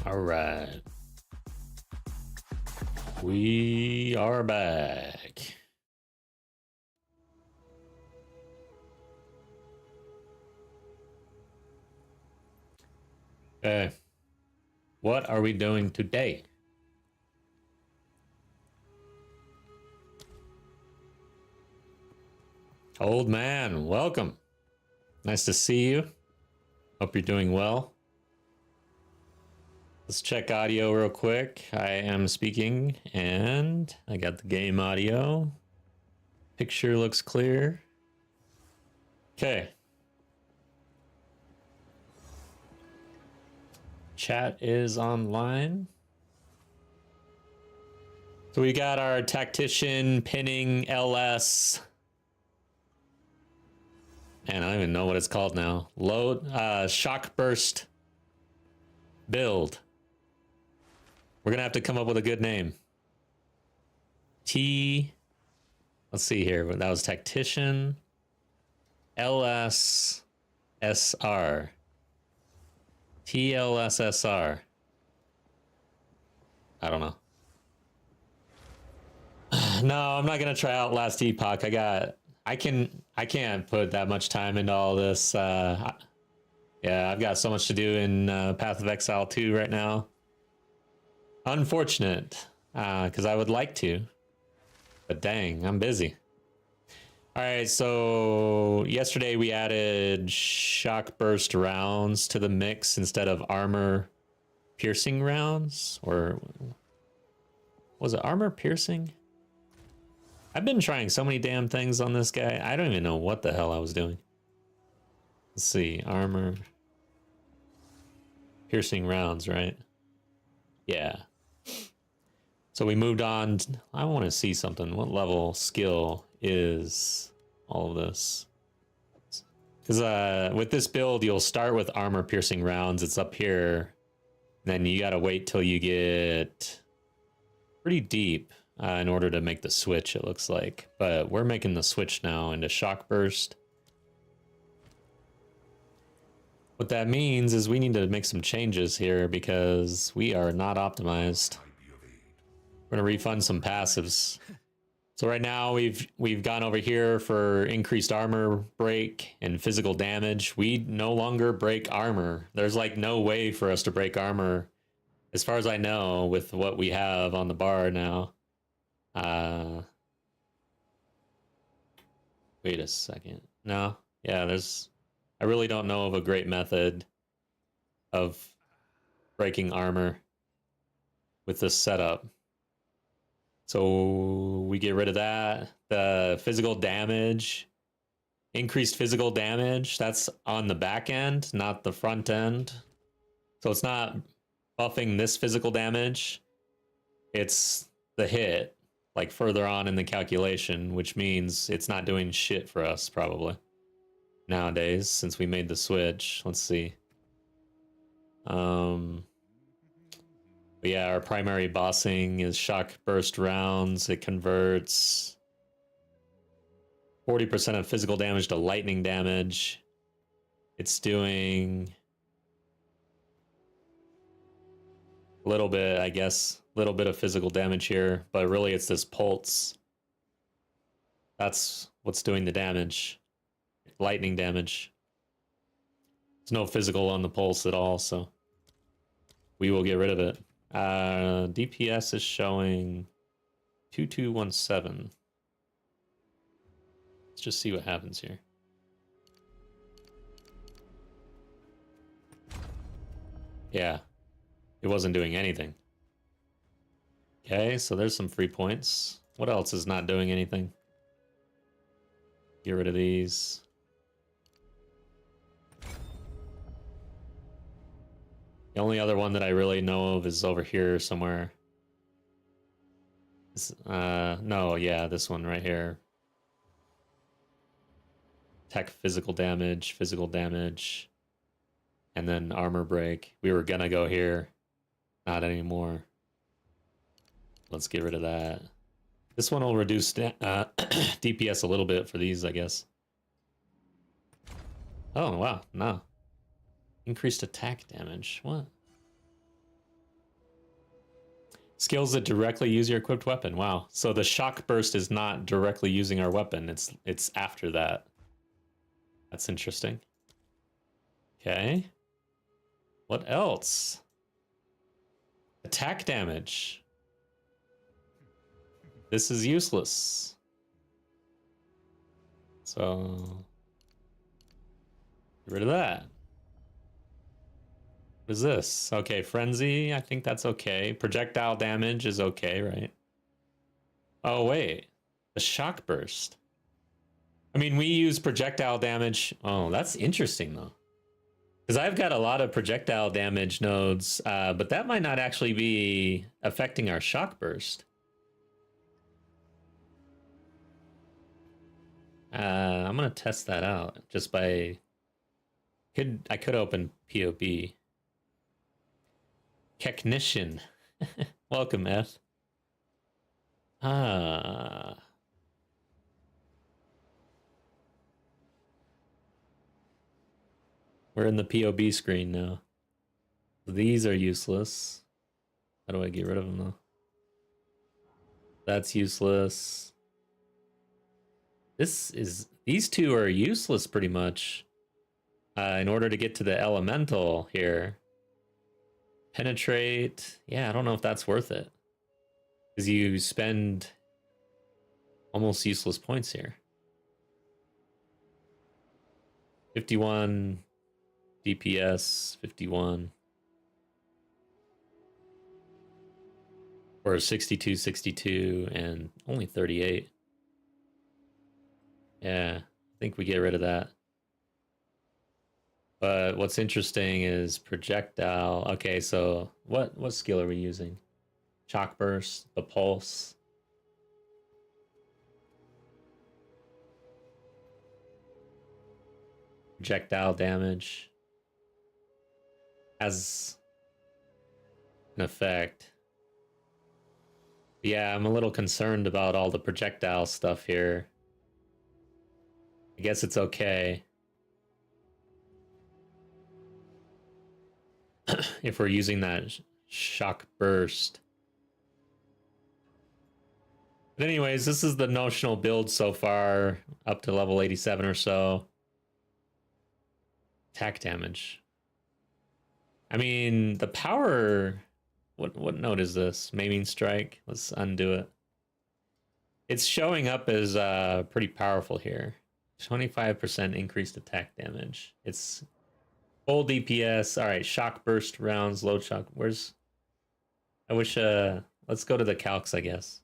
All right. We are back. Okay. What are we doing today? Old man, welcome. Nice to see you. Hope you're doing well. Let's check audio real quick. I am speaking and I got the game audio. Picture looks clear. Okay. Chat is online. So we got our Tactician pinning LS. Man, I don't even know what it's called now. Load shock burst build. We're gonna have to come up with a good name. Let's see here. That was Tactician LS SR. TLSSR. I don't know. No, I'm not gonna try out Last Epoch. I can't put that much time into all this. Yeah, I've got so much to do in Path of Exile 2 right now. Unfortunate, because I would like to, but dang, I'm busy. All right, so yesterday we added shock burst rounds to the mix instead of armor piercing rounds, or was it armor piercing? I've been trying so many damn things on this guy. I don't even know what the hell I was doing. Let's see, armor piercing rounds, right? Yeah. So we moved on. I want to see something. What level skill is all of this? Because with this build, you'll start with armor piercing rounds. It's up here. Then you got to wait till you get pretty deep in order to make the switch, it looks like. But we're making the switch now into shock burst. What that means is we need to make some changes here because we are not optimized. We're gonna refund some passives. So right now we've gone over here for increased armor break and physical damage. We no longer break armor. There's like no way for us to break armor, as far as I know, with what we have on the bar now. Wait a second. No, yeah, I really don't know of a great method of breaking armor with this setup. So we get rid of that. The physical damage, increased physical damage, that's on the back end, not the front end. So it's not buffing this physical damage. It's the hit, like further on in the calculation, which means it's not doing shit for us probably nowadays since we made the switch. Let's see. But yeah, our primary bossing is shock burst rounds. It converts 40% of physical damage to lightning damage. It's doing a little bit, I guess, a little bit of physical damage here, but really it's this pulse. That's what's doing the damage. Lightning damage. There's no physical on the pulse at all, so we will get rid of it. DPS is showing 2217. Let's just see what happens here. Yeah, it wasn't doing anything. Okay, so there's some free points. What else is not doing anything? Get rid of these. The only other one that I really know of is over here somewhere. No, yeah, this one right here. Tech physical damage, and then armor break. We were gonna go here. Not anymore. Let's get rid of that. This one will reduce DPS a little bit for these, I guess. Oh, wow, no. Increased attack damage. What? Skills that directly use your equipped weapon. Wow. So the shock burst is not directly using our weapon. It's after that. That's interesting. Okay. What else? Attack damage. This is useless. So get rid of that. What is this? Okay, frenzy. I think that's okay. Projectile damage is okay, right? Oh, wait. The shock burst. I mean, we use projectile damage. Oh, that's interesting, though. Because I've got a lot of projectile damage nodes, but that might not actually be affecting our shock burst. I'm going to test that out just by... I could open POB. Technician. Welcome, F. We're in the POB screen now. These are useless. How do I get rid of them, though? That's useless. These two are useless, pretty much. In order to get to the elemental here. Penetrate. Yeah, I don't know if that's worth it. Because you spend almost useless points here. 51 DPS, 51. Or 62, 62, and only 38. Yeah, I think we get rid of that. But what's interesting is projectile. Okay, so what skill are we using? Shock burst, the pulse. Projectile damage has an effect. Yeah, I'm a little concerned about all the projectile stuff here. I guess it's okay. If we're using that shock burst. But anyways, this is the notional build so far, up to level 87 or so. Attack damage. I mean, the power... What node is this? Maiming strike. Let's undo it. It's showing up as pretty powerful here. 25% increased attack damage. It's... full DPS. All right, shock burst rounds, load shock. Where's... I wish... let's go to the calcs, I guess.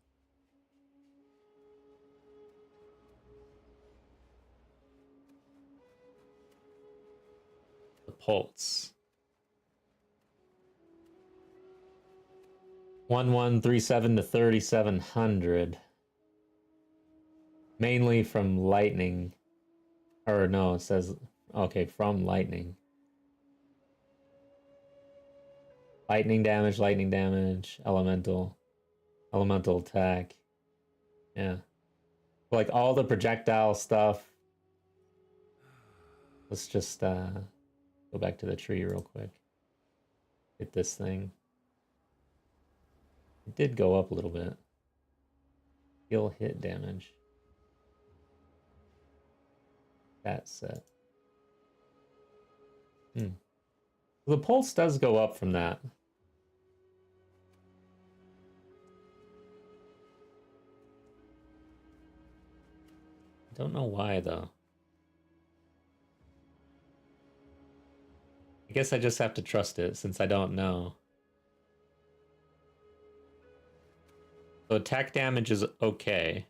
The pulse. 1137 to 3700. Mainly from lightning. Or no, it says... Okay, from lightning. Lightning damage, elemental attack. Yeah. Like all the projectile stuff. Let's just go back to the tree real quick. Hit this thing. It did go up a little bit. Skill hit damage. That set. The pulse does go up from that. Don't know why though. I guess I just have to trust it since I don't know. So attack damage is okay.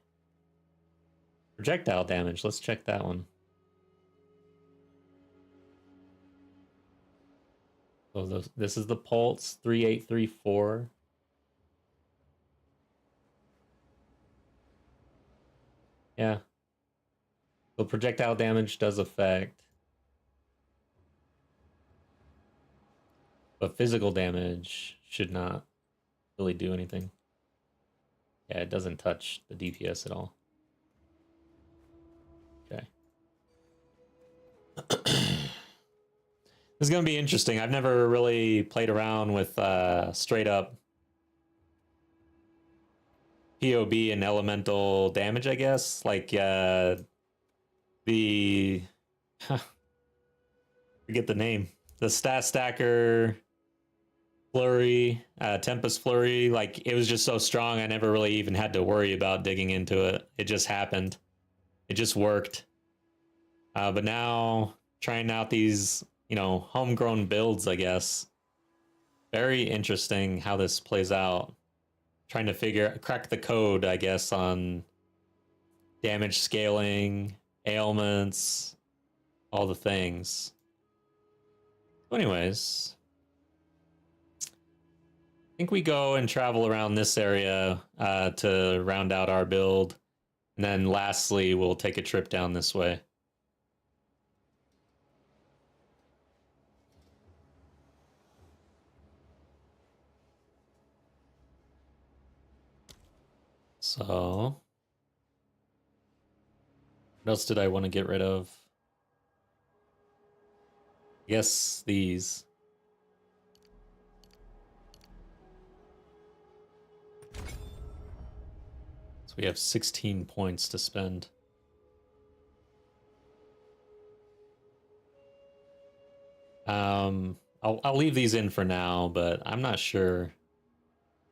Projectile damage, let's check that one. So this is the pulse, 3834. Yeah. So projectile damage does affect. But physical damage should not really do anything. Yeah, it doesn't touch the DPS at all. Okay. This is going to be interesting. I've never really played around with straight up POB and elemental damage, I guess. Like the... forget the name. The stat stacker flurry, Tempest flurry. Like, it was just so strong, I never really even had to worry about digging into it. It just happened. It just worked. But now, trying out these... homegrown builds, I guess. Very interesting how this plays out. Trying to crack the code, I guess, on damage scaling, ailments, all the things. So anyways, I think we go and travel around this area to round out our build. And then lastly, we'll take a trip down this way. So, what else did I want to get rid of? I guess these. So we have 16 points to spend. I'll leave these in for now, but I'm not sure.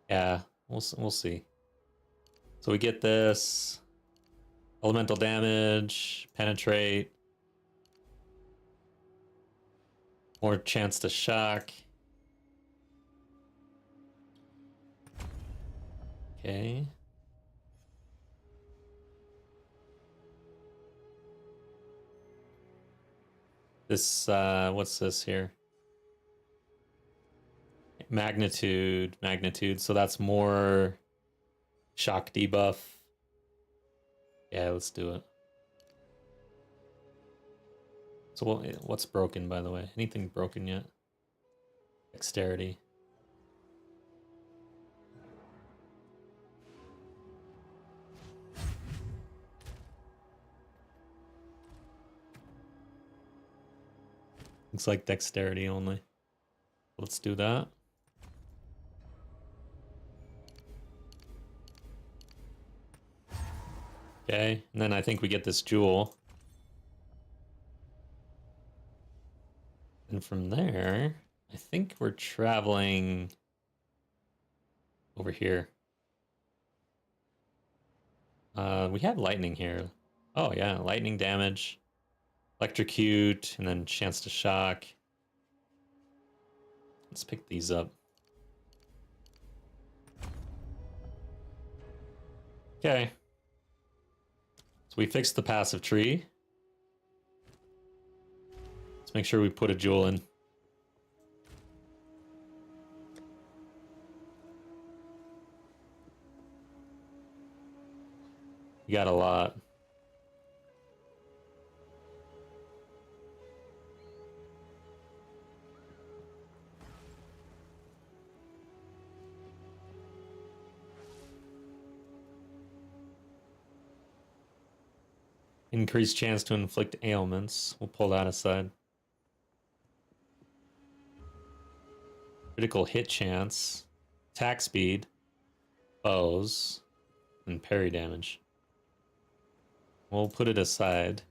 Yeah, we'll see. So we get this elemental damage, penetrate, more chance to shock. Okay. This what's this here? Magnitude, so that's more shock debuff. Yeah, let's do it. So what's broken, by the way? Anything broken yet? Dexterity. Looks like dexterity only. Let's do that. Okay, and then I think we get this jewel. And from there, I think we're traveling over here. We have lightning here. Oh yeah, lightning damage, electrocute, and then chance to shock. Let's pick these up. Okay. So we fixed the passive tree. Let's make sure we put a jewel in. You got a lot. Increased chance to inflict ailments. We'll pull that aside. Critical hit chance. Attack speed. Bows. And parry damage. We'll put it aside.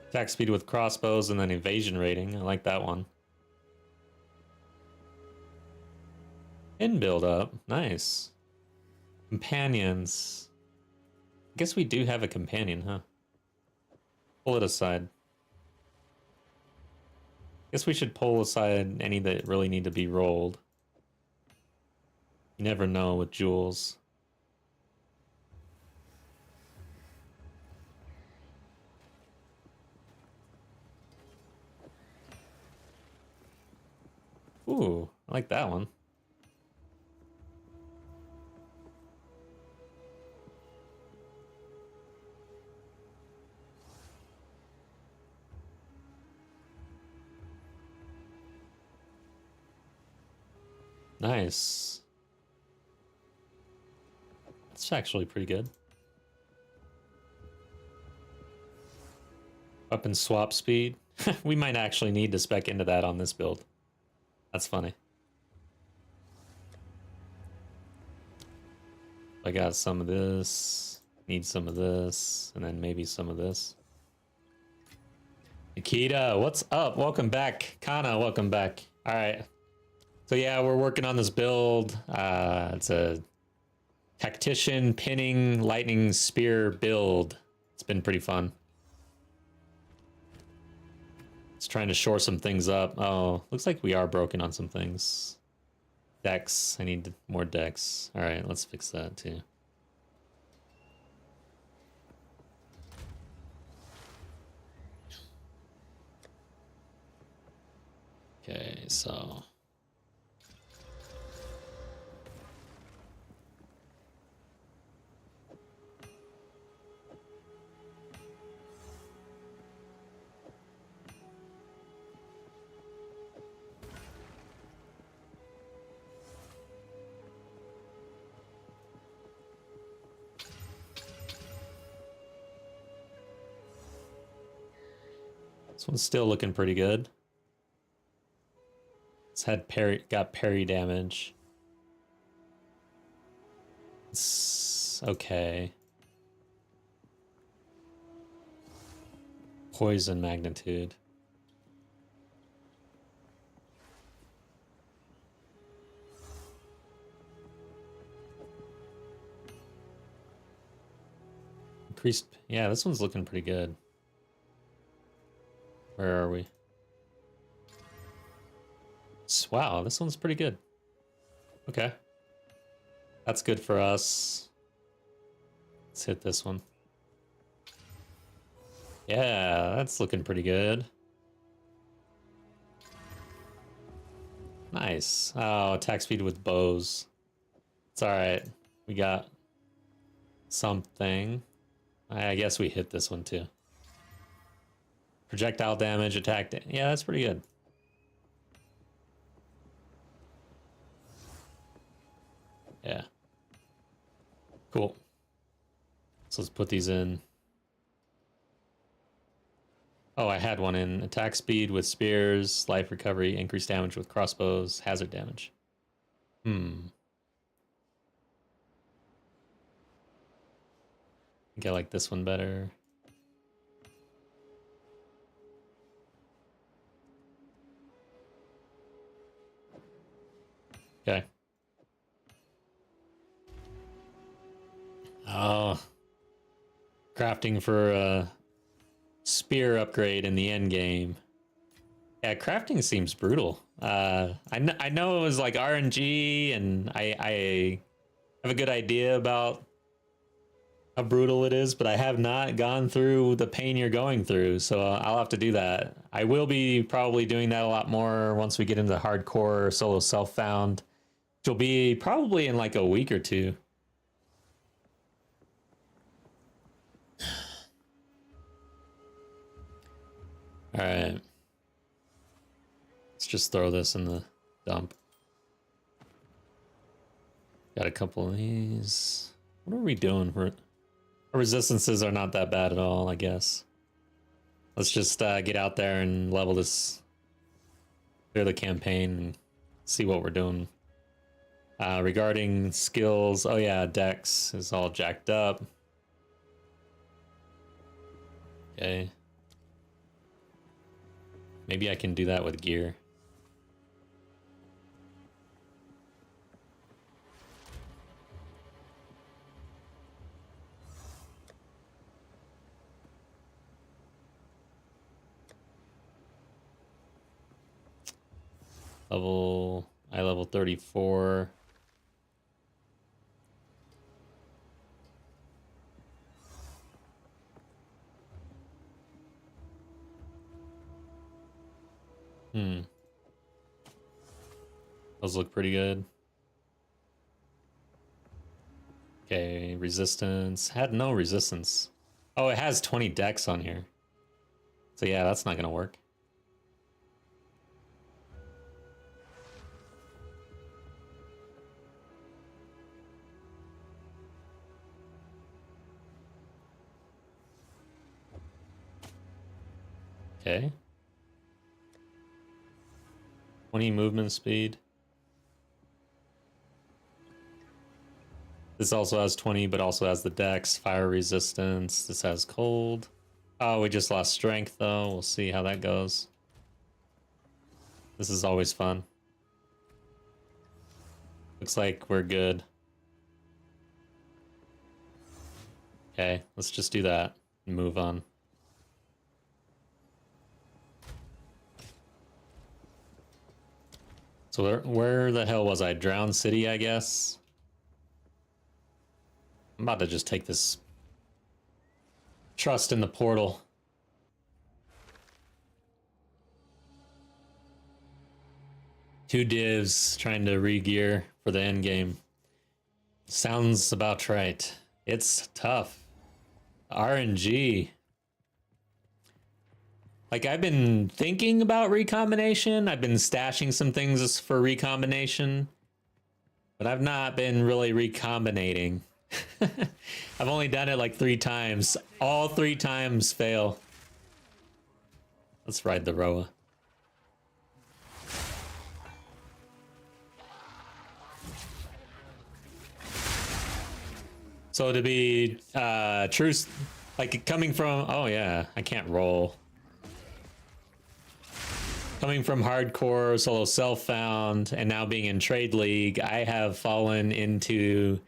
Attack speed with crossbows and then evasion rating. I like that one. In build up. Nice. Companions. I guess we do have a companion, huh? Pull it aside. Guess we should pull aside any that really need to be rolled. You never know with jewels. Ooh, I like that one. Nice. That's actually pretty good. Weapon swap speed. We might actually need to spec into that on this build. That's funny. I got some of this, need some of this, and then maybe some of this. Nikita, what's up? Welcome back. Kana, welcome back. All right. So yeah, we're working on this build. It's a Tactician pinning lightning spear build. It's been pretty fun. It's trying to shore some things up. Oh, looks like we are broken on some things. Decks. I need more decks. All right, let's fix that too. Okay, so this one's still looking pretty good. It's got parry damage. It's okay. Poison magnitude. Increased, yeah, this one's looking pretty good. Where are we? Wow, this one's pretty good. Okay. That's good for us. Let's hit this one. Yeah, that's looking pretty good. Nice. Oh, attack speed with bows. It's alright. We got something. I guess we hit this one too. Projectile damage, attack. Yeah, that's pretty good. Yeah. Cool. So let's put these in. Oh, I had one in. Attack speed with spears, life recovery, increased damage with crossbows, hazard damage. I think I like this one better. Okay. Oh. Crafting for a spear upgrade in the end game. Yeah, crafting seems brutal. I know it was like RNG, and I have a good idea about how brutal it is, but I have not gone through the pain you're going through, so I'll have to do that. I will be probably doing that a lot more once we get into hardcore solo self-found, which will be probably in like a week or two. All right. Let's just throw this in the dump. Got a couple of these. What are we doing? Our resistances are not that bad at all, I guess. Let's just get out there and level this, clear the campaign, and see what we're doing. Regarding skills, oh yeah, Dex is all jacked up. Okay. Maybe I can do that with gear. I level 34. Those look pretty good. Okay, resistance. Had no resistance. Oh, it has 20 dex on here. So yeah, that's not gonna work. Okay. 20 movement speed. This also has 20, but also has the dex, fire resistance. This has cold. Oh, we just lost strength, though. We'll see how that goes. This is always fun. Looks like we're good. Okay, let's just do that and move on. So where the hell was I? Drowned City, I guess? I'm about to just take this trust in the portal. Two divs trying to re-gear for the end game. Sounds about right. It's tough. RNG. Like, I've been thinking about recombination. I've been stashing some things for recombination. But I've not been really recombinating. I've only done it like 3 times. All 3 times fail. Let's ride the Roa. So to be true, like coming from, oh yeah, I can't roll. Coming from hardcore solo self-found and now being in trade league, I have fallen into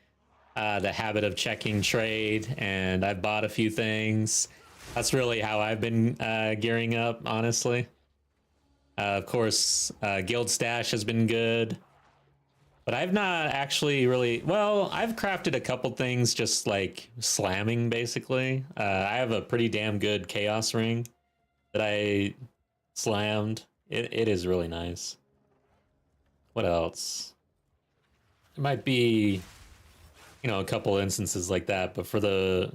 the habit of checking trade, and I've bought a few things. That's really how I've been gearing up, honestly. Of course, Guild Stash has been good. But I've not actually really... Well, I've crafted a couple things just like slamming, basically. I have a pretty damn good Chaos Ring that I slammed. It is really nice. What else? It might be, you know, a couple instances like that, but for the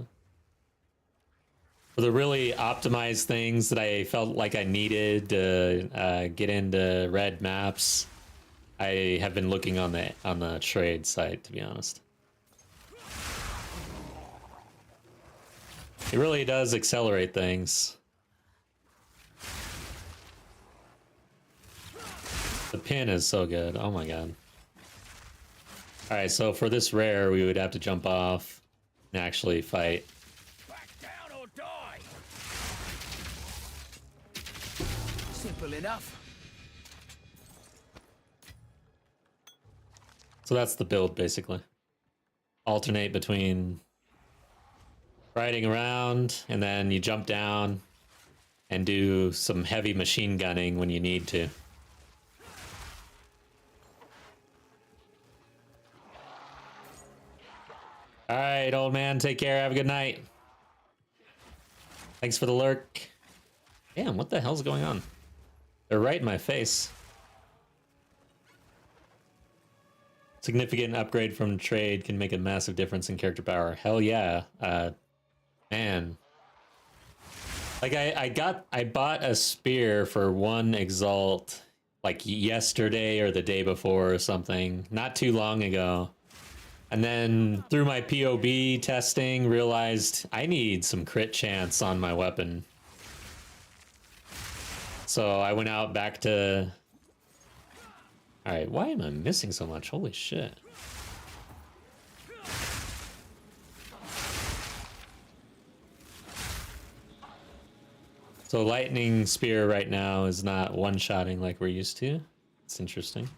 really optimized things that I felt like I needed to get into red maps, I have been looking on the trade site, to be honest. It really does accelerate things. The pin is so good. Oh my god. All right, so for this rare, we would have to jump off and actually fight. Back down or die. Simple enough. So that's the build, basically. Alternate between riding around, and then you jump down and do some heavy machine gunning when you need to. All right, old man, take care. Have a good night. Thanks for the lurk. Damn, what the hell's going on? They're right in my face. Significant upgrade from trade can make a massive difference in character power. Hell yeah. Man. Like I bought a spear for one exalt like yesterday or the day before or something, not too long ago. And then through my POB testing, realized I need some crit chance on my weapon. So I went out back to... Alright, why am I missing so much? Holy shit. So lightning spear right now is not one-shotting like we're used to. It's interesting.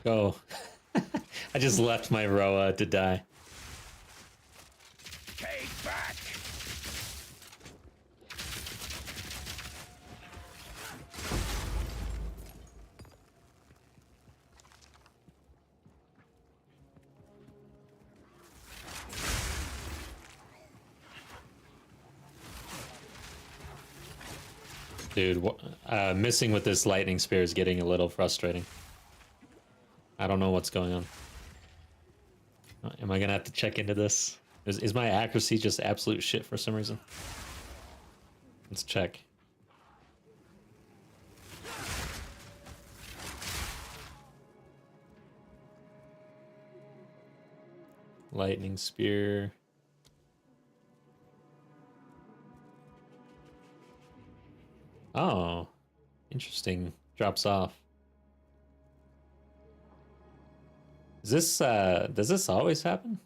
Go. I just left my Roa to die. Cage back. Dude, missing with this lightning spear is getting a little frustrating. I don't know what's going on. Am I gonna have to check into this? Is my accuracy just absolute shit for some reason? Let's check. Lightning spear. Oh, interesting. Drops off. Is this, does this always happen?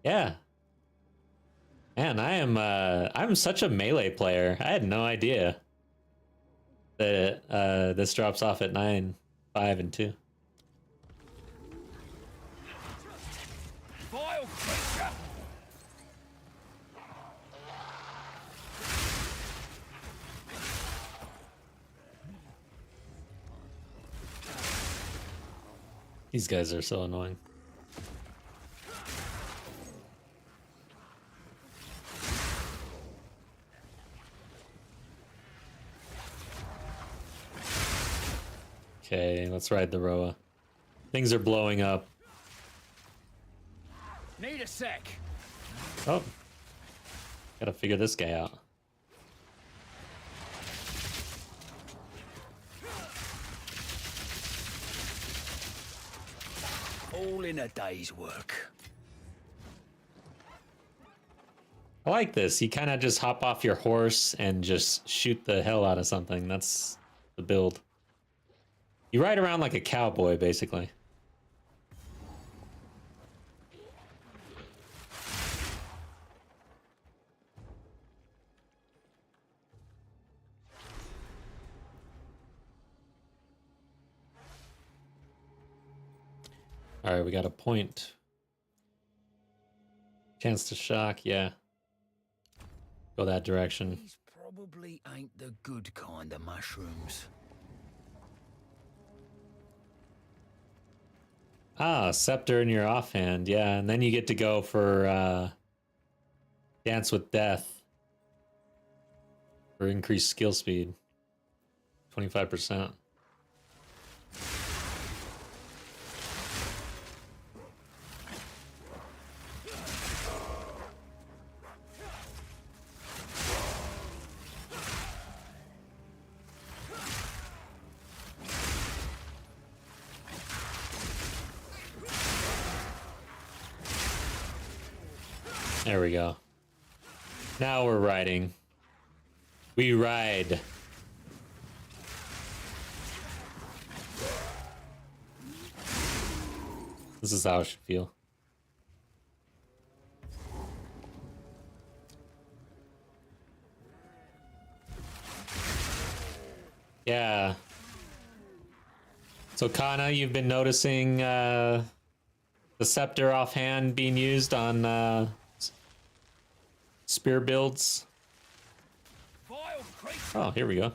Yeah. Man, I'm such a melee player. I had no idea that, this drops off at 9, 5, and 2. Vile creature. These guys are so annoying. Okay, let's ride the Roa. Things are blowing up. Need a sec. Oh. Gotta figure this guy out. All in a day's work. I like this. You kind of just hop off your horse and just shoot the hell out of something. That's the build. You ride around like a cowboy, basically. All right, we got a point. Chance to shock, yeah. Go that direction. These probably ain't the good kind of mushrooms. Ah, scepter in your offhand, yeah, and then you get to go for Dance with Death for increased skill speed, 25%. There we go. Now we're riding. We ride. This is how it should feel. Yeah. So Kana, you've been noticing the scepter offhand being used on spear builds. Vile creature. Oh, here we go.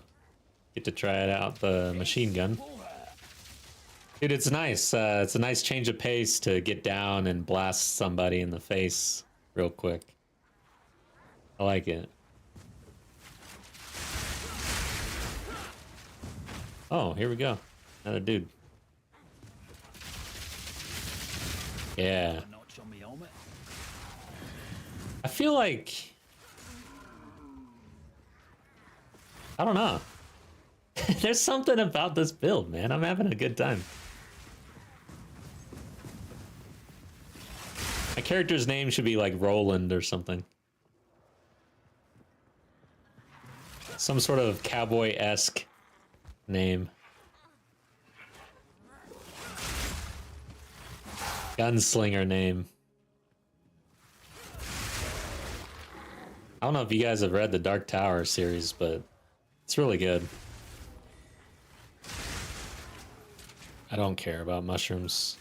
Get to try it out, the machine gun. Dude, it's nice. It's a nice change of pace to get down and blast somebody in the face real quick. I like it. Oh, here we go. Another dude. Yeah. A notch on my helmet. I feel like... I don't know. There's something about this build, man. I'm having a good time. My character's name should be like Roland or something. Some sort of cowboy-esque name. Gunslinger name. I don't know if you guys have read the Dark Tower series, but it's really good. I don't care about mushrooms.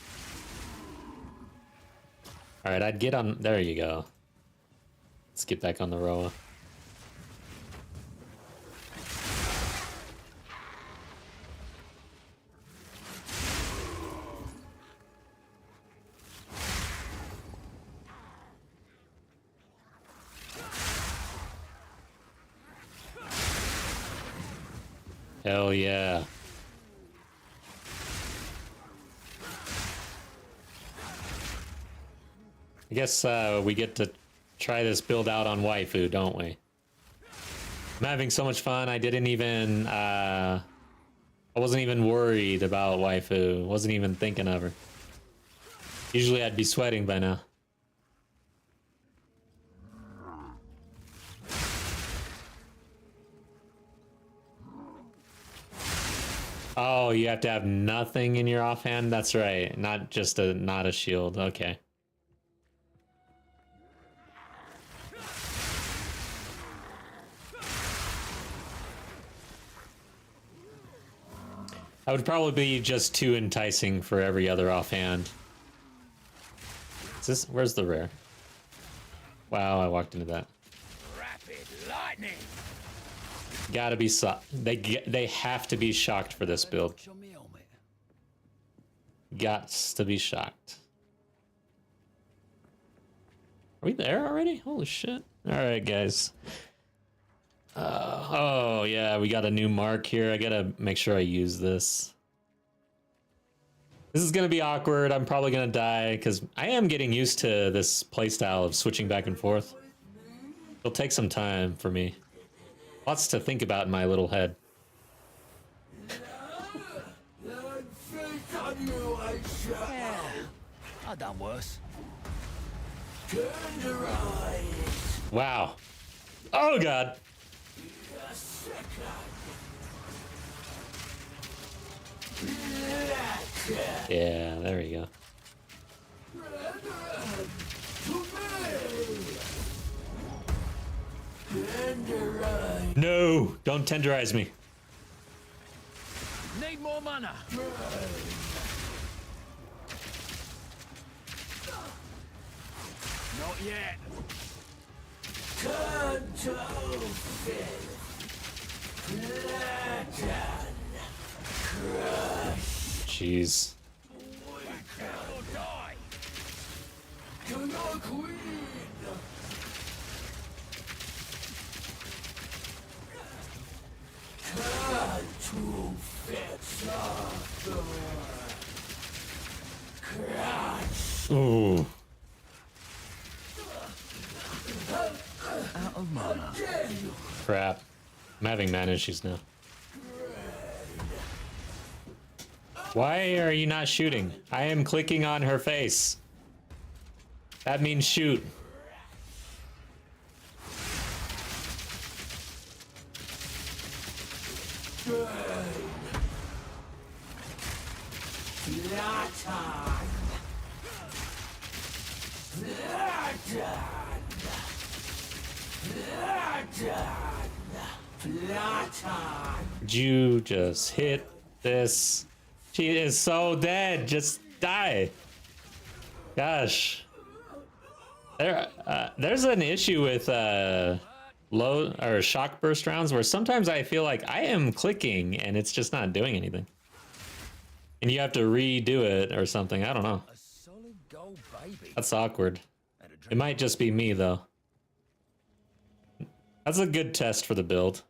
Alright, I'd get on... There you go. Let's get back on the Roa. Hell yeah. I guess we get to try this build out on waifu, don't we? I'm having so much fun. I didn't even, I wasn't even worried about waifu. Wasn't even thinking of her. Usually I'd be sweating by now. Oh, you have to have nothing in your offhand? That's right. Not just not a shield. Okay. That would probably be just too enticing for every other offhand. Is this... Where's the rare? Wow, I walked into that. Rapid lightning. Gotta be they have to be shocked for this build. Notch on my helmet. Gots to be shocked. Are we there already? Holy shit. Alright, guys. Oh, yeah, we got a new mark here. I gotta make sure I use this. This is gonna be awkward. I'm probably gonna die, because I am getting used to this playstyle of switching back and forth. It'll take some time for me. Lots to think about in my little head. Yeah, I've done worse. Wow. Oh, God. Yeah, there we go. No, don't tenderize me. Need more mana. Not yet. Jeez. Or die. Ooh. Out of mana. Crap. I'm having mana issues now. Why are you not shooting? I am clicking on her face. That means shoot. Would you just hit this? She is so dead. Just die. Gosh. There's an issue with low or shock burst rounds where sometimes I feel like I am clicking and it's just not doing anything. And you have to redo it or something. I don't know. A solid gold baby. That's awkward. And a drink. It might just be me though. That's a good test for the build.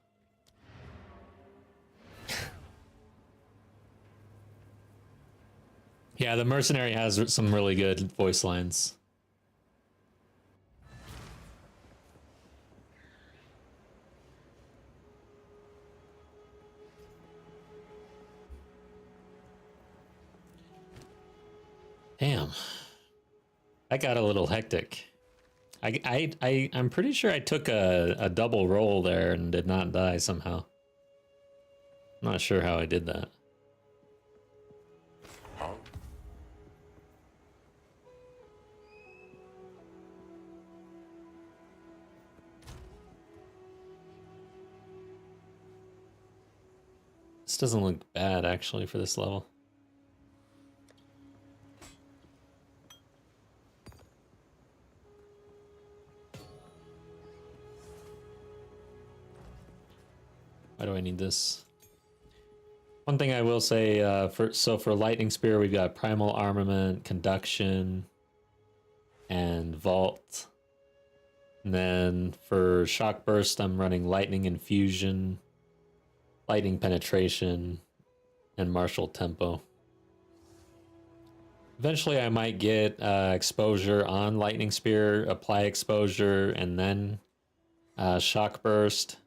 Yeah, the mercenary has some really good voice lines. Damn. That got a little hectic. I'm pretty sure I took a double roll there and did not die somehow. I'm not sure how I did that. This doesn't look bad actually for this level. Why do I need this? One thing I will say, for Lightning Spear, we've got Primal Armament, Conduction, and Vault. And then for Shock Burst, I'm running Lightning Infusion, Lightning Penetration, and Martial Tempo. Eventually, I might get Exposure on Lightning Spear, apply Exposure, and then Shock Burst.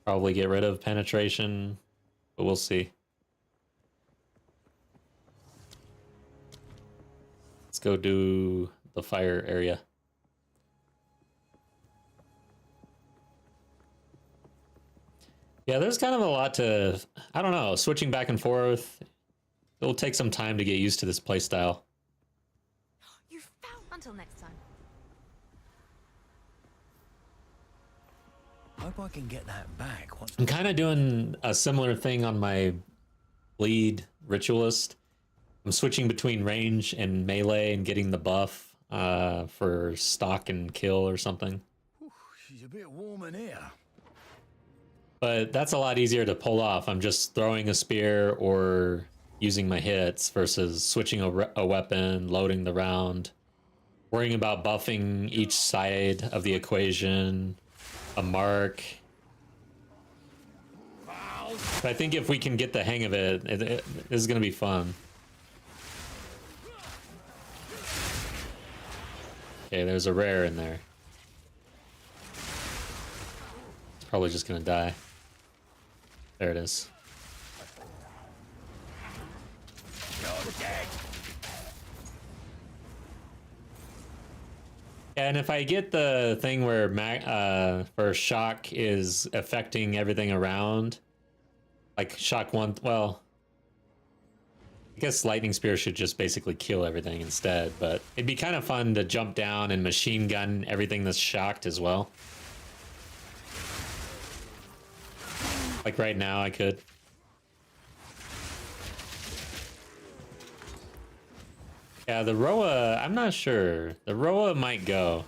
Probably get rid of Penetration, but we'll see. Let's go do the fire area. Yeah, there's kind of a lot to, I don't know, switching back and forth. It'll take some time to get used to this playstyle. You found until next time. Hope I can get that back. I'm kind of doing a similar thing on my bleed ritualist. I'm switching between range and melee and getting the buff for stalk and kill or something. Whew, she's a bit warm in here. But that's a lot easier to pull off. I'm just throwing a spear or using my hits versus switching a weapon, loading the round, worrying about buffing each side of the equation, a mark. But I think if we can get the hang of it, this is going to be fun. Okay, there's a rare in there. It's probably just going to die. There it is. And if I get the thing where for shock is affecting everything around, like shock one, well, I guess lightning spear should just basically kill everything instead, but it'd be kind of fun to jump down and machine gun everything that's shocked as well. Like right now I could. Yeah, the Roa, I'm not sure. The Roa might go.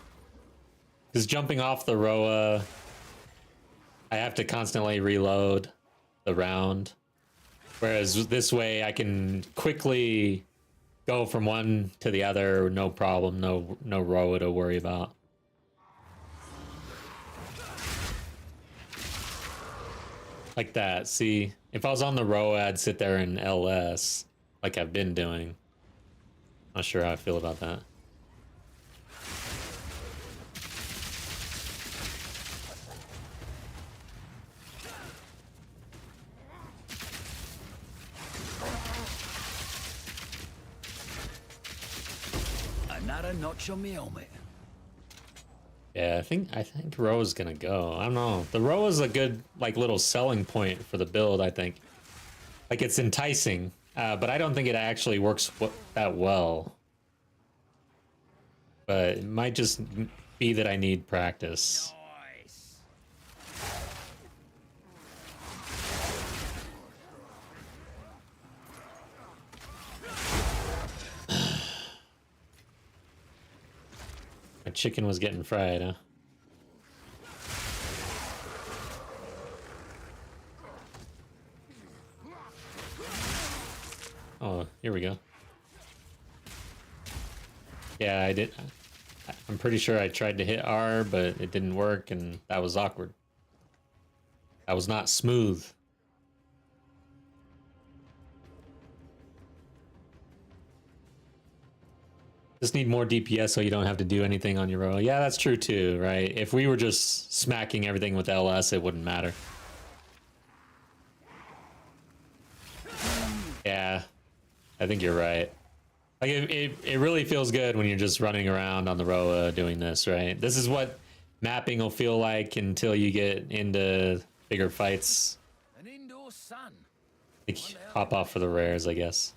Because jumping off the Roa, I have to constantly reload the round. Whereas this way I can quickly go from one to the other, no problem, no Roa to worry about. Like that, see? If I was on the Roa, I'd sit there in LS, like I've been doing. Not sure how I feel about that. Another notch on my helmet. Yeah, I think Roa's gonna go. I don't know. The Roa's a good like little selling point for the build, I think. Like it's enticing, but I don't think it actually works that well. But it might just be that I need practice. Nice. My chicken was getting fried, huh? Oh, here we go. Yeah, I did. I'm pretty sure I tried to hit R, but it didn't work, and that was awkward. That was not smooth. Just need more DPS so you don't have to do anything on your row. Yeah, that's true too, right? If we were just smacking everything with LS, it wouldn't matter. Yeah, I think you're right. Like it really feels good when you're just running around on the row doing this, right? This is what mapping will feel like until you get into bigger fights. An indoor sun. Like, hop off for the rares, I guess.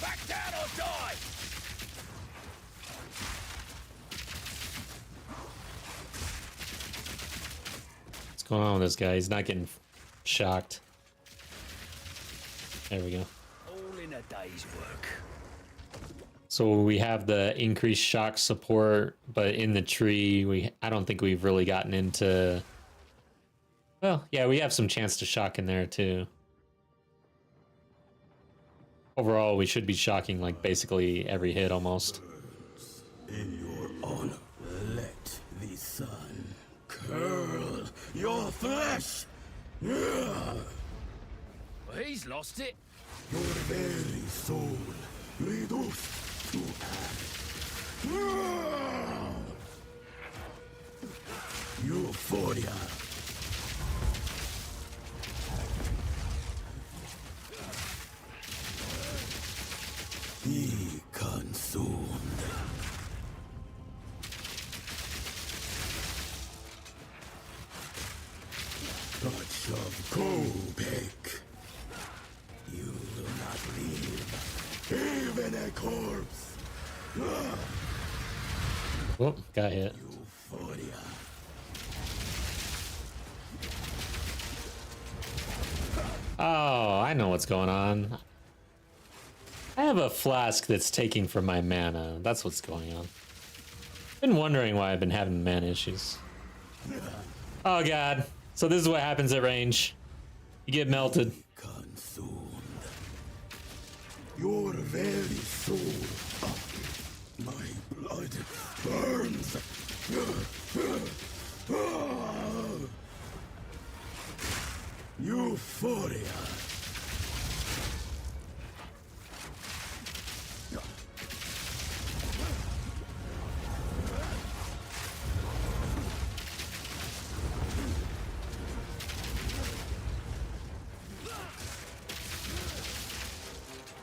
Back down or die! What's going on with this guy? He's not getting shocked. There we go. All in a day's work. So we have the increased shock support, but in the tree, I don't think we've really gotten into. Well, yeah, we have some chance to shock in there too. Overall, we should be shocking like basically every hit almost. In your honor, let the sun curl your flesh. Your Well, he's lost it. very soul reduced to ash. Euphoria. Be consumed. Touch of Kobek. You will not leave, even a corpse. Whoop, got hit. Euphoria. Oh, I know what's going on. I have a flask that's taking from my mana. That's what's going on. Been wondering why I've been having mana issues. Oh god. So this is what happens at range. You get melted. Consumed. Your very soul. My blood burns. Euphoria.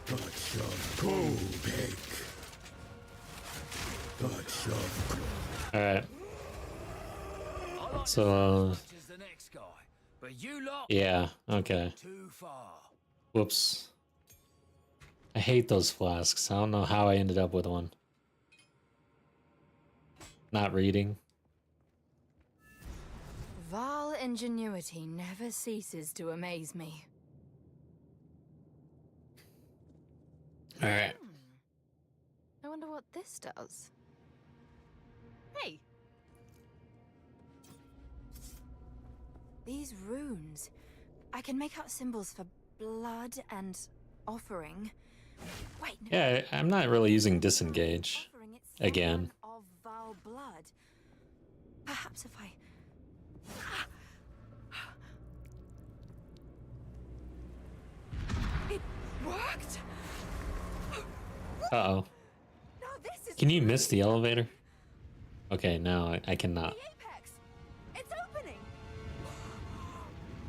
Touch of Kobek. Touch of All right. I like So much as the next guy, but you lot yeah, okay. too far. Whoops. I hate those flasks. I don't know how I ended up with one. Not reading. Vile ingenuity never ceases to amaze me. All right. I wonder what this does. Hey! These runes. I can make out symbols for blood and offering. Wait, no. Yeah, I'm not really using disengage. Offering, it's Again. someone of vile blood. Perhaps if I... It worked! Uh-oh. Now this is Can you miss the elevator? Okay, no, I cannot. the apex! It's opening!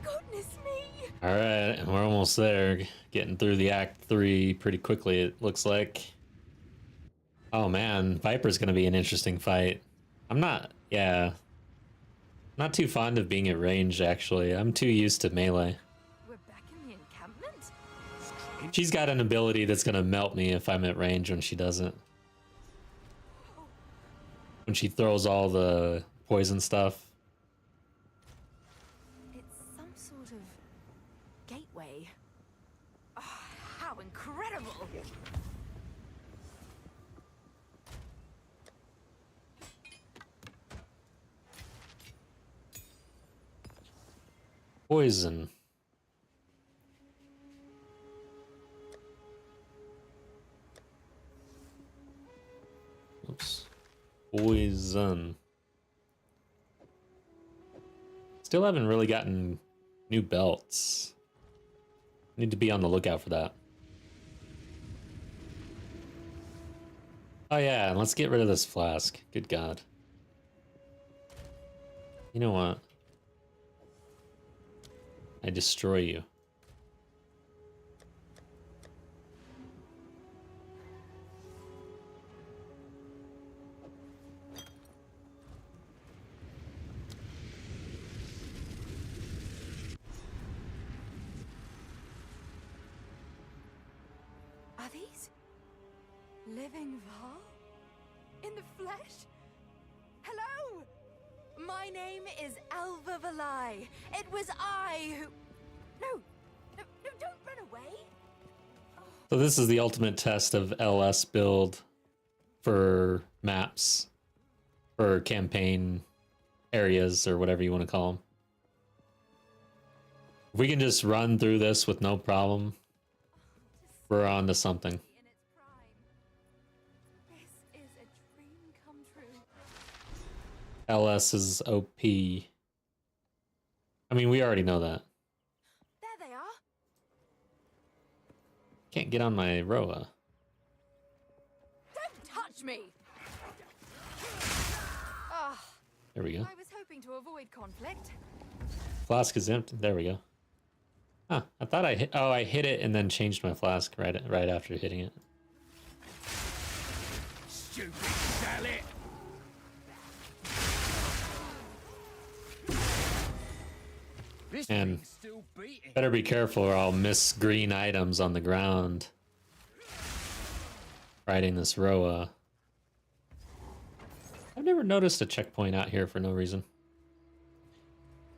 Goodness me! All right, we're almost there. Getting through the Act 3 pretty quickly, it looks like. Oh man, Viper's gonna be an interesting fight. I'm not, yeah. Not too fond of being at range, actually. I'm too used to melee. We're back in the encampment? She's got an ability that's gonna melt me if I'm at range when she doesn't. When she throws all the poison stuff. It's some sort of gateway. Oh, how incredible! Poison. Poison. Still haven't really gotten new belts. Need to be on the lookout for that. Oh yeah, let's get rid of this flask. Good God. You know what? I destroy you. Are these living Val? In the flesh? Hello! My name is Alva Valai. It was I who... No, don't run away. So this is the ultimate test of LS build for maps, for campaign areas, or whatever you want to call them. If we can just run through this with no problem, we're on to something. In its prime. This is a dream come true. LS is OP. I mean, we already know that. There they are. Can't get on my Roa. Don't touch me! Ah, There we go. I was hoping to avoid conflict. Flask is empty. There we go. Huh, I thought I hit... Oh, I hit it and then changed my flask right after hitting it. Stupid salad. This And thing's still beating. better be careful or I'll miss green items on the ground. Riding this Roa. I've never noticed a checkpoint out here for no reason.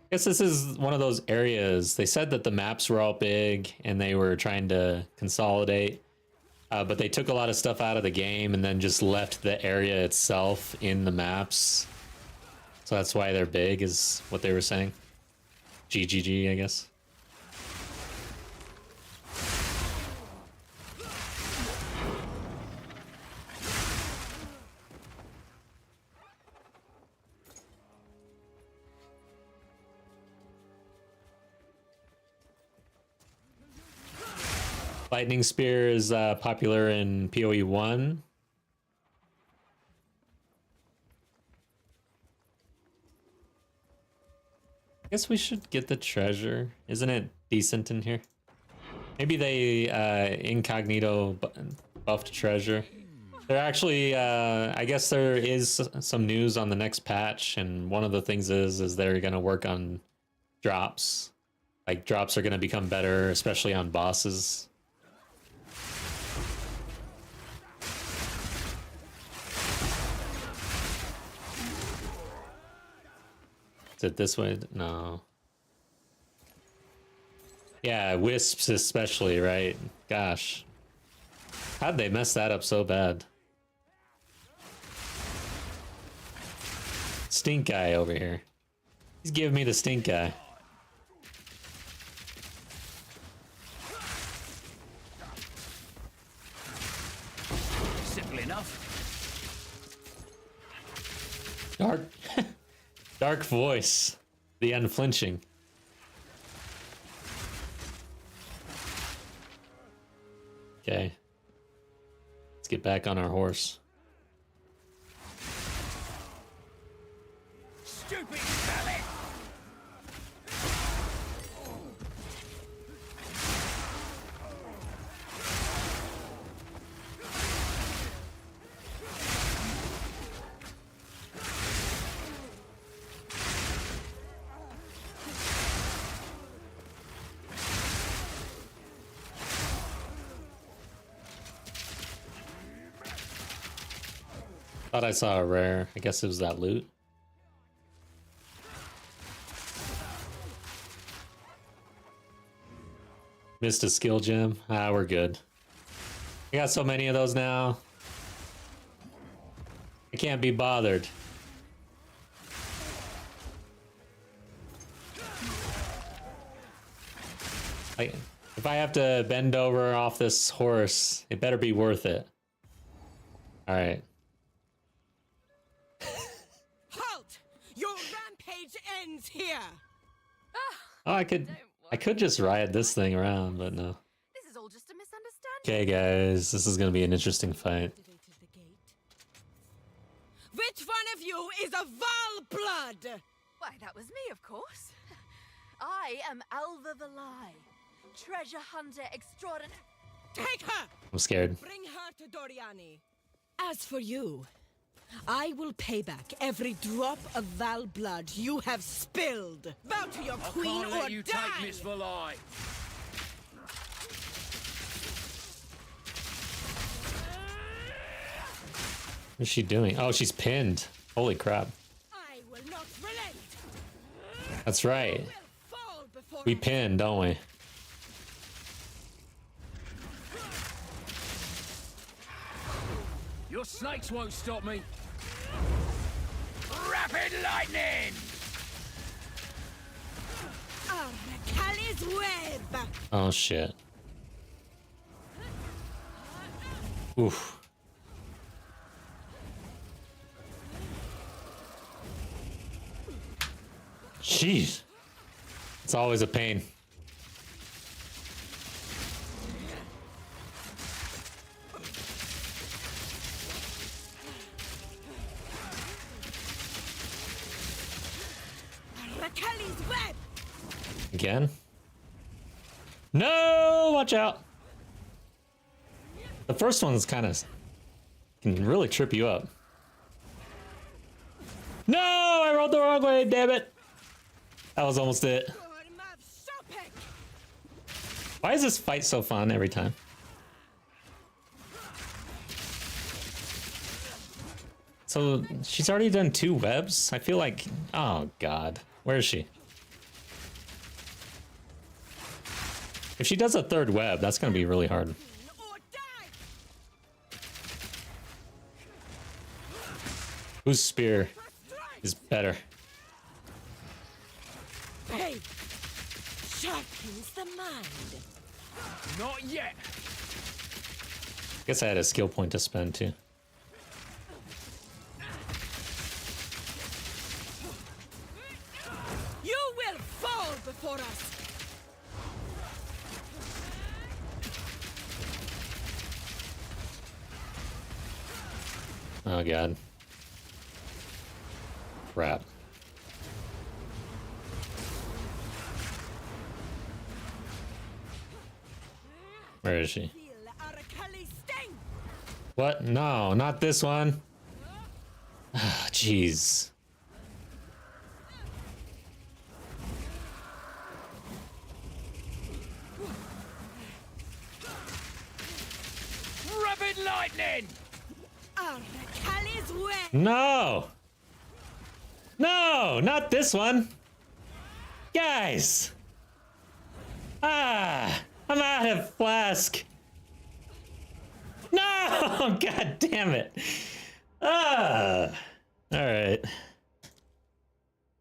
I guess this is one of those areas. They said that the maps were all big and they were trying to consolidate. But they took a lot of stuff out of the game and then just left the area itself in the maps. So that's why they're big, is what they were saying. GGG, I guess. Lightning Spear is popular in PoE 1. I guess we should get the treasure. Isn't it decent in here? Maybe they incognito buffed treasure. There actually, I guess there is some news on the next patch, and one of the things is they're gonna work on drops. Like drops are gonna become better, especially on bosses. Is it this way? No. Yeah, wisps especially, right? Gosh. How'd they mess that up so bad? Stink eye over here. He's giving me the stink eye. Simple enough. Dark. Dark voice. The unflinching. Okay. Let's get back on our horse. Stupid salad. Thought I saw a rare. I guess it was that loot. Missed a skill gem. Ah, we're good. I got so many of those now. I can't be bothered. Like, if I have to bend over off this horse, it better be worth it. All right. rampage ends here. Oh, I could just ride this thing around, but no. This is all just a misunderstanding. Okay, guys, this is gonna be an interesting fight. Which one of you is a Val blood? Why, that was me, of course. I am Alva Valai, treasure hunter extraordinary. Take her! I'm scared. Bring her to Doriani. As for you, I will pay back every drop of Val blood you have spilled. Bow to your queen Can't or let you die! take Miss Valai. What is she doing? Oh, she's pinned. Holy crap. I will not relent. That's right. You will fall before We I- pin, don't we? Your snakes won't stop me. Rapid lightning! Arcali's web! Oh shit. Oof. Jeez. It's always a pain. Arcali's web! Again? No! Watch out! The first one's kind of can really trip you up. No! I rolled the wrong way, damn it! That was almost it. Why is this fight so fun every time? So she's already done 2 webs? I feel like... Oh god. Where is she? If she does a 3rd web, that's gonna be really hard. Whose spear is better? Hey, sharpens the mind. Not yet. Guess I had a skill point to spend too. You will fall before us. Oh god. Crap. Where is she? Feel Arcali's sting. What? No, not this one. Ah, jeez. Rapid lightning! Arcali's web. No! No, not this one. Guys! Ah! I'm out of flask. No! God damn it. Ah! Alright.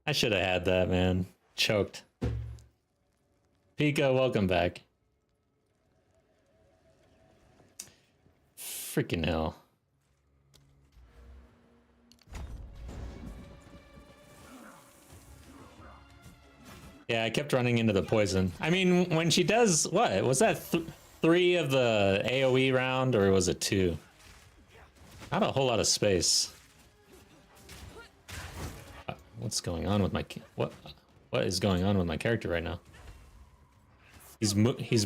I should have had that, man. Choked. Pika, welcome back. Freaking hell. Yeah, I kept running into the poison. I mean, when she does, what? Was that 3 of the AoE round, or was it 2? Not a whole lot of space. What's going on with my... What is going on with my character right now? He's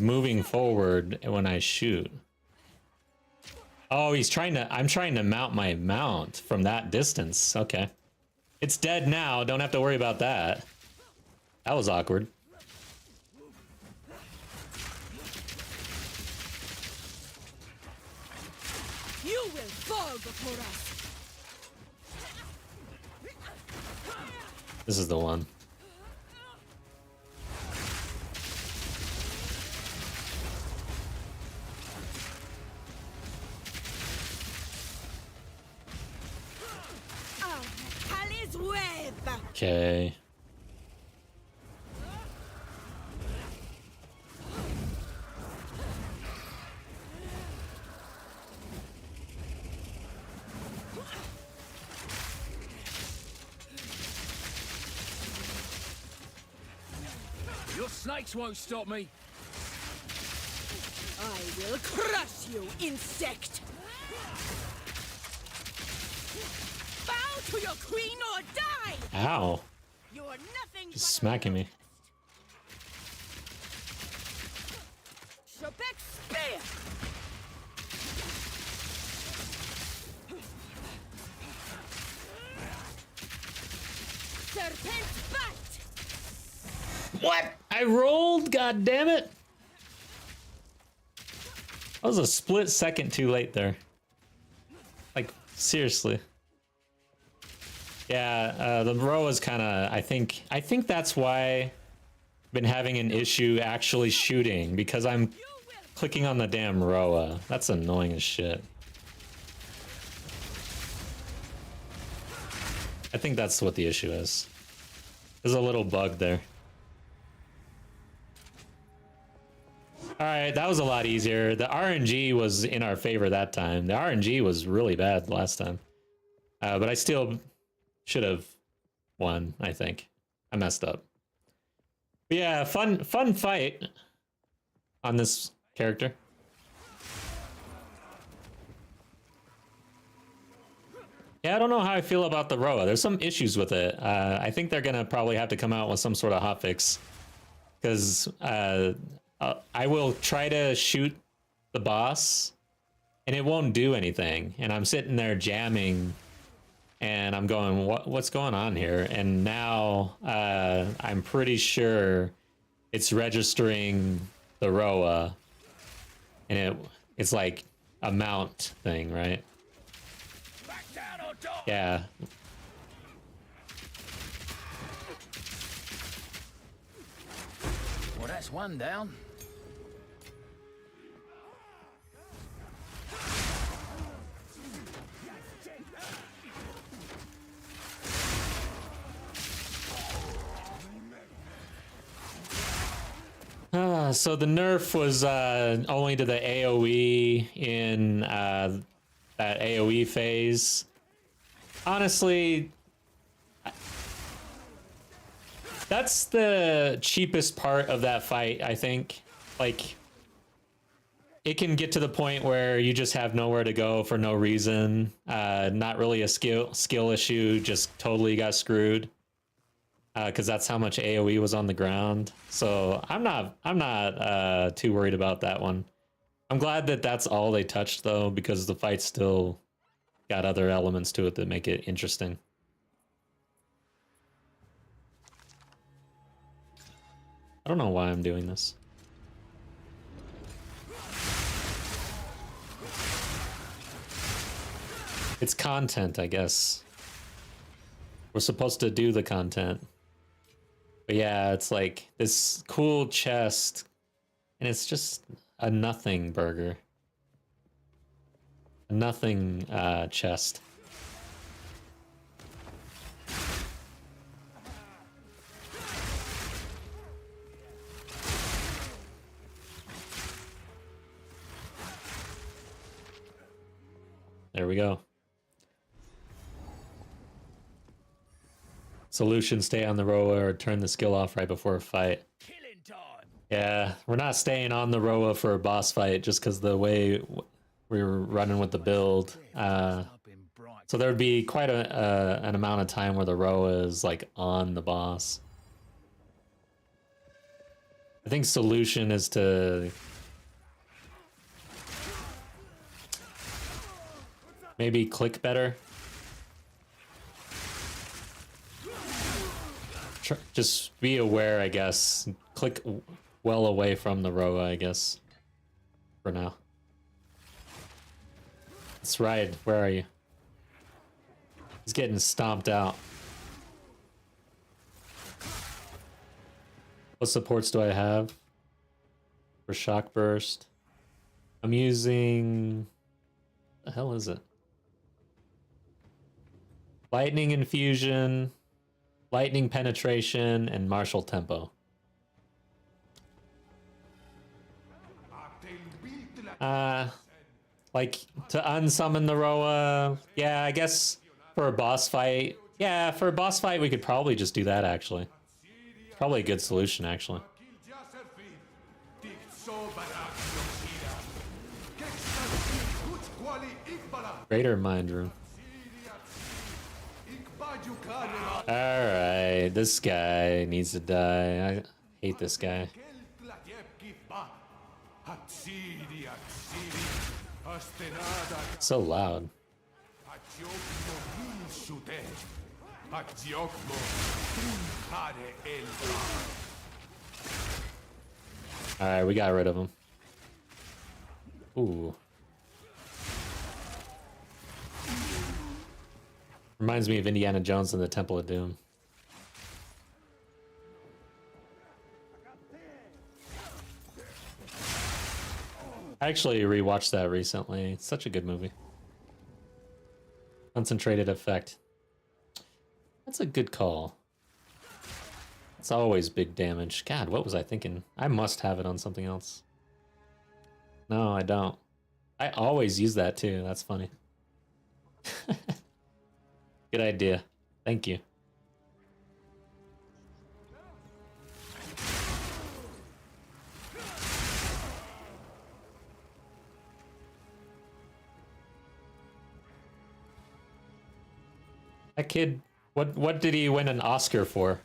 moving forward when I shoot. Oh, he's trying to... I'm trying to mount my mount from that distance. Okay. It's dead now. Don't have to worry about that. That was awkward. You will fall before us. This is the one. Arcali's web. Okay. Your snakes won't stop me. I will crush you, insect! Bow to your queen or die! Ow. You're nothing She's smacking me. Shobek spear! Serpent bite! What? I rolled, god damn it. That was a split second too late there. Like, seriously. Yeah, the row is kind of, I think that's why I've been having an issue actually shooting, because I'm clicking on the damn Roa. That's annoying as shit. I think that's what the issue is. There's a little bug there. Alright, that was a lot easier. The RNG was in our favor that time. The RNG was really bad last time. But I still should have won, I think. I messed up. But yeah, fun fight on this character. Yeah, I don't know how I feel about the Roa. There's some issues with it. I think they're gonna probably have to come out with some sort of hotfix. Because I will try to shoot the boss, and it won't do anything. And I'm sitting there jamming, and I'm going, what's going on here? And now I'm pretty sure it's registering the Roa, and it's like a mount thing, right? Yeah. Well, that's one down. So the nerf was only to the AoE in that AoE phase. Honestly, that's the cheapest part of that fight, I think. Like, it can get to the point where you just have nowhere to go for no reason. Not really a skill issue, just totally got screwed. Because that's how much AoE was on the ground. So I'm not too worried about that one. I'm glad that that's all they touched though, because the fight still got other elements to it that make it interesting. I don't know why I'm doing this. It's content, I guess. We're supposed to do the content. But yeah, it's like this cool chest, and it's just a nothing burger. A nothing chest. There we go. Solution, stay on the Roa or turn the skill off right before a fight. Killing time. Yeah, we're not staying on the Roa for a boss fight just because the way we were running with the build. So there would be quite an amount of time where the Roa is like on the boss. I think solution is to maybe click better. Just be aware, I guess. Click well away from the Roa, I guess. For now. That's right. Where are you? He's getting stomped out. What supports do I have? For shock burst. I'm using... What the hell is it? Lightning infusion, lightning penetration, and martial tempo. Like to unsummon the Roa. Yeah, I guess for a boss fight. Yeah, for a boss fight we could probably just do that actually. Probably a good solution actually. Greater mind room. Alright, this guy needs to die. I hate this guy. So loud. Alright, we got rid of him. Ooh. Reminds me of Indiana Jones and the Temple of Doom. I actually rewatched that recently. It's such a good movie. Concentrated effect. That's a good call. It's always big damage. God, what was I thinking? I must have it on something else. No, I don't. I always use that too. That's funny. Good idea. Thank you. That kid, what did he win an Oscar for?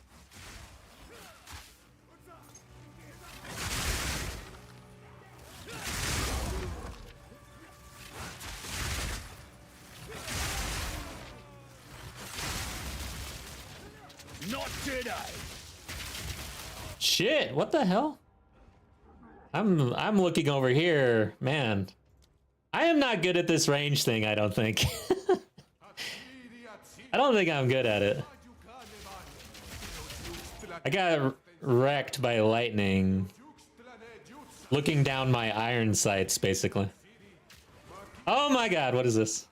Not today. Shit, what the hell? I'm looking over here, man. I am not good at this range thing, I don't think. I don't think I'm good at it. I got wrecked by lightning. Looking down my iron sights, basically. Oh my god, what is this?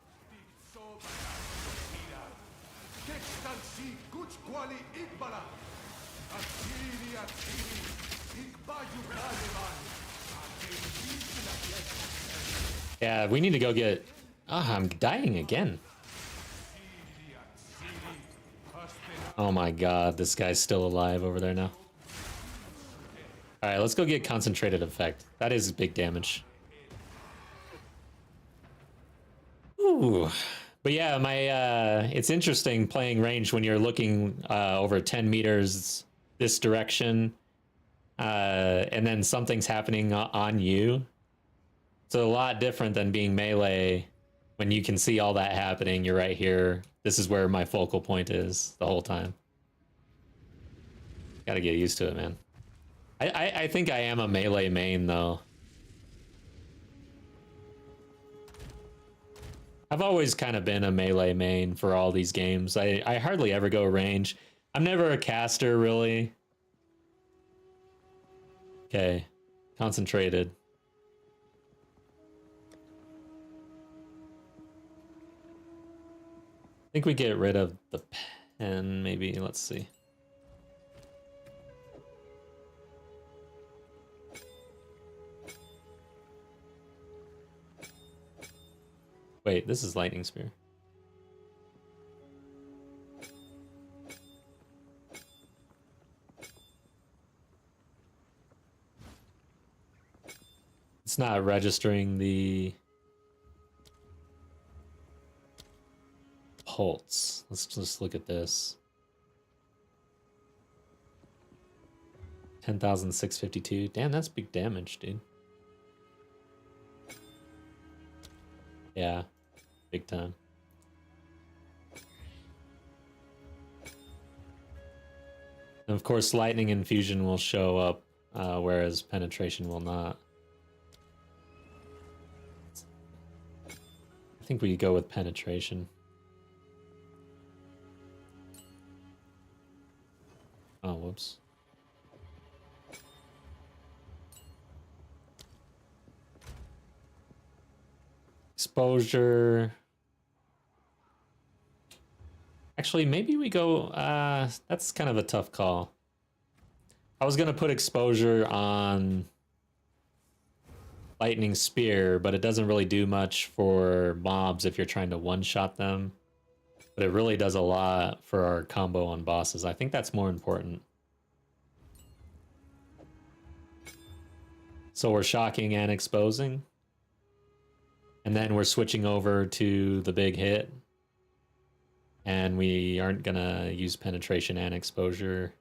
Yeah, we need to go get... Ah, I'm dying again. Oh my god, this guy's still alive over there now. Alright, let's go get concentrated effect. That is big damage. Ooh. But yeah, it's interesting playing range when you're looking over 10 meters this direction, and then something's happening on you. It's a lot different than being melee when you can see all that happening. You're right here. This is where my focal point is the whole time. Gotta get used to it, man. I think I am a melee main, though. I've always kind of been a melee main for all these games. I hardly ever go range. I'm never a caster, really. Okay. Concentrated. I think we get rid of the pen, maybe. Let's see. Wait, this is lightning spear. It's not registering the pulse. Let's just look at this. 10,652. Damn, that's big damage, dude. Yeah, big time. And of course, lightning infusion will show up, whereas penetration will not. I think we go with penetration. Oh, whoops. Exposure. Actually, maybe we go... that's kind of a tough call. I was going to put exposure on Lightning Spear, but it doesn't really do much for mobs if you're trying to one-shot them. But it really does a lot for our combo on bosses. I think that's more important. So we're shocking and exposing. And then we're switching over to the big hit. And we aren't gonna use penetration and exposure.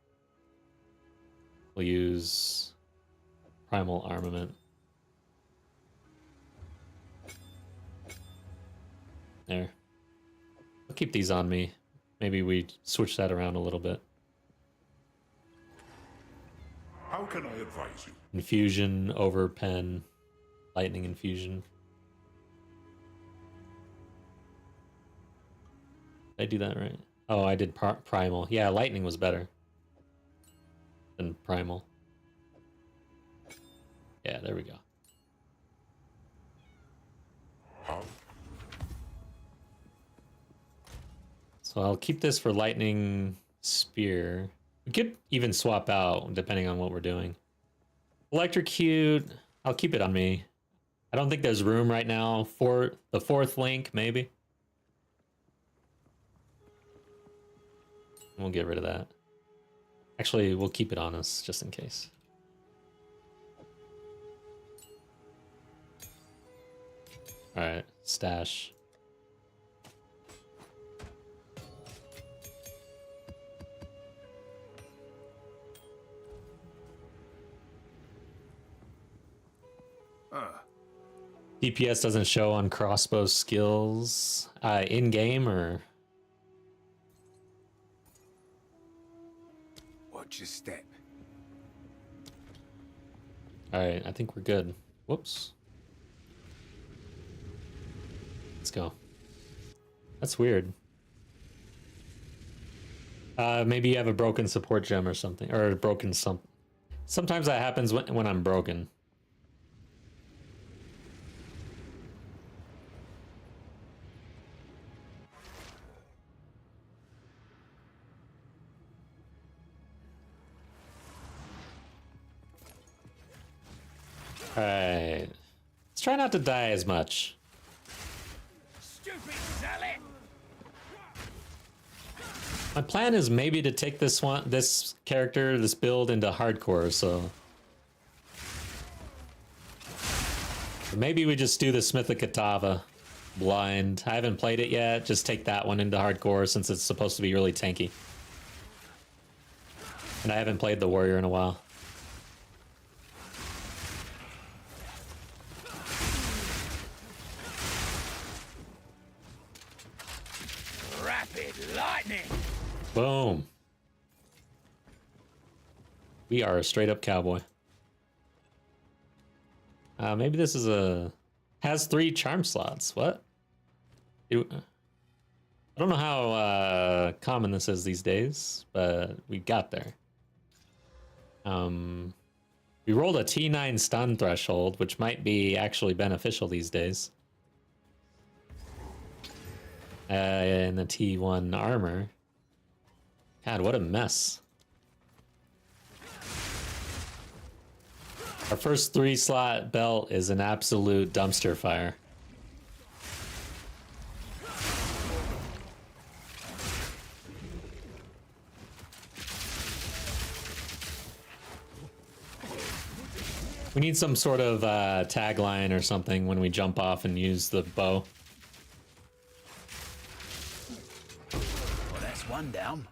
We'll use primal armament. There. I'll keep these on me. Maybe we switch that around a little bit. How can I advise you? Infusion over pen. Lightning infusion. Did I do that right? Oh, I did primal. Yeah, lightning was better than primal. Yeah, there we go. How? So I'll keep this for lightning spear. We could even swap out depending on what we're doing. Electrocute, I'll keep it on me. I don't think there's room right now for the fourth link, maybe. We'll get rid of that. Actually, we'll keep it on us just in case. All right, stash. DPS doesn't show on crossbow skills in game or. Watch your step. All right, I think we're good. Whoops. Let's go. That's weird. Maybe you have a broken support gem or something, or a broken something. Sometimes that happens when I'm broken. All right. Let's try not to die as much. Stupid Sally! My plan is maybe to take this character, this build into hardcore, so maybe we just do the Smith of Katava blind. I haven't played it yet. Just take that one into hardcore since it's supposed to be really tanky. And I haven't played the warrior in a while. Rapid lightning! Boom. We are a straight up cowboy. Maybe this is has 3 charm slots. What? I don't know how common this is these days, but we got there. We rolled a T9 stun threshold, which might be actually beneficial these days. And the T1 armor. God, what a mess. Our first 3-slot belt is an absolute dumpster fire. We need some sort of tagline or something when we jump off and use the bow. Well, that's one down.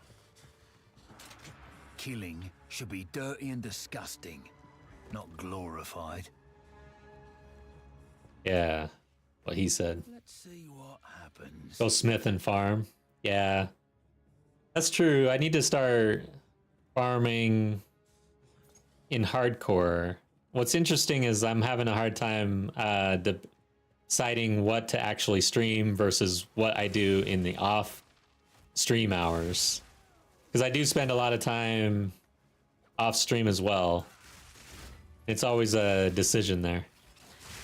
Killing should be dirty and disgusting, not glorified. Yeah, what he said. Let's see what happens. Go smith and farm. Yeah, that's true. I need to start farming in hardcore. What's interesting is I'm having a hard time deciding what to actually stream versus what I do in the off stream hours. Because I do spend a lot of time off stream as well. It's always a decision there.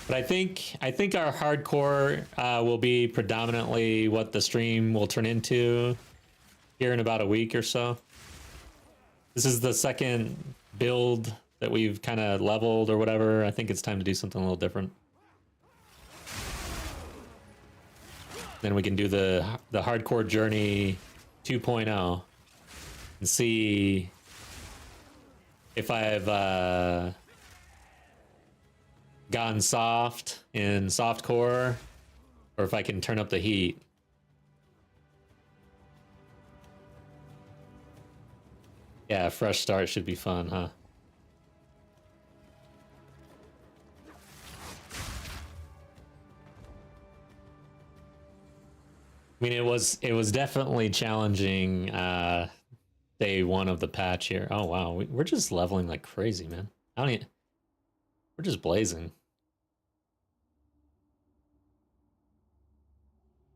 But I think our hardcore will be predominantly what the stream will turn into here in about a week or so. This is the second build that we've kind of leveled or whatever. I think it's time to do something a little different. Then we can do the hardcore journey 2.0 and see if I've gone soft in softcore Or if I can turn up the heat. Yeah, a fresh start should be fun, huh? I mean, it was definitely challenging day one of the patch here. Oh wow, we're just leveling like crazy, man. I don't even, we're just blazing.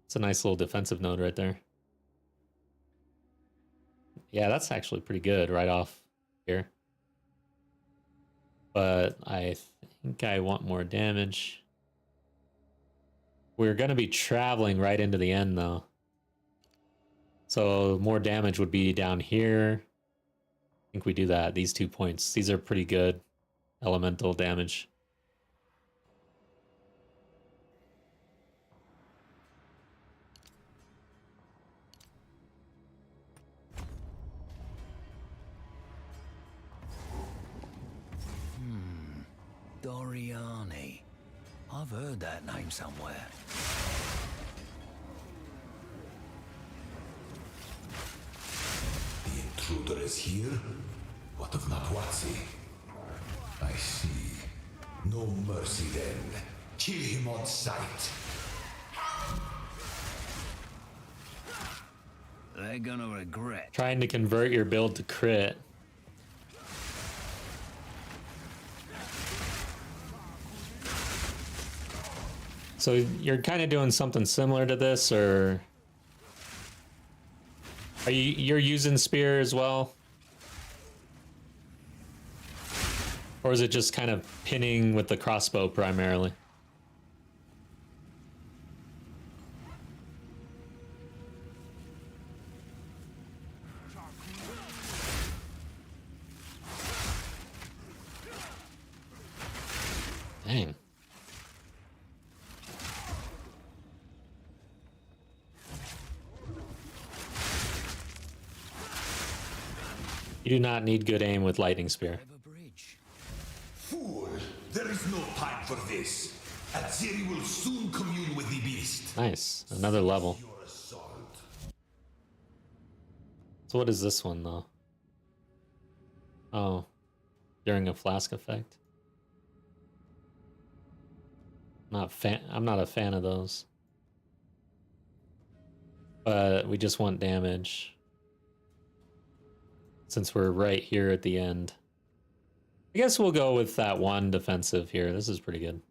It's a nice little defensive node right there. Yeah, that's actually pretty good right off here. But I think I want more damage. We're going to be traveling right into the end, though. So more damage would be down here. I think we do that. These 2 points. These are pretty good elemental damage. Doriani. I've heard that name somewhere. The intruder is here? What of Natwazi? I see. No mercy then. Kill him on sight. They're gonna regret. Trying to convert your build to crit. So you're kind of doing something similar to this, or are you're using spear as well? Or is it just kind of pinning with the crossbow primarily? Dang. You do not need good aim with lightning spear. Fool! There is no time for this. Aziri will soon commune with the beast. Nice. Another level. Your assault. So what is this one, though? Oh. During a flask effect. I'm not a fan of those. But we just want damage. Since we're right here at the end. I guess we'll go with that one defensive here. This is pretty good.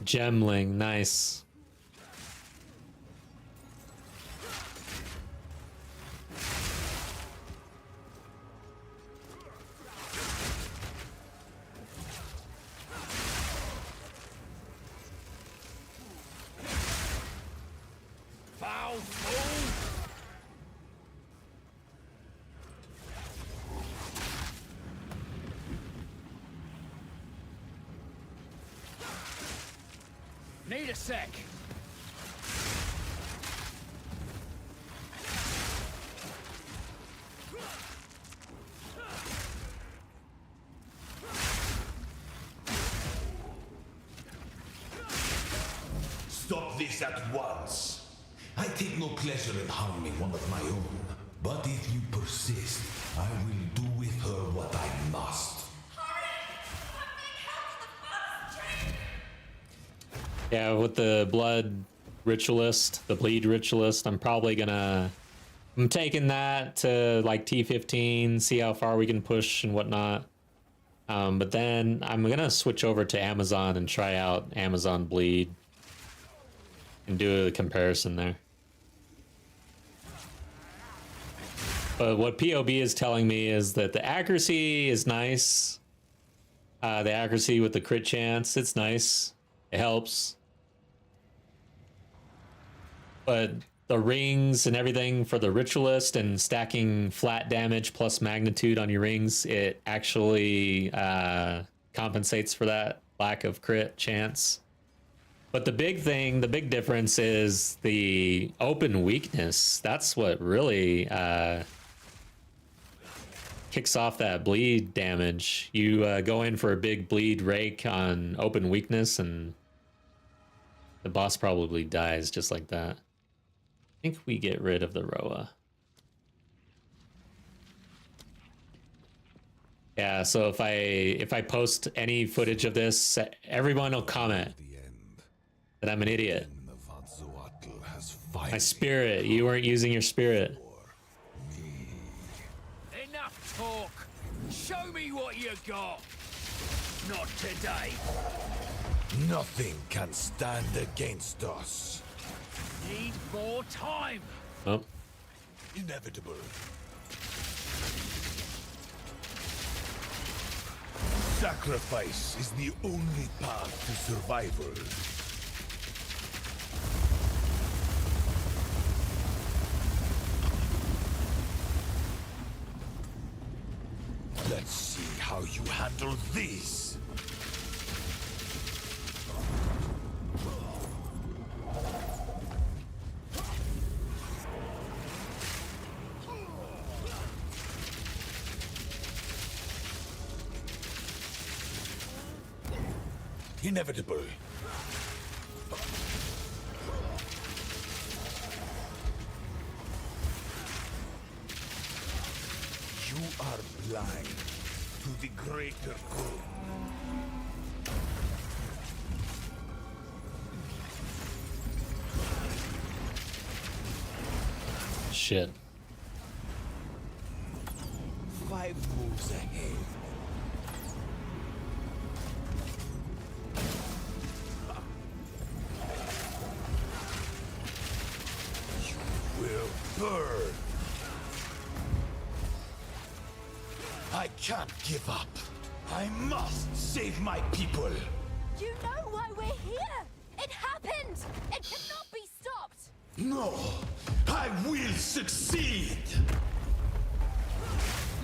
Gemling, nice. Need a sec. Stop this at once. I take no pleasure in harming one of my own. But if you persist, I will do with her what I must. Yeah, with the blood ritualist, the bleed ritualist, I'm taking that to like T15, see how far we can push and whatnot. But then I'm gonna switch over to Amazon and try out Amazon bleed and do a comparison there. But what POB is telling me is that the accuracy is nice. The accuracy with the crit chance, it's nice. It helps. But the rings and everything for the ritualist and stacking flat damage plus magnitude on your rings, it actually compensates for that lack of crit chance. But the big thing, the big difference is the open weakness. That's what really kicks off that bleed damage. You go in for a big bleed rake on open weakness and the boss probably dies just like that. I think we get rid of the Roa. Yeah, so if I post any footage of this, everyone will comment that I'm an idiot. My spirit, you weren't using your spirit. Enough talk. Show me what you got. Not today. Nothing can stand against us. Need more time. Oh, Inevitable. Sacrifice is the only path to survival. Let's see how you handle this. Inevitable. You are blind to the greater good. shit. 5 moves ahead. Will burn. I can't give up. I must save my people. You know why we're here! It happened! It cannot be stopped! No, I will succeed.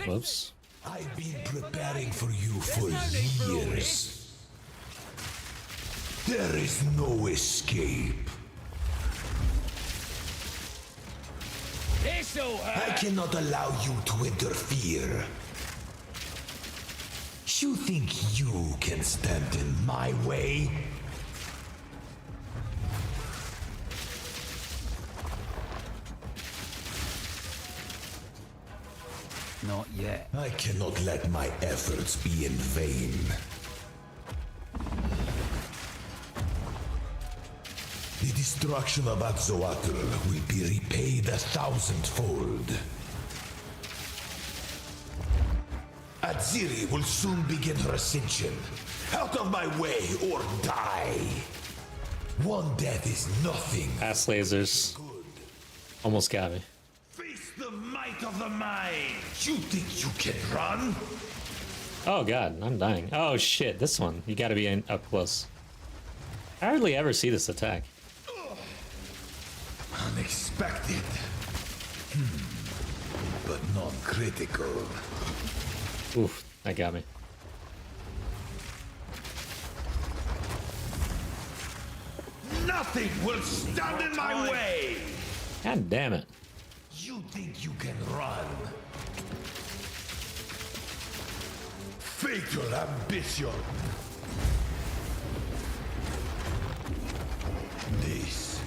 Whoops. I've been preparing for you for years. There is no escape. This'll hurt. I cannot allow you to interfere. You think you can stand in my way? Not yet. I cannot let my efforts be in vain. The destruction of Exile will be repaid 1,000-fold. Aziri will soon begin her ascension. Out of my way or die. One death is nothing. Ass lasers. Almost got me. Face the might of the mind. You think you can run? Oh god, I'm dying. Oh shit, this one. You gotta be in, up close. I hardly ever see this attack. Unexpected. But non-critical. Oof, that got me. Nothing will stand in my way! God damn it. You think you can run? Fatal ambition! This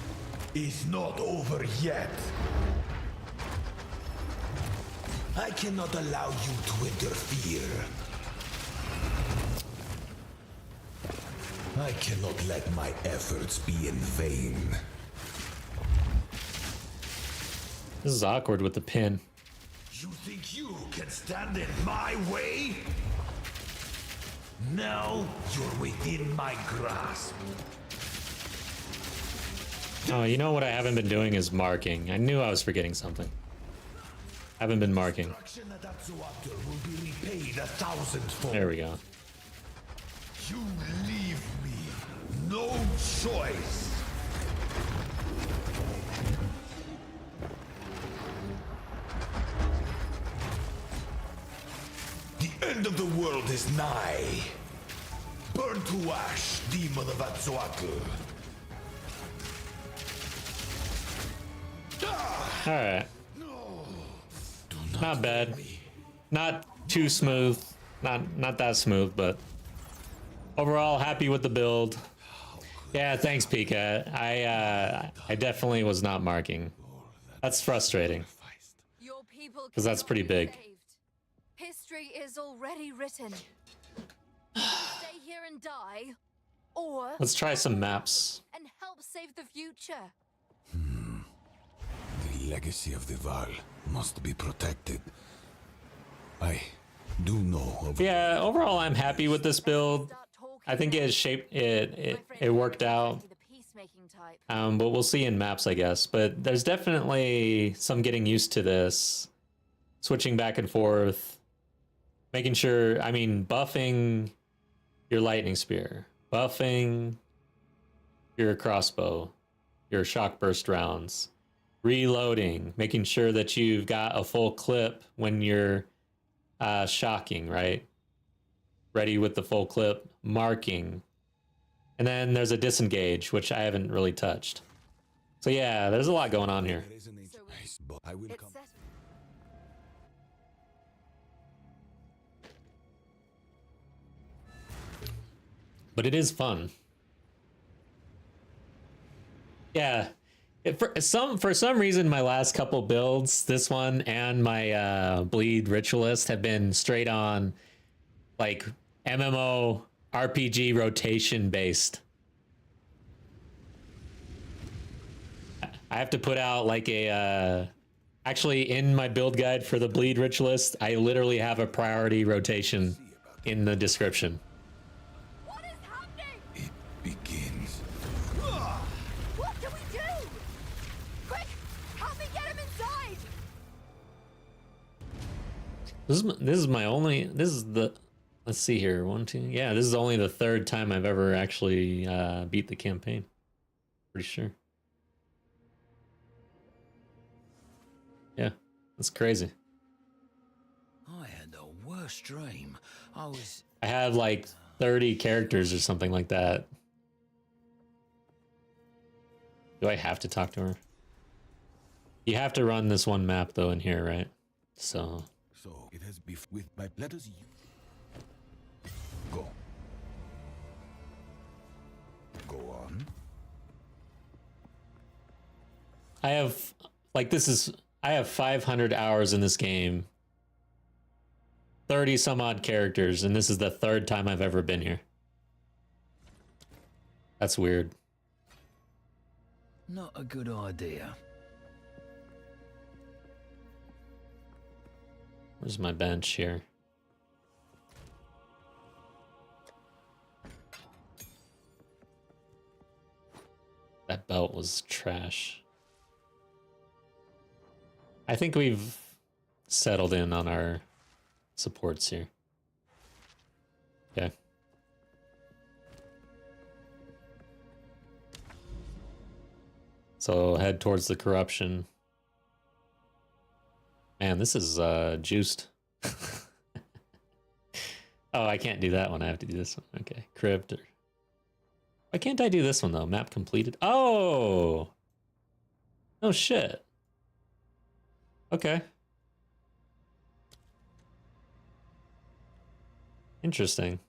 is not over yet. I cannot allow you to interfere. I cannot let my efforts be in vain. This is awkward with the pin. You think you can stand in my way? Now you're within my grasp. Oh, you know what I haven't been doing is marking. I knew I was forgetting something. Haven't been marking. Destruction at Atsuater will be repaid 1,000-fold. There we go. You leave me no choice. The end of the world is nigh. Burn to ash, demon of Atsuater. All right. Not bad. Not too smooth. Not that smooth, but overall happy with the build. Yeah, thanks, Pika. I definitely was not marking. That's frustrating. Your people 'Cause that's cannot pretty be big. saved. History is already written. Stay here and die, or Let's try some maps. and help save the future. The legacy of the Val must be protected. I do know of Yeah, overall I'm happy with this build. I think it shaped it worked out. The peacemaking type. But we'll see in maps, I guess. But there's definitely some getting used to this. Switching back and forth. Making sure, I mean, buffing your lightning spear. Buffing your crossbow. Your shock burst rounds. Reloading. Making sure that you've got a full clip when you're shocking, right? Ready with the full clip. Marking. And then there's a disengage, which I haven't really touched. So yeah, there's a lot going on here. There is an ancient place, but I will It's come. set. But it is fun. Yeah. For some reason, my last couple builds, this one and my Bleed Ritualist, have been straight on like MMO RPG rotation based. I have to put out like a actually in my build guide for the Bleed Ritualist, I literally have a priority rotation in the description. What is happening? It begins. What do we do? Quick, help me get him inside. This is my only. This is the. Let's see here. 1, 2. Yeah, this is only the third time I've ever actually beat the campaign. Pretty sure. Yeah, that's crazy. I had the worst dream. I have like 30 characters or something like that. Do I have to talk to her? You have to run this one map though in here, right? So So it has been with my letters. Go. Go on. I have like I have 500 hours in this game. 30 some odd characters, and this is the third time I've ever been here. That's weird. not a good idea. Where's my bench here? That belt was trash. I think we've settled in on our supports here. Okay. So head towards the corruption. Man, this is juiced. Oh, I can't do that one. I have to do this one. Okay. Crypt. Why can't I do this one though? Map completed. Oh! Oh shit. Okay. Interesting.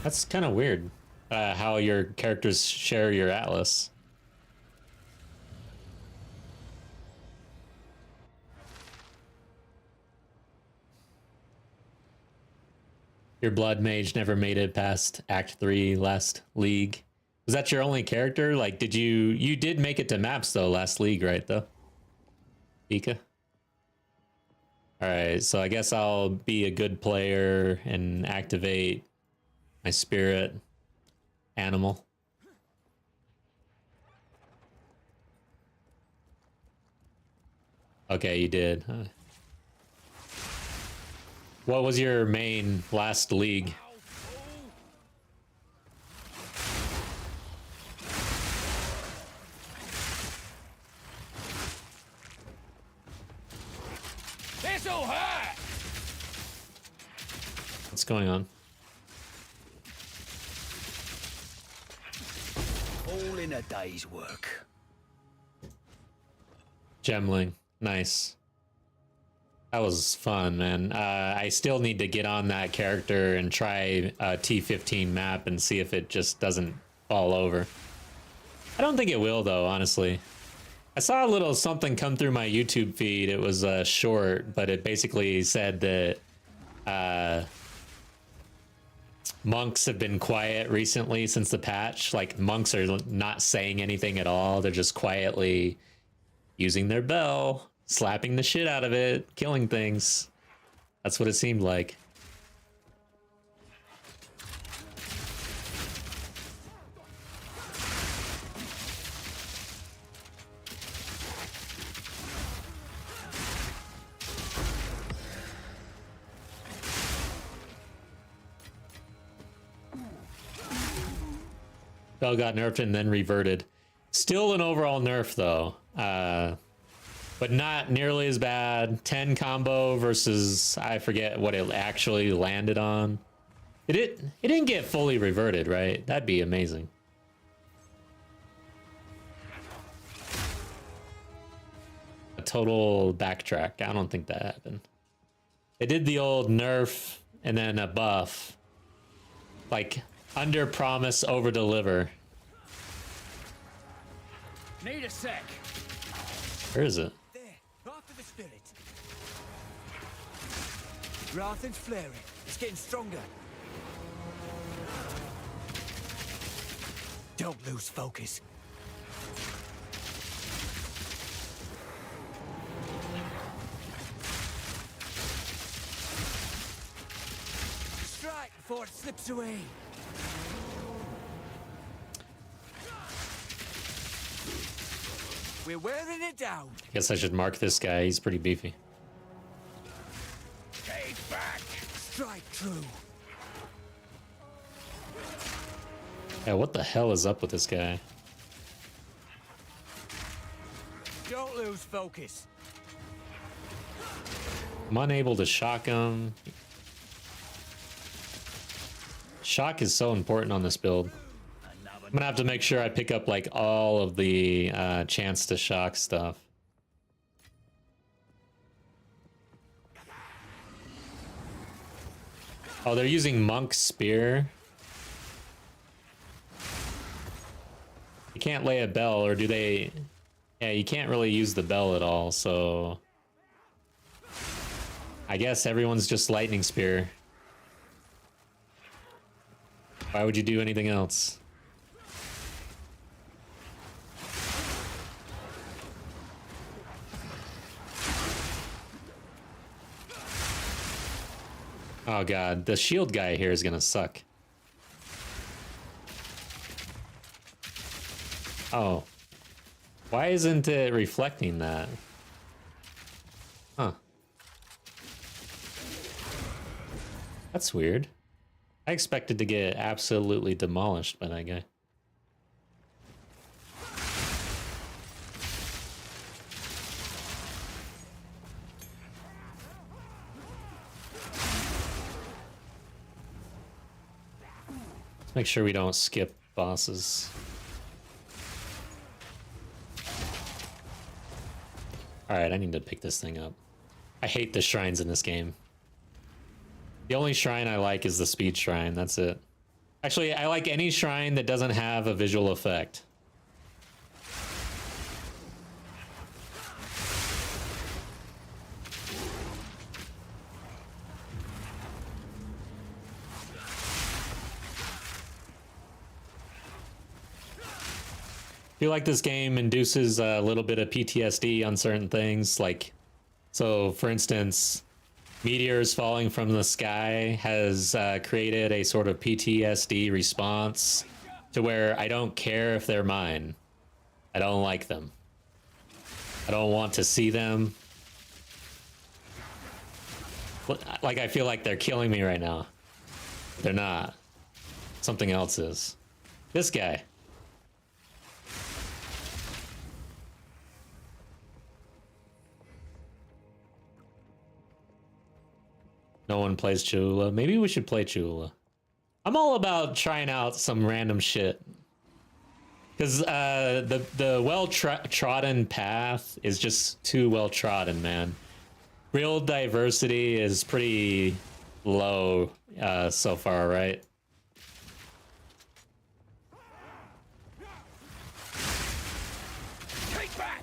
That's kind of weird. How your characters share your atlas. Your blood mage never made it past Act 3 last league. Was that your only character? Like, did you did make it to maps though last league, right though? Pika? Alright, so I guess I'll be a good player and activate my spirit animal. Okay, you did. Huh. What was your main last league? This'll hurt! What's going on? All in a day's work. Gemling. Nice. That was fun, man. I still need to get on that character and try a T15 map and see if it just doesn't fall over. I don't think it will, though, honestly. I saw a little something come through my YouTube feed. It was short, but it basically said that monks have been quiet recently since the patch. Like, monks are not saying anything at all. They're just quietly using their bell, slapping the shit out of it, killing things. That's what it seemed like. Bell got nerfed and then reverted. Still an overall nerf, though. But not nearly as bad. 10 combo versus I forget what it actually landed on. It didn't get fully reverted, right? That'd be amazing. A total backtrack. I don't think that happened. They did the old nerf and then a buff. Like, under promise, over deliver. Need a sec. Where is it? There, after the spirit. Rathen's flaring. It's getting stronger. Don't lose focus. Strike before it slips away. We're wearing it down. I guess I should mark this guy. He's pretty beefy. Take back. Strike true. Yeah, what the hell is up with this guy? Don't lose focus. I'm unable to shock him. Shock is so important on this build. I'm gonna have to make sure I pick up like all of the chance to shock stuff. Oh, they're using Monk's Spear. You can't lay a bell, or do they? Yeah, you can't really use the bell at all, so I guess everyone's just Lightning Spear. Why would you do anything else? Oh god, the shield guy here is gonna suck. Oh. Why isn't it reflecting that? Huh. That's weird. I expected to get absolutely demolished by that guy. Let's make sure we don't skip bosses. Alright, I need to pick this thing up. I hate the shrines in this game. The only shrine I like is the speed shrine, that's it. Actually, I like any shrine that doesn't have a visual effect. I feel like this game induces a little bit of PTSD on certain things. Like, so for instance, meteors falling from the sky has created a sort of PTSD response to where I don't care if they're mine. I don't like them. I don't want to see them. Like, I feel like they're killing me right now. They're not. Something else is. This guy. No one plays Cholula. Maybe we should play Cholula. I'm all about trying out some random shit. Because the well-trodden path is just too well-trodden, man. Real diversity is pretty low so far, right? Take back!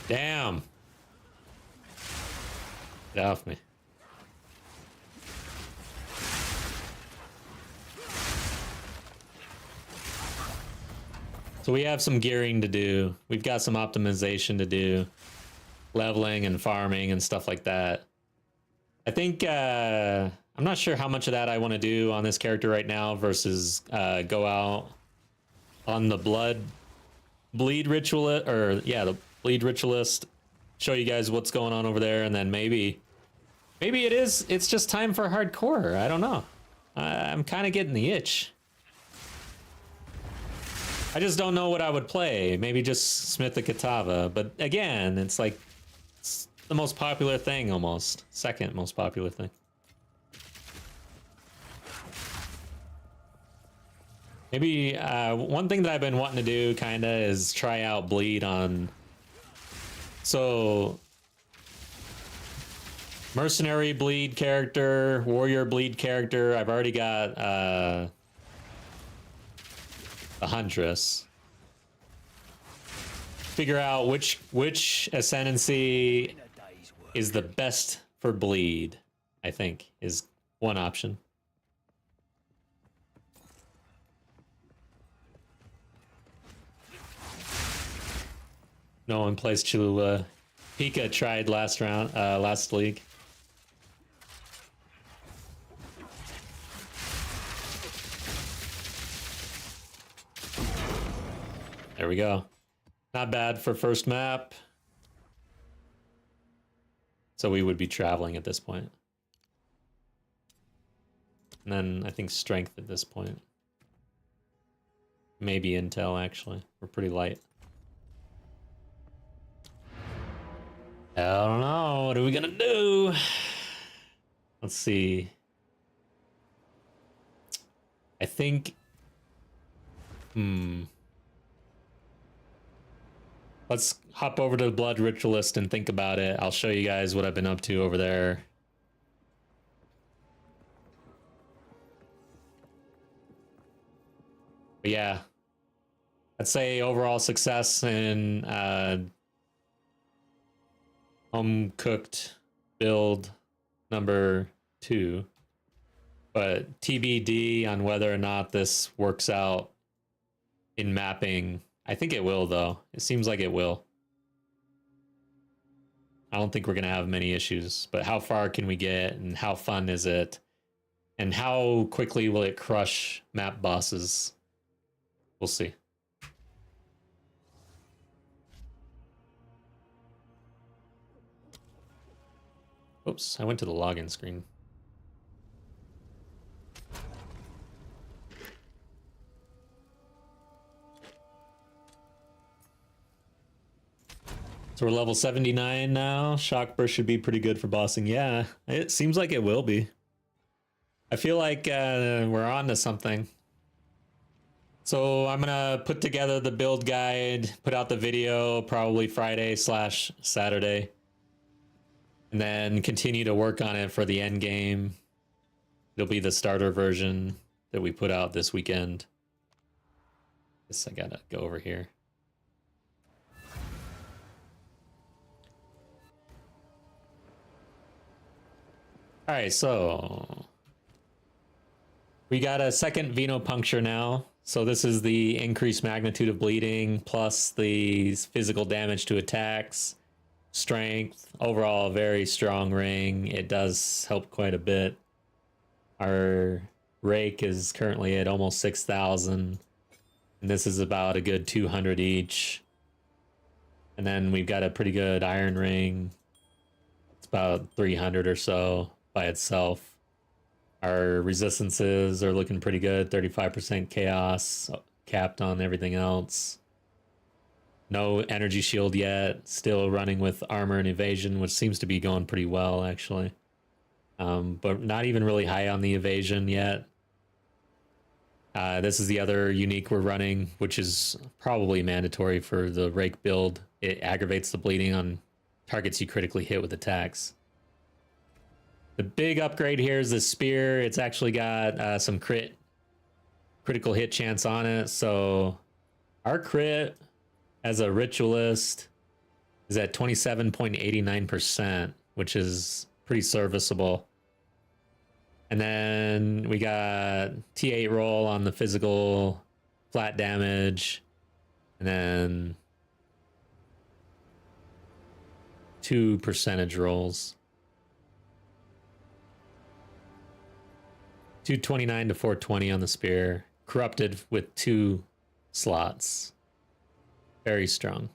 Damn. Get off me. So we have some gearing to do. We've got some optimization to do. Leveling and farming and stuff like that. I think, I'm not sure how much of that I want to do on this character right now versus go out on the bleed ritualist, or yeah, the bleed ritualist. Show you guys what's going on over there, and then maybe it's just time for hardcore. I don't know. I'm kind of getting the itch. I just don't know what I would play. Maybe just Smith the Katava. But again, it's like it's the most popular thing almost. Second most popular thing. Maybe one thing that I've been wanting to do kind of is try out bleed on. So mercenary bleed character, warrior bleed character. I've already got a Huntress. Figure out which ascendancy is the best for bleed, I think, is one option. No one plays Cholula. Pika tried last round, last league. There we go. Not bad for first map. So we would be traveling at this point. And then I think strength at this point. Maybe intel, actually. We're pretty light. I don't know. What are we gonna do? Let's see. I think... Let's hop over to the Blood Ritualist and think about it. I'll show you guys what I've been up to over there. But yeah. I'd say overall success in home cooked build number 2. But TBD on whether or not this works out in mapping. I think it will, though. It seems like it will. I don't think we're going to have many issues, but how far can we get, and how fun is it? And how quickly will it crush map bosses? We'll see. Oops, I went to the login screen. So we're level 79 now. Shock Burst should be pretty good for bossing. Yeah, it seems like it will be. I feel like we're on to something. So I'm gonna put together the build guide, put out the video probably Friday/Saturday, and then continue to work on it for the end game. It'll be the starter version that we put out this weekend. Guess I gotta go over here. All right, so we got a second venopuncture now. So this is the increased magnitude of bleeding plus the physical damage to attacks, strength. Overall, a very strong ring. It does help quite a bit. Our rake is currently at almost 6,000, and this is about a good 200 each. And then we've got a pretty good iron ring. It's about 300 or so by itself. Our resistances are looking pretty good. 35% chaos, capped on everything else. No energy shield yet. Still running with armor and evasion, which seems to be going pretty well, actually. but not even really high on the evasion yet. This is the other unique we're running, which is probably mandatory for the Rake build. It aggravates the bleeding on targets you critically hit with attacks. The big upgrade here is the spear. It's actually got some critical hit chance on it. So our crit as a ritualist is at 27.89%, which is pretty serviceable. And then we got T8 roll on the physical flat damage. And then 2 percentage rolls. 229 to 420 on the spear. Corrupted with 2 slots. Very strong.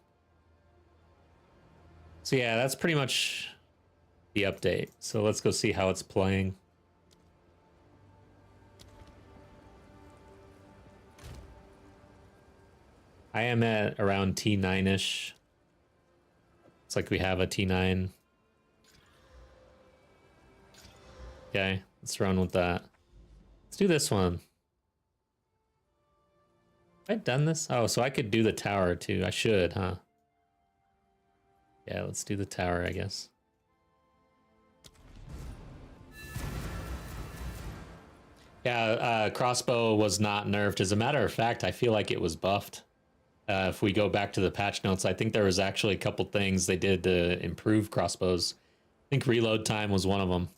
So yeah, that's pretty much the update. So let's go see how it's playing. I am at around T9-ish. It's like we have a T9. Okay, let's run with that. Let's do this one. Have I done this? Oh, so I could do the tower too. I should, huh? Yeah, let's do the tower, I guess. Yeah, crossbow was not nerfed. As a matter of fact, I feel like it was buffed. If we go back to the patch notes, I think there was actually a couple things they did to improve crossbows. I think reload time was one of them.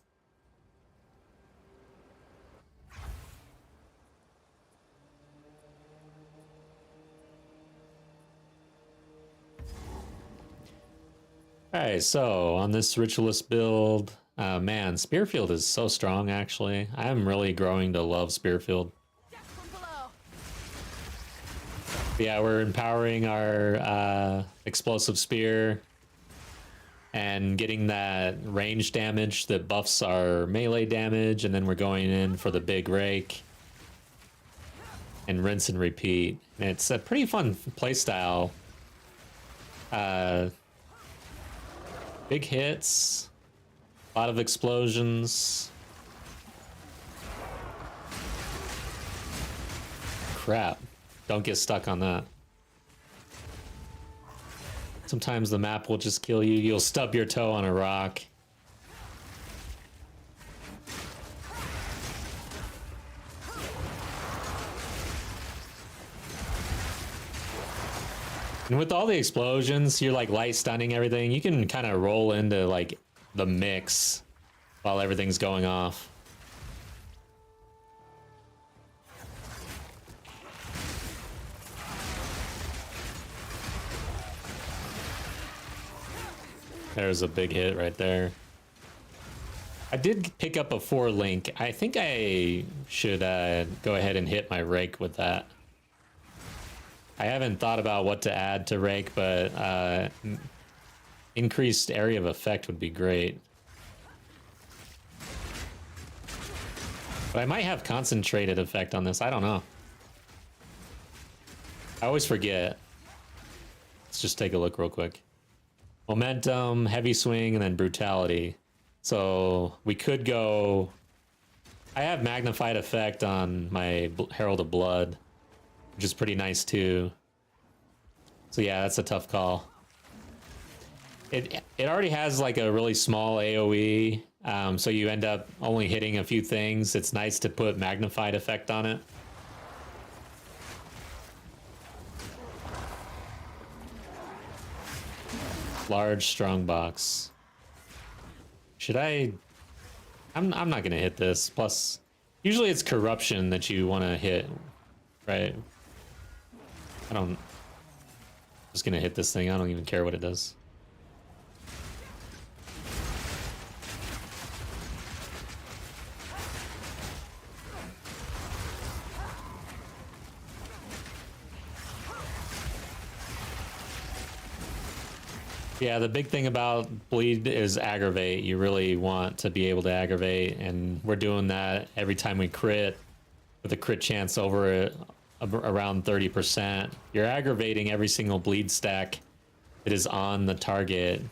Alright, so on this ritualist build, man, Spearfield is so strong, actually. I'm really growing to love Spearfield. Yeah, we're empowering our explosive spear and getting that range damage that buffs our melee damage, and then we're going in for the big rake and rinse and repeat. And it's a pretty fun playstyle. Big hits, a lot of explosions. Crap. Don't get stuck on that. Sometimes the map will just kill you. You'll stub your toe on a rock. And with all the explosions, you're like light stunning everything. You can kind of roll into like the mix while everything's going off. There's a big hit right there. I did pick up a 4-link. I think I should go ahead and hit my rake with that. I haven't thought about what to add to rake, but increased area of effect would be great. But I might have concentrated effect on this. I don't know. I always forget. Let's just take a look real quick. Momentum, heavy swing, and then brutality. So we could go... I have magnified effect on my Herald of Blood, which is pretty nice too. So yeah, that's a tough call. It already has like a really small AoE, so you end up only hitting a few things. It's nice to put magnified effect on it. Large strong box. Should I? I'm not gonna hit this. Plus, usually it's corruption that you want to hit, right? I'm just gonna hit this thing. I don't even care what it does. Yeah, the big thing about bleed is aggravate. You really want to be able to aggravate, and we're doing that every time we crit with a crit chance over around 30%. You're aggravating every single bleed stack that is on the target.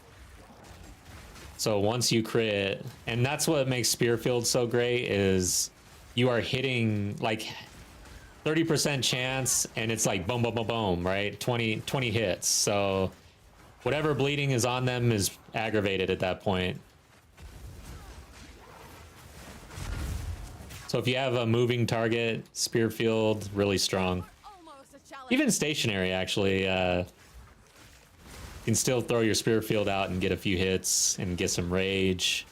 So once you crit, and that's what makes Spearfield so great, is you are hitting like 30% chance, and it's like boom, boom, boom, boom, right? 20 hits. So whatever bleeding is on them is aggravated at that point. So if you have a moving target, Spearfield, really strong. Almost a challenge. Even stationary, actually, you can still throw your Spearfield out and get a few hits and get some rage.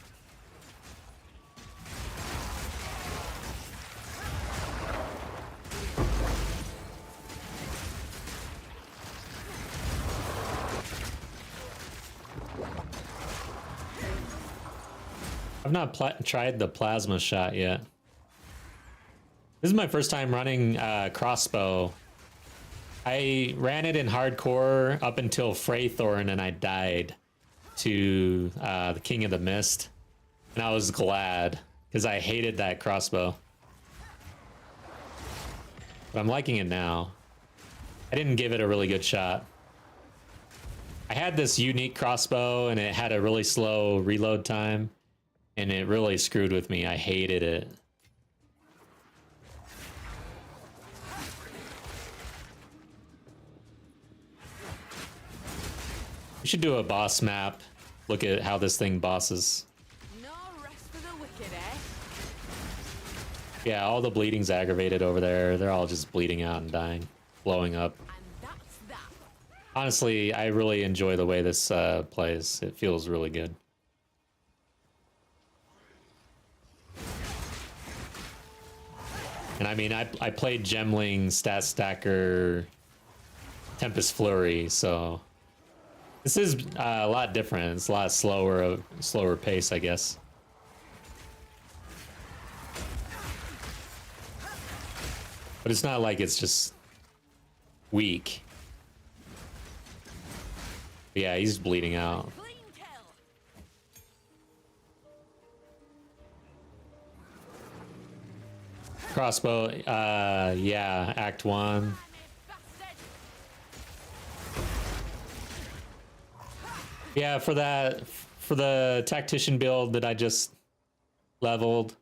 I've not tried the plasma shot yet. This is my first time running crossbow. I ran it in hardcore up until Freythorn, and I died to the King of the Mist. And I was glad, because I hated that crossbow. But I'm liking it now. I didn't give it a really good shot. I had this unique crossbow, and it had a really slow reload time. And it really screwed with me. I hated it. We should do a boss map. Look at how this thing bosses. No rest for the wicked, eh? Yeah, all the bleeding's aggravated over there. They're all just bleeding out and dying, blowing up. And that's that. Honestly, I really enjoy the way this plays. It feels really good. And I mean, I played Gemling, Stat Stacker, Tempest Flurry, so this is a lot different. It's a lot slower pace, I guess. But it's not like it's just weak. But yeah, he's bleeding out. Clean kill. Crossbow, yeah, Act 1. Bastard. Yeah, for the Tactician build that I just leveled,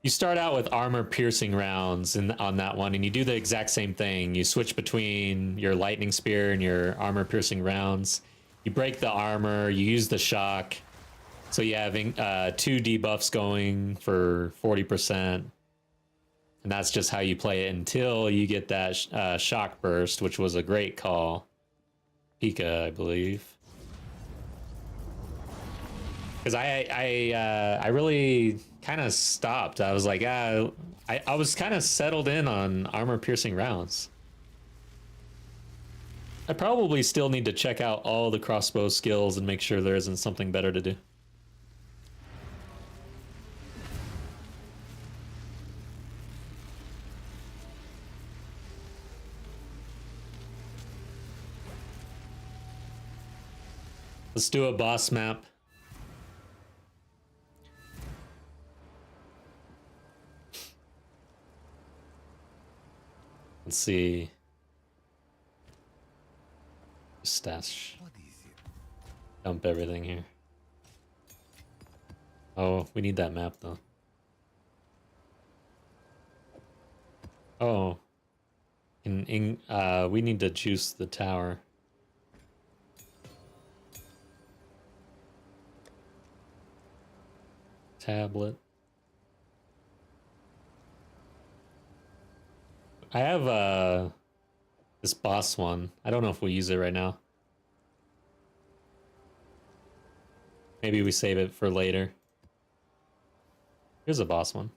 you start out with armor piercing rounds on that one, and you do the exact same thing. You switch between your lightning spear and your armor piercing rounds. You break the armor, you use the shock. So you have 2 debuffs going for 40%. And that's just how you play it until you get that shock burst, which was a great call. Pika, I believe. Because I really kind of stopped. I was like, I was kind of settled in on armor piercing rounds. I probably still need to check out all the crossbow skills and make sure there isn't something better to do. Let's do a boss map. Let's see. Stash. Dump everything here. Oh, we need that map though. Oh. We need to juice the tower. Tablet. I have this boss one. I don't know if we use it right now. Maybe we save it for later. Here's a boss one.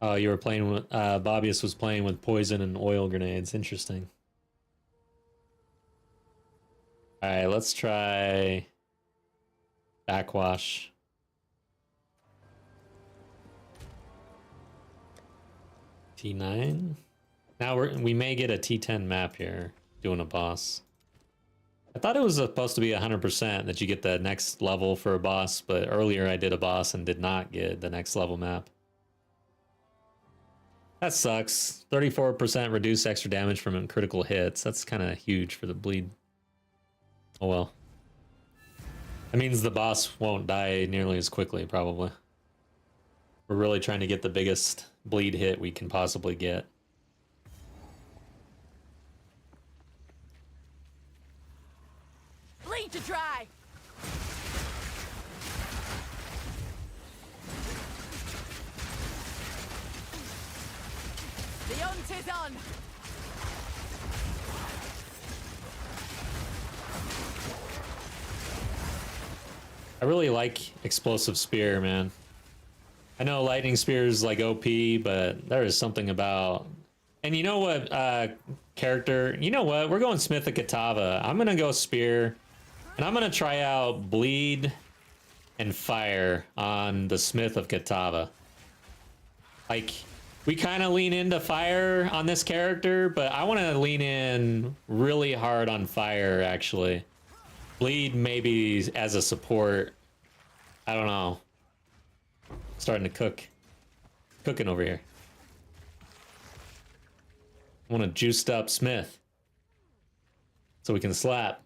Oh, you were playing with, Bobius was playing with poison and oil grenades. Interesting. Alright, let's try backwash. T9? Now we may get a T10 map here, doing a boss. I thought it was supposed to be 100% that you get the next level for a boss, but earlier I did a boss and did not get the next level map. That sucks. 34% reduced extra damage from critical hits. That's kind of huge for the bleed. Oh well. That means the boss won't die nearly as quickly, probably. We're really trying to get the biggest bleed hit we can possibly get. Bleed to dry. The hunt is on. I really like explosive spear, man. I know lightning spear is like OP, but there is something about... And you know what, character? You know what? We're going Smith of Katava. I'm gonna go spear, and I'm gonna try out bleed and fire on the Smith of Katava. Like, we kind of lean into fire on this character, but I want to lean in really hard on fire, actually. Bleed maybe as a support. I don't know. Starting to cook. Cooking over here. I want a juiced up Smith. So we can slap.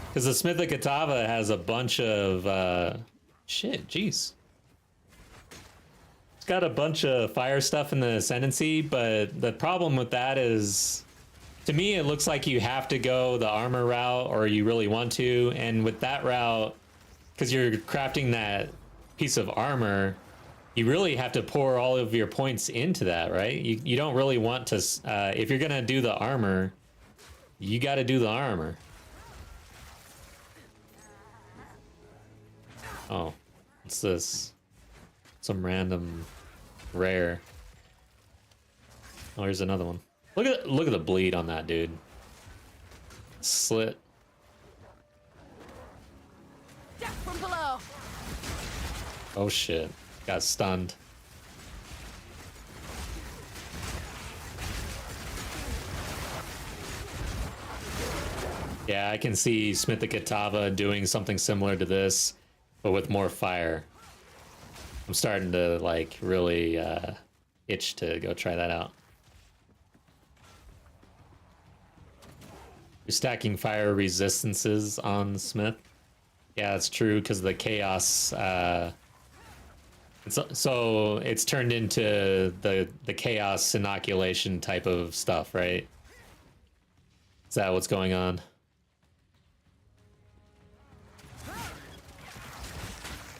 Because the Smith of Katava has a bunch of shit, jeez. It's got a bunch of fire stuff in the Ascendancy, but the problem with that is, to me, it looks like you have to go the armor route, or you really want to, and with that route, because you're crafting that piece of armor, you really have to pour all of your points into that, right? You don't really want to, if you're gonna do the armor, you gotta do the armor. Oh, what's this? Some random rare. Oh, here's another one. Look at the bleed on that dude. Slit. Death from below. Oh shit. Got stunned. Yeah, I can see Smith of Katava doing something similar to this, but with more fire. I'm starting to like really itch to go try that out. You're stacking fire resistances on Smith. Yeah, that's true because the chaos. So it's turned into the chaos inoculation type of stuff, right? Is that what's going on?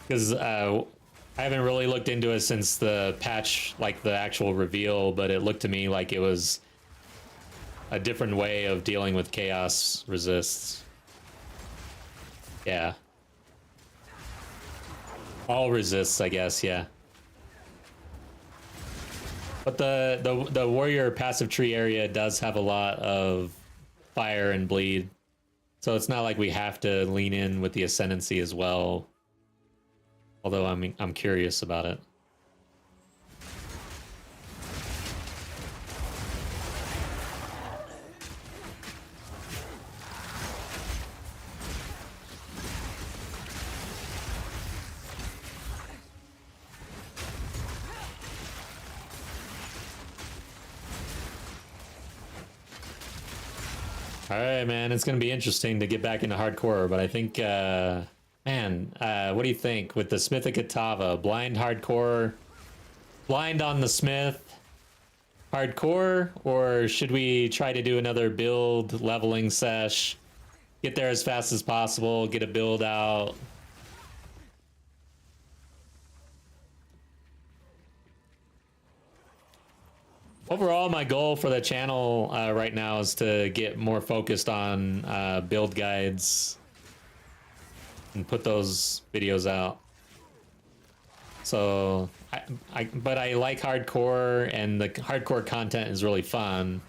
Because I haven't really looked into it since the patch, like the actual reveal, but it looked to me like it was a different way of dealing with chaos resists. Yeah. All resists, I guess, yeah. But the warrior passive tree area does have a lot of fire and bleed. So it's not like we have to lean in with the ascendancy as well. Although I'm curious about it. All right, man, it's gonna be interesting to get back into hardcore, but I think man, what do you think with the Smith of Katava? Blind hardcore, blind on the Smith, hardcore, or should we try to do another build leveling sesh? Get there as fast as possible, get a build out. Overall, my goal for the channel right now is to get more focused on build guides and put those videos out. So, but I like hardcore, and the hardcore content is really fun.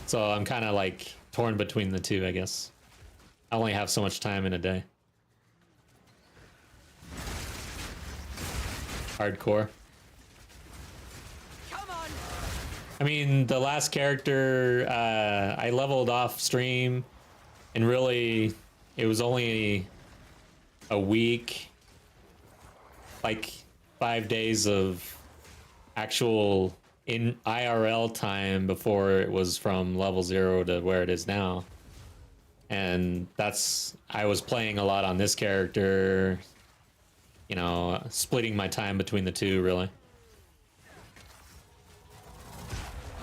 So I'm kind of like torn between the two, I guess. I only have so much time in a day. hardcore. Come on. I mean, the last character I leveled off stream, and really, it was only a week, like 5 days of actual in IRL time before it was from level 0 to where it is now. And I was playing a lot on this character, you know, splitting my time between the two, really.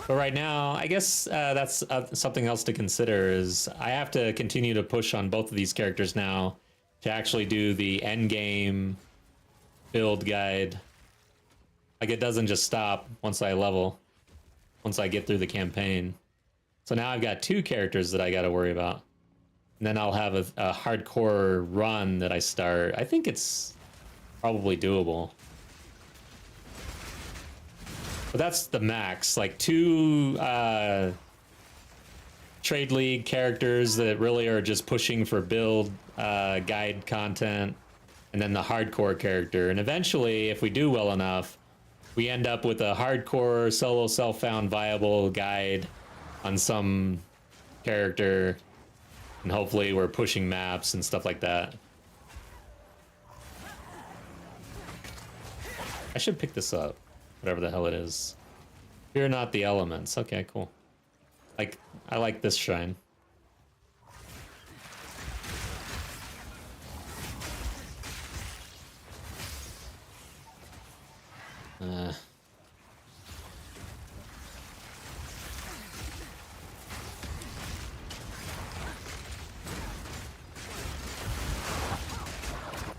But right now, I guess that's something else to consider is I have to continue to push on both of these characters now to actually do the end game build guide. Like, it doesn't just stop once I get through the campaign. So now I've got 2 characters that I got to worry about. And then I'll have a hardcore run that I start. I think it's probably doable. But that's the max. Like 2 Trade League characters that really are just pushing for build guide content. And then the hardcore character. And eventually, if we do well enough, we end up with a hardcore solo self-found viable guide on some character. And hopefully we're pushing maps and stuff like that. I should pick this up. Whatever the hell it is. Fear not the elements. Okay, cool. Like, I like this shrine.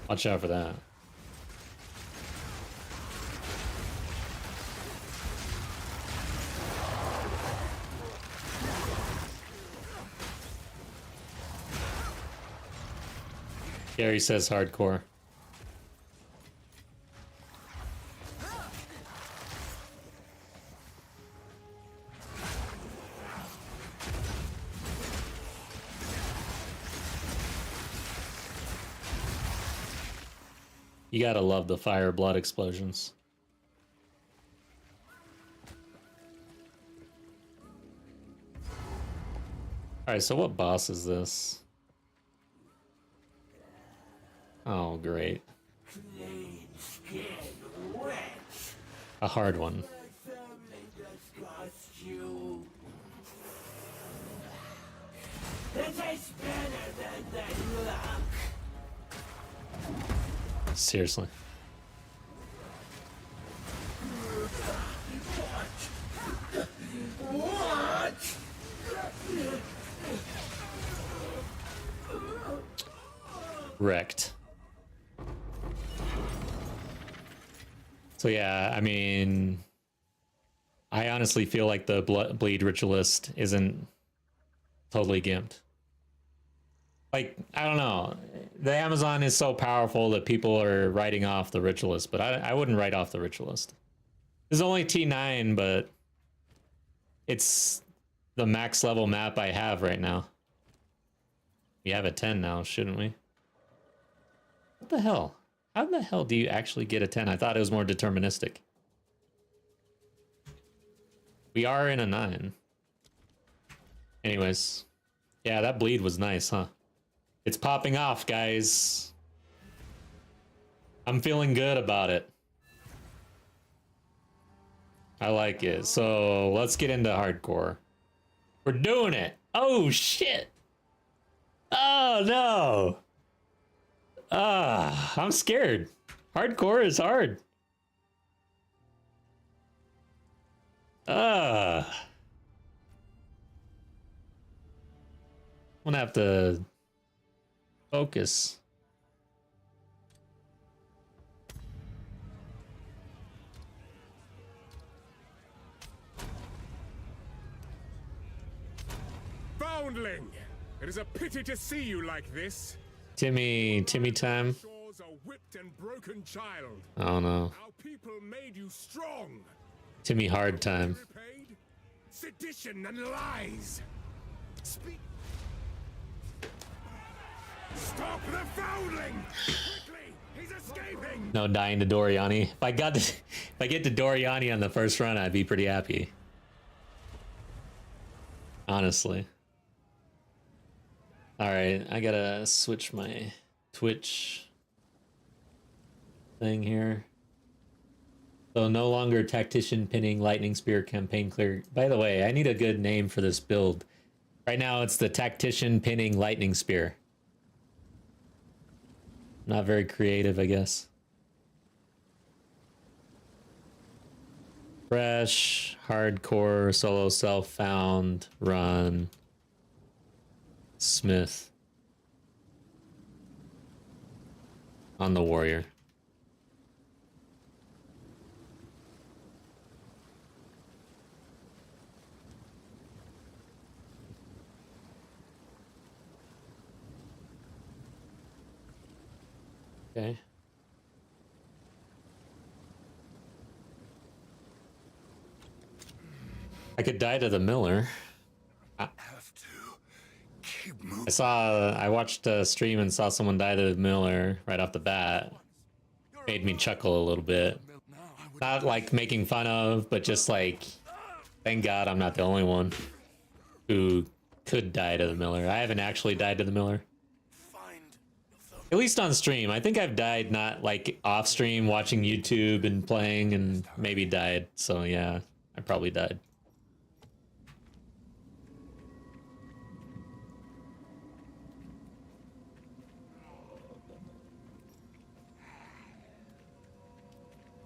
Watch out for that. Gary says hardcore. You gotta love the fire blood explosions. Alright, so what boss is this? Oh, great. A hard one. Seriously. Wrecked. So yeah, I mean, I honestly feel like the bleed ritualist isn't totally gimped. Like, I don't know. The Amazon is so powerful that people are writing off the ritualist, but I wouldn't write off the ritualist. There's only T9, but it's the max level map I have right now. We have a 10 now, shouldn't we? What the hell? How the hell do you actually get a 10? I thought it was more deterministic. We are in a 9. Anyways. Yeah, that bleed was nice, huh? It's popping off, guys. I'm feeling good about it. I like it. So let's get into hardcore. We're doing it. Oh, shit. Oh, no. I'm scared. Hardcore is hard. I'm gonna have to focus. Foundling! It is a pity to see you like this. Timmy time. Shores a whipped and broken child. Oh no. Our people made you strong. Timmy hard time. Repaid? Sedition and lies. Speak. Stop the foundling! Quickly! He's escaping! No dying to Doriani. If I get to Doriani on the first run, I'd be pretty happy. Honestly. Alright, I gotta switch my Twitch thing here. So no longer Tactician pinning Lightning Spear campaign clear. By the way, I need a good name for this build. Right now it's the Tactician pinning Lightning Spear. Not very creative, I guess. Fresh, hardcore, solo self-found, run, Smith. On the warrior. Okay. I could die to the miller. I watched a stream and saw someone die to the miller right off the bat. Made me chuckle a little bit. Not like making fun of, but just like, thank God I'm not the only one who could die to the miller. I haven't actually died to the miller. At least on stream. I think I've died not like off stream watching YouTube and playing and maybe died. So yeah, I probably died.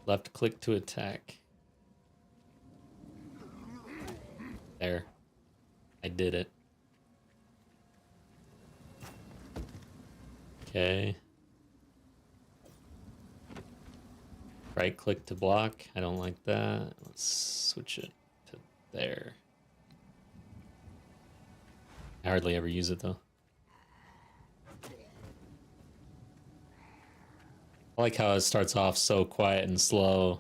Left click to attack. There. I did it. Okay. Right click to block. I don't like that. Let's switch it to there. I hardly ever use it though. I like how it starts off so quiet and slow.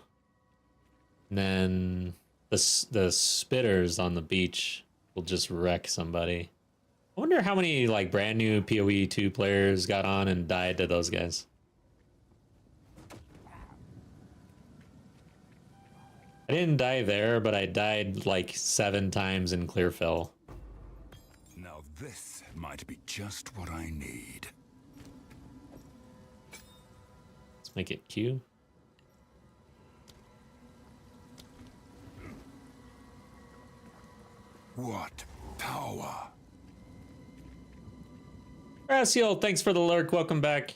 And then the spitters on the beach will just wreck somebody. I wonder how many like brand new PoE 2 players got on and died to those guys. I didn't die there, but I died like 7 times in Clearfell. Now this might be just what I need. Let's make it Q. What power? Raciel, thanks for the lurk. Welcome back.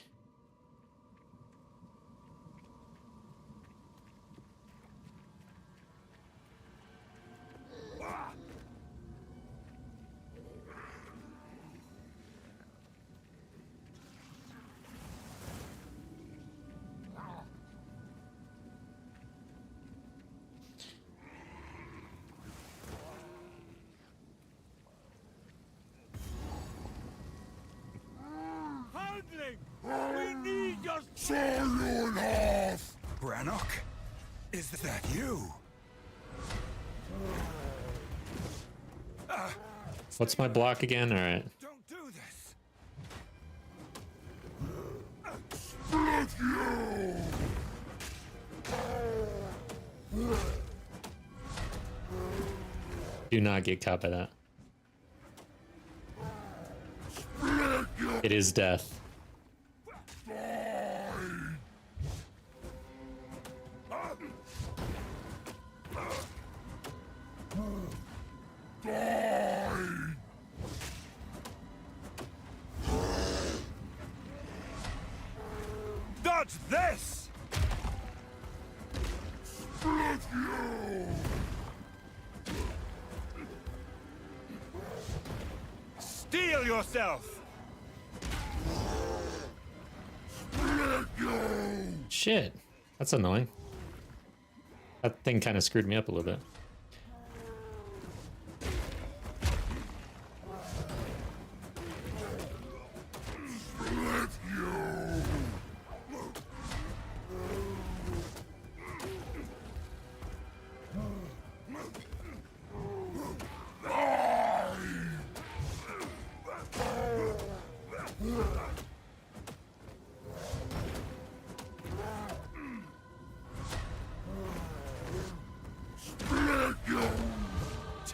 We need your Brannock? Is that you? What's my block again? All right. Don't do this. Do not get caught by that. It is death. Dodge this! Steel yourself! Shit. That's annoying. That thing kind of screwed me up a little bit.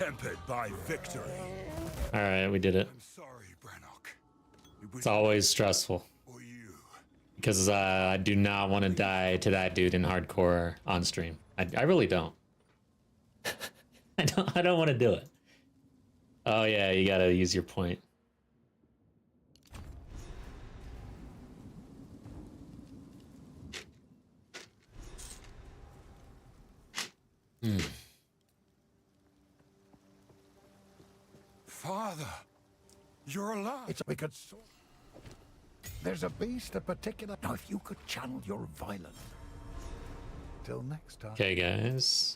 tempered by victory. All right, we did it. I'm sorry, Brannock. It was It's always stressful for you. because I do not want to die to that dude in hardcore on stream. I really don't. I don't want to do it. Oh yeah, you gotta use your point. Father, you're alive. It's a wicked sword. There's a beast in particular. Now, if you could channel your violence. Till next time. Okay, guys.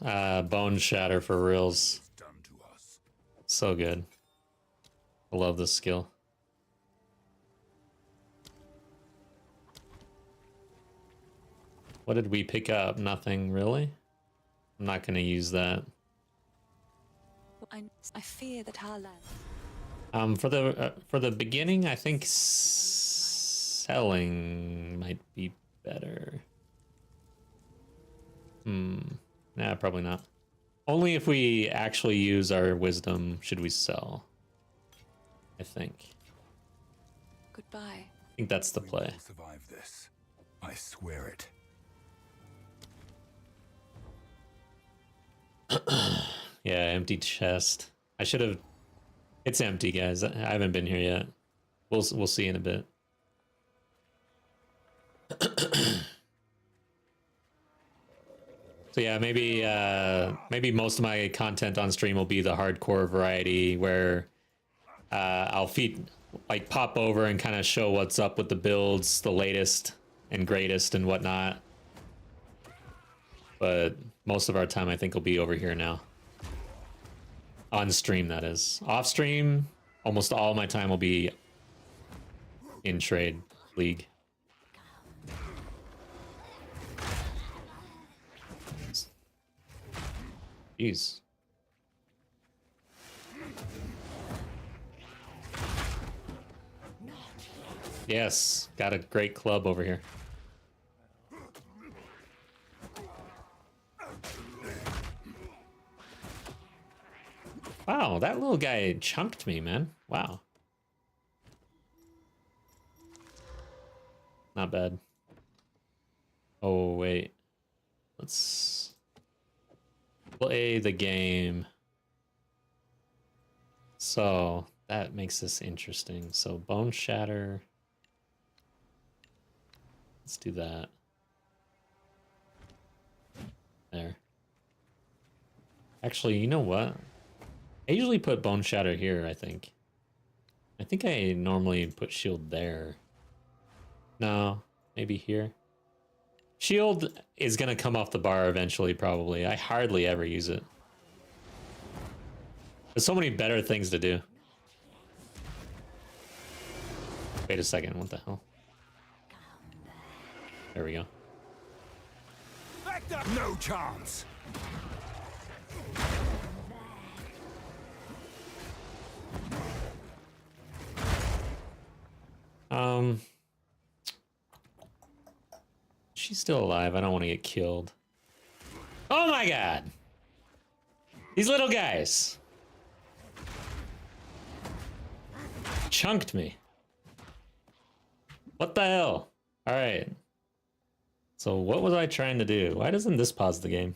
Bone Shatter for reals. Done to us. So good. I love this skill. What did we pick up? Nothing, really? I'm not going to use that. I fear that our land. For the beginning, I think selling might be better. Nah, probably not. Only if we actually use our wisdom should we sell. I think. Goodbye. I think that's the play. We will survive this. I swear it. Yeah, empty chest. I should have. It's empty, guys. I haven't been here yet. We'll see in a bit. So yeah, maybe most of my content on stream will be the hardcore variety, where I'll pop over and kind of show what's up with the builds, the latest and greatest and whatnot. But most of our time, I think, will be over here now. On stream, that is. Off stream, almost all my time will be in trade league. Jeez. Yes, got a great club over here. Wow, that little guy chunked me, man. Wow. Not bad. Oh, wait. Let's play the game. So, that makes this interesting. So, Bone Shatter. Let's do that. There. Actually, you know what? I usually put Bone Shatter here, I think. I think I normally put shield there. No, maybe here. Shield is going to come off the bar eventually, probably. I hardly ever use it. There's so many better things to do. Wait a second, what the hell? There we go. No chance. She's still alive. I don't want to get killed. Oh my god! These little guys! Chunked me. What the hell? Alright. So what was I trying to do? Why doesn't this pause the game?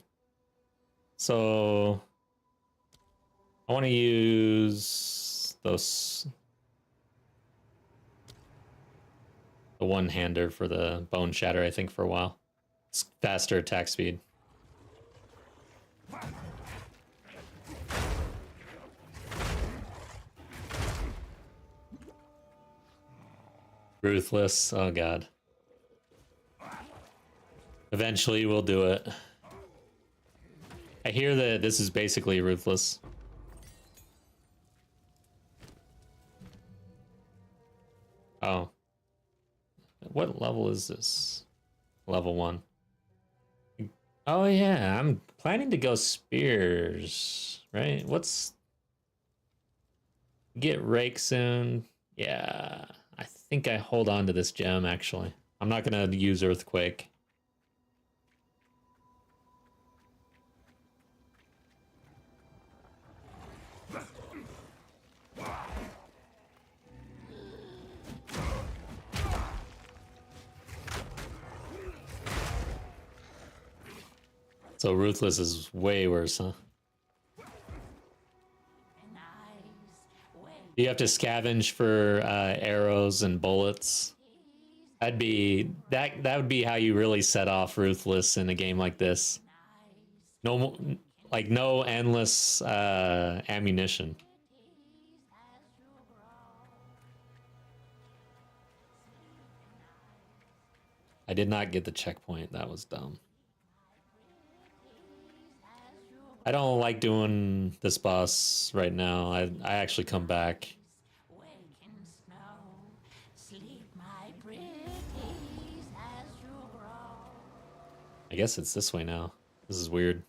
So I want to use those, the one-hander for the Bone Shatter, I think, for a while. It's faster attack speed. Ruthless. Oh god. Eventually we'll do it. I hear that this is basically ruthless. Oh. What level is this? Level 1. Oh yeah, I'm planning to go spears, right? What's... Get rake soon. Yeah, I think I hold on to this gem, actually. I'm not gonna use earthquake. So Ruthless is way worse, huh? You have to scavenge for arrows and bullets. That would be how you really set off Ruthless in a game like this. No endless ammunition. I did not get the checkpoint. That was dumb. I don't like doing this boss right now. I actually come back. I guess it's this way now. This is weird.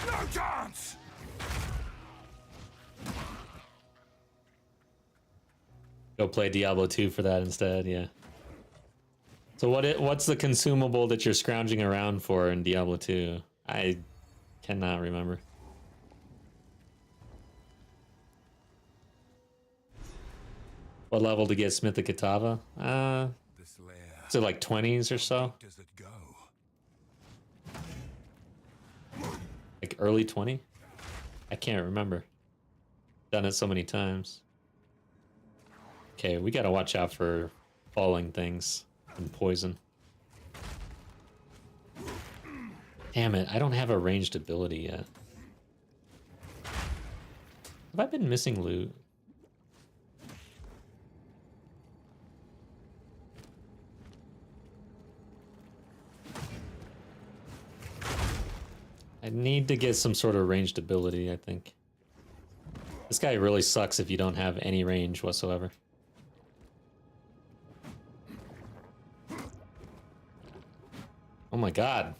No chance! Go play Diablo 2 for that instead, yeah. So what's the consumable that you're scrounging around for in Diablo 2? I cannot remember. What level to get Smith the Katava? Is it like 20s or so? Does it go? Like early 20? I can't remember. Done it so many times. Okay, we gotta watch out for falling things and poison. Damn it, I don't have a ranged ability yet. Have I been missing loot? I need to get some sort of ranged ability, I think. This guy really sucks if you don't have any range whatsoever. Oh my god.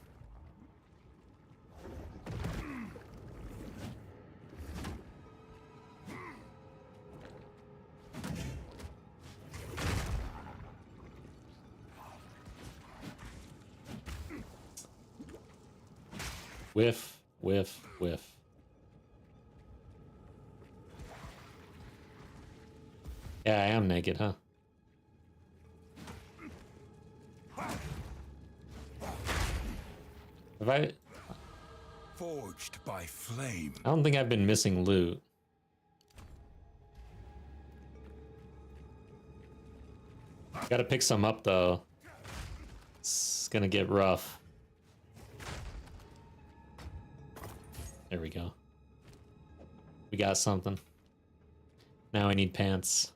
Whiff, whiff, whiff. Yeah, I am naked, huh? Have I... Forged by flame. I don't think I've been missing loot. Gotta pick some up, though. It's gonna get rough. There we go. We got something. Now I need pants.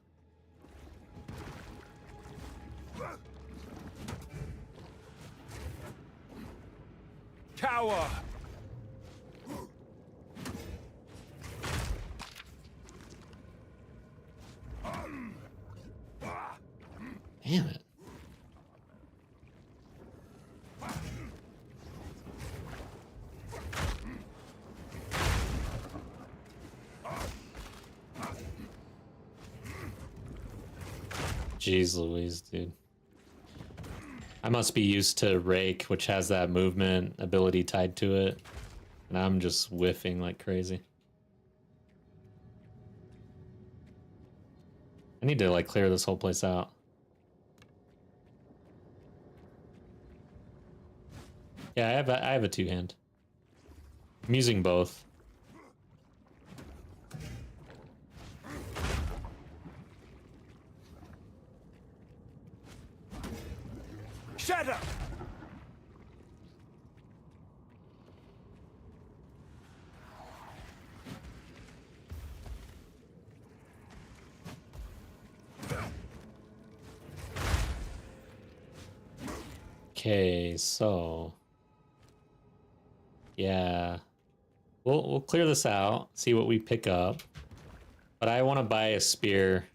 Cower! Damn it. Jeez Louise, dude. I must be used to Rake, which has that movement ability tied to it. And I'm just whiffing like crazy. I need to like clear this whole place out. Yeah, I have a two-hand. I'm using both. Shut up! Okay, so yeah, we'll clear this out, see what we pick up. But I want to buy a spear.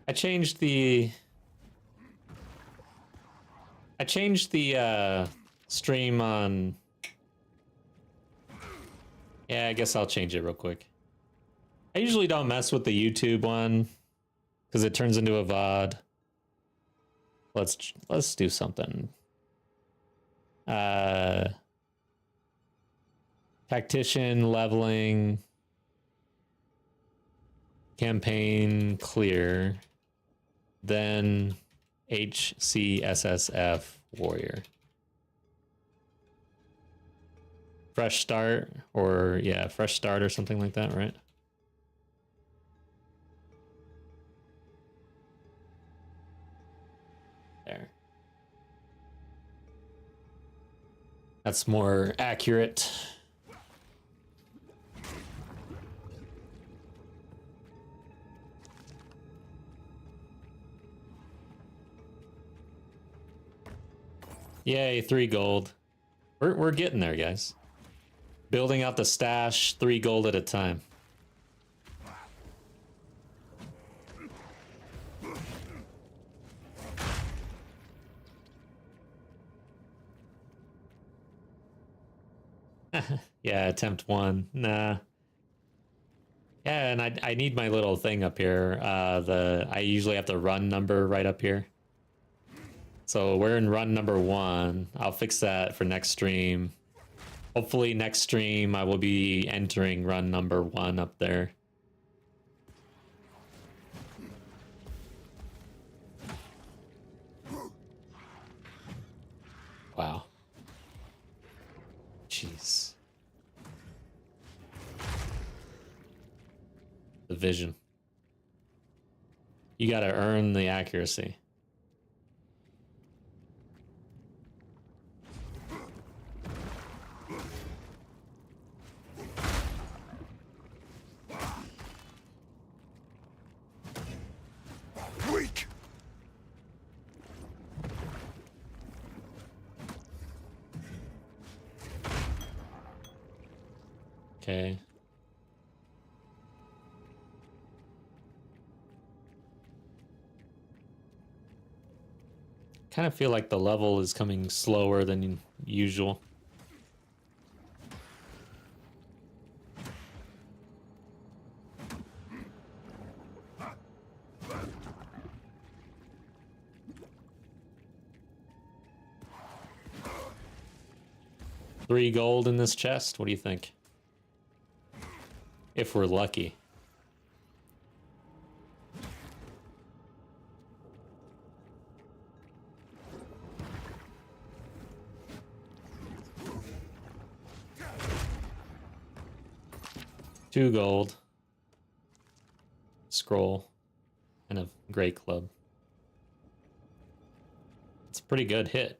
I changed the stream on. Yeah, I guess I'll change it real quick. I usually don't mess with the YouTube one because it turns into a VOD. Let's do something. Tactician leveling. Campaign clear. Then HCSSF warrior. Fresh start, or yeah, fresh start or something like that, right? There. That's more accurate. Yay, 3 gold. We're getting there, guys. Building out the stash, 3 gold at a time. Yeah, attempt 1. Nah. Yeah, and I need my little thing up here. I usually have the run number right up here. So we're in run number 1. I'll fix that for next stream. Hopefully next stream I will be entering run number 1 up there. Wow. Jeez. The vision. You gotta earn the accuracy. Weak. Okay. Kind of feel like the level is coming slower than usual. $3 gold in this chest. What do you think? If we're lucky. $2 gold. Scroll. And a great club. It's a pretty good hit.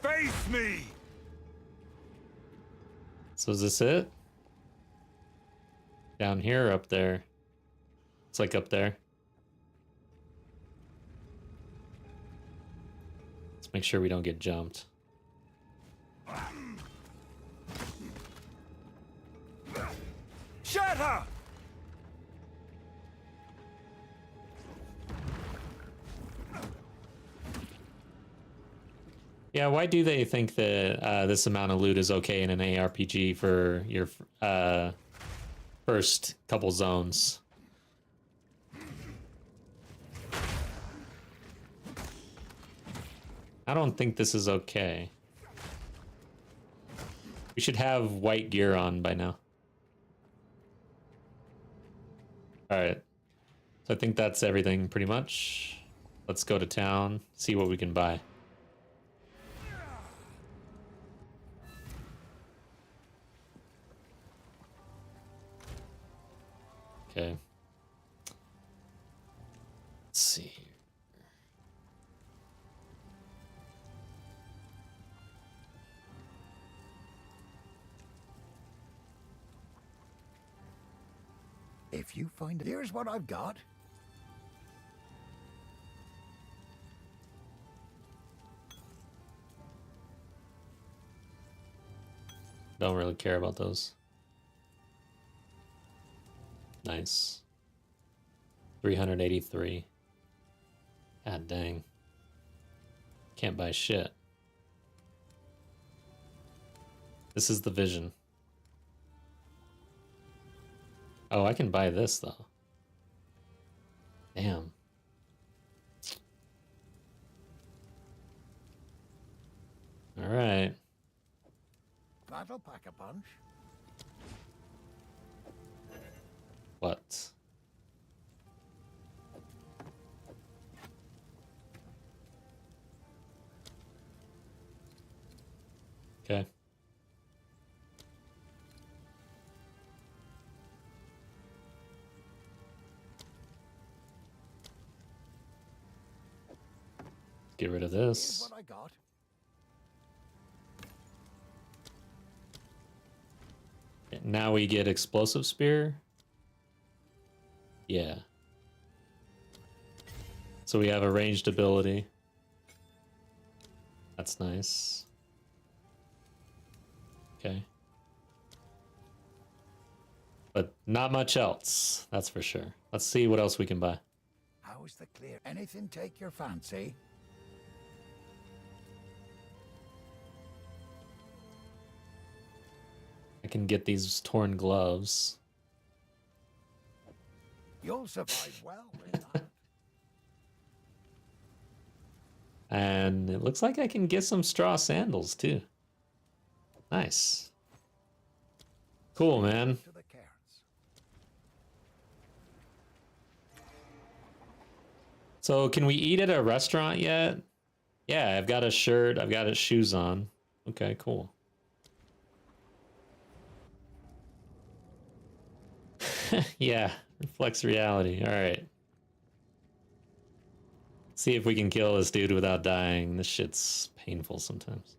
Face me. So is this it? Down here or up there? It's like up there. Let's make sure we don't get jumped. Shatter. Yeah, why do they think that this amount of loot is okay in an ARPG for your first couple zones? I don't think this is okay. We should have white gear on by now. Alright. So I think that's everything pretty much. Let's go to town, see what we can buy. Okay. Let's see. If you find, here's what I've got. Don't really care about those. Nice. 383. God dang. Can't buy shit. This is the vision. Oh, I can buy this though. Damn. All right. That'll pack a punch. What? Okay. Get rid of Here's this. what I got. Now we get explosive spear. Yeah. So we have a ranged ability. That's nice. Okay. But not much else, that's for sure. Let's see what else we can buy. How is the clear? Anything take your fancy? I can get these torn gloves. You'll survive well with that. And it looks like I can get some straw sandals too. Nice. Cool, man. To the cairns. So can we eat at a restaurant yet? Yeah, I've got a shirt, I've got shoes on. Okay, cool. Yeah, reflects reality. All right. See if we can kill this dude without dying. This shit's painful sometimes.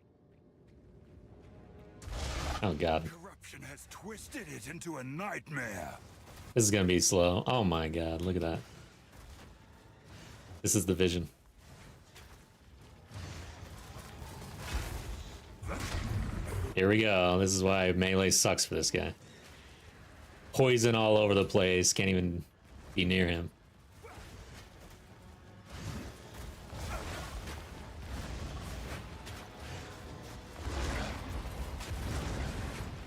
Oh god. Corruption has twisted it into a nightmare. This is gonna be slow. Oh my god, look at that. This is the vision. Here we go. This is why melee sucks for this guy. Poison all over the place. Can't even be near him.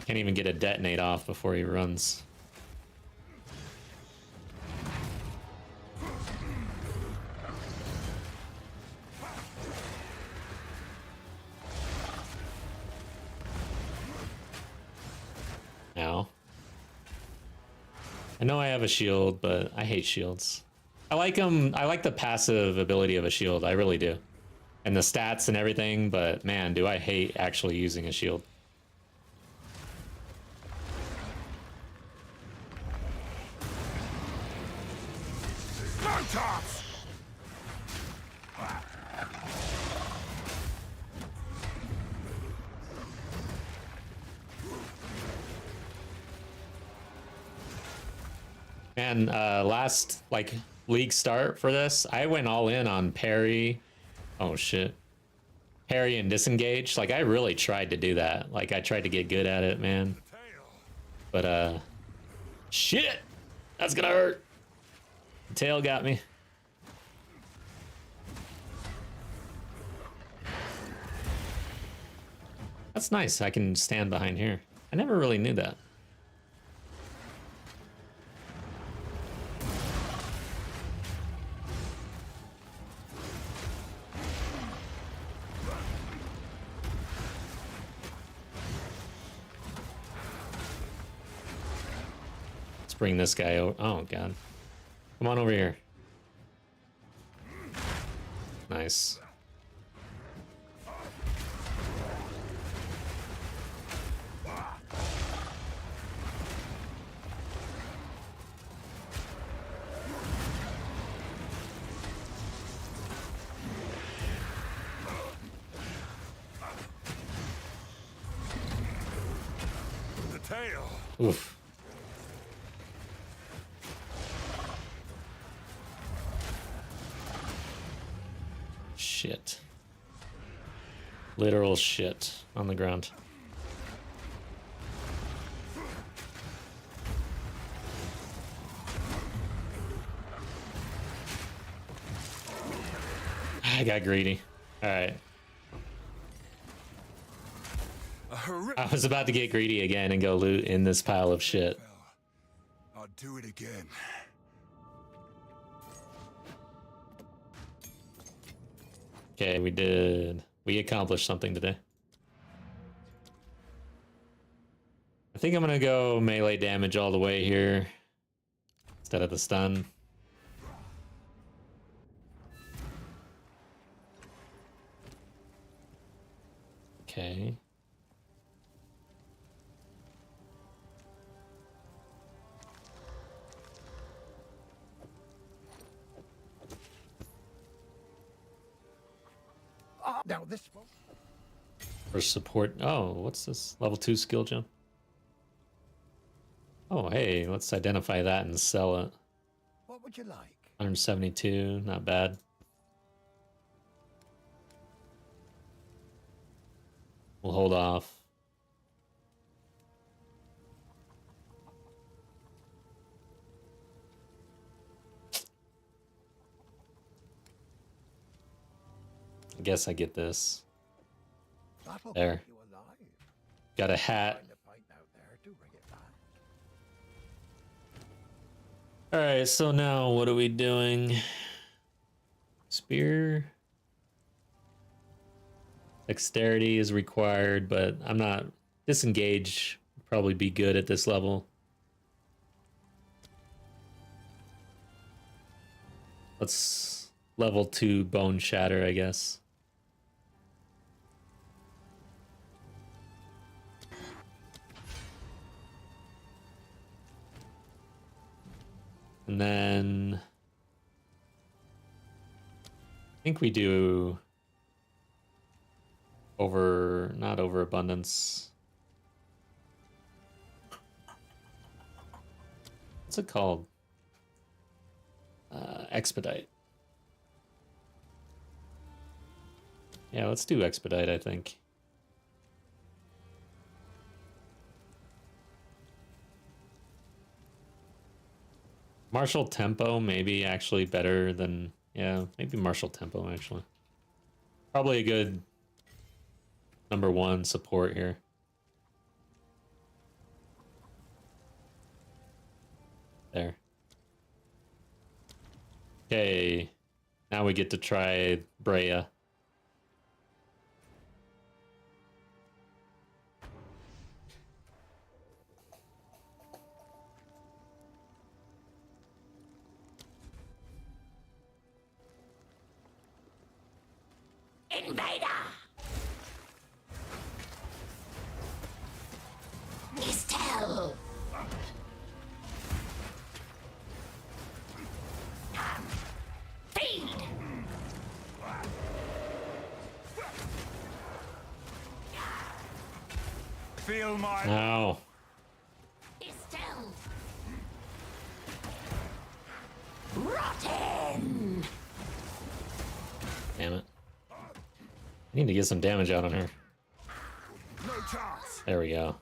Can't even get a detonate off before he runs. Ow. I know I have a shield, but I hate shields. I like them. I like the passive ability of a shield. I really do. And the stats and everything, but man, do I hate actually using a shield. Tops! And last like league start for this, I went all in on parry. Oh shit. Parry and disengage. Like I really tried to do that. Like I tried to get good at it, man. But shit! That's gonna hurt. The tail got me. That's nice. I can stand behind here. I never really knew that. Let's bring this guy over. Oh, God. Come on over here. Nice. The tail. Oof. Shit. Literal shit on the ground. I got greedy. All right. A horrific I was about to get greedy again and go loot in this pile of shit. I'll do it again. Okay, we accomplished something today. I think I'm gonna go melee damage all the way here instead of the stun. Okay. Now this one. For support. Oh, what's this? Level 2 skill jump. Oh, hey, let's identify that and sell it. What would you like? 172, not bad. We'll hold off. I guess I get this. That'll There. keep you alive. Got a hat. Find a pint out there, do bring it back. Alright, so now what are we doing? Spear. Dexterity is required, but I'm not. Disengage would probably be good at this level. Let's level 2 bone shatter, I guess. And then I think we do not overabundance. What's it called? Expedite. Yeah, let's do expedite, I think. Martial tempo, maybe actually better than, yeah, maybe martial tempo actually. Probably a good number 1 support here. There. Okay, now we get to try Brea. Invader! Mistel! Feed! Feel my No. Mistel! Rotten! Damn it. I need to get some damage out on her. no chance. There we go.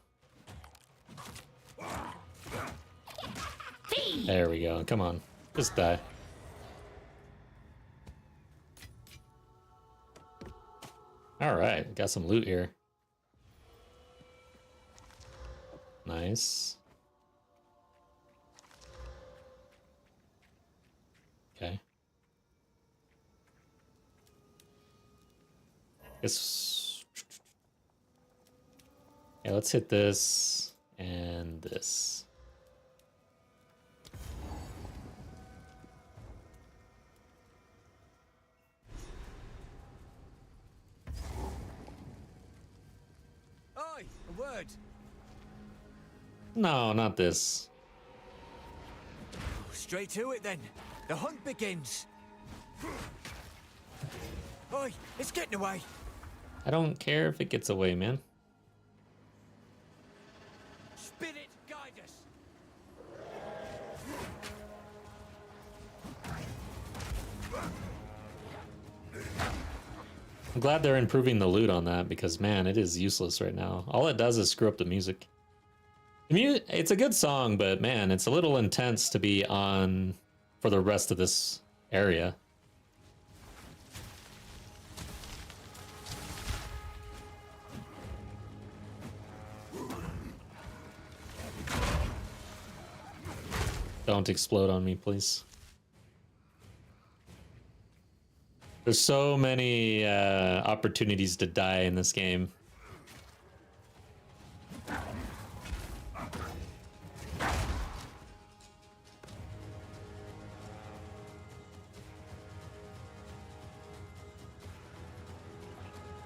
Feed! There we go. Come on. Just die. Alright, got some loot here. Nice. Okay. Guess. Yeah, let's hit this and this. Oi, a word. No, not this. Straight to it then. The hunt begins. Oi, it's getting away. I don't care if it gets away, man. Spirit, guide us. I'm glad they're improving the loot on that because, man, it is useless right now. All it does is screw up the music. It's a good song, but, man, it's a little intense to be on for the rest of this area. Don't explode on me, please. There's so many opportunities to die in this game.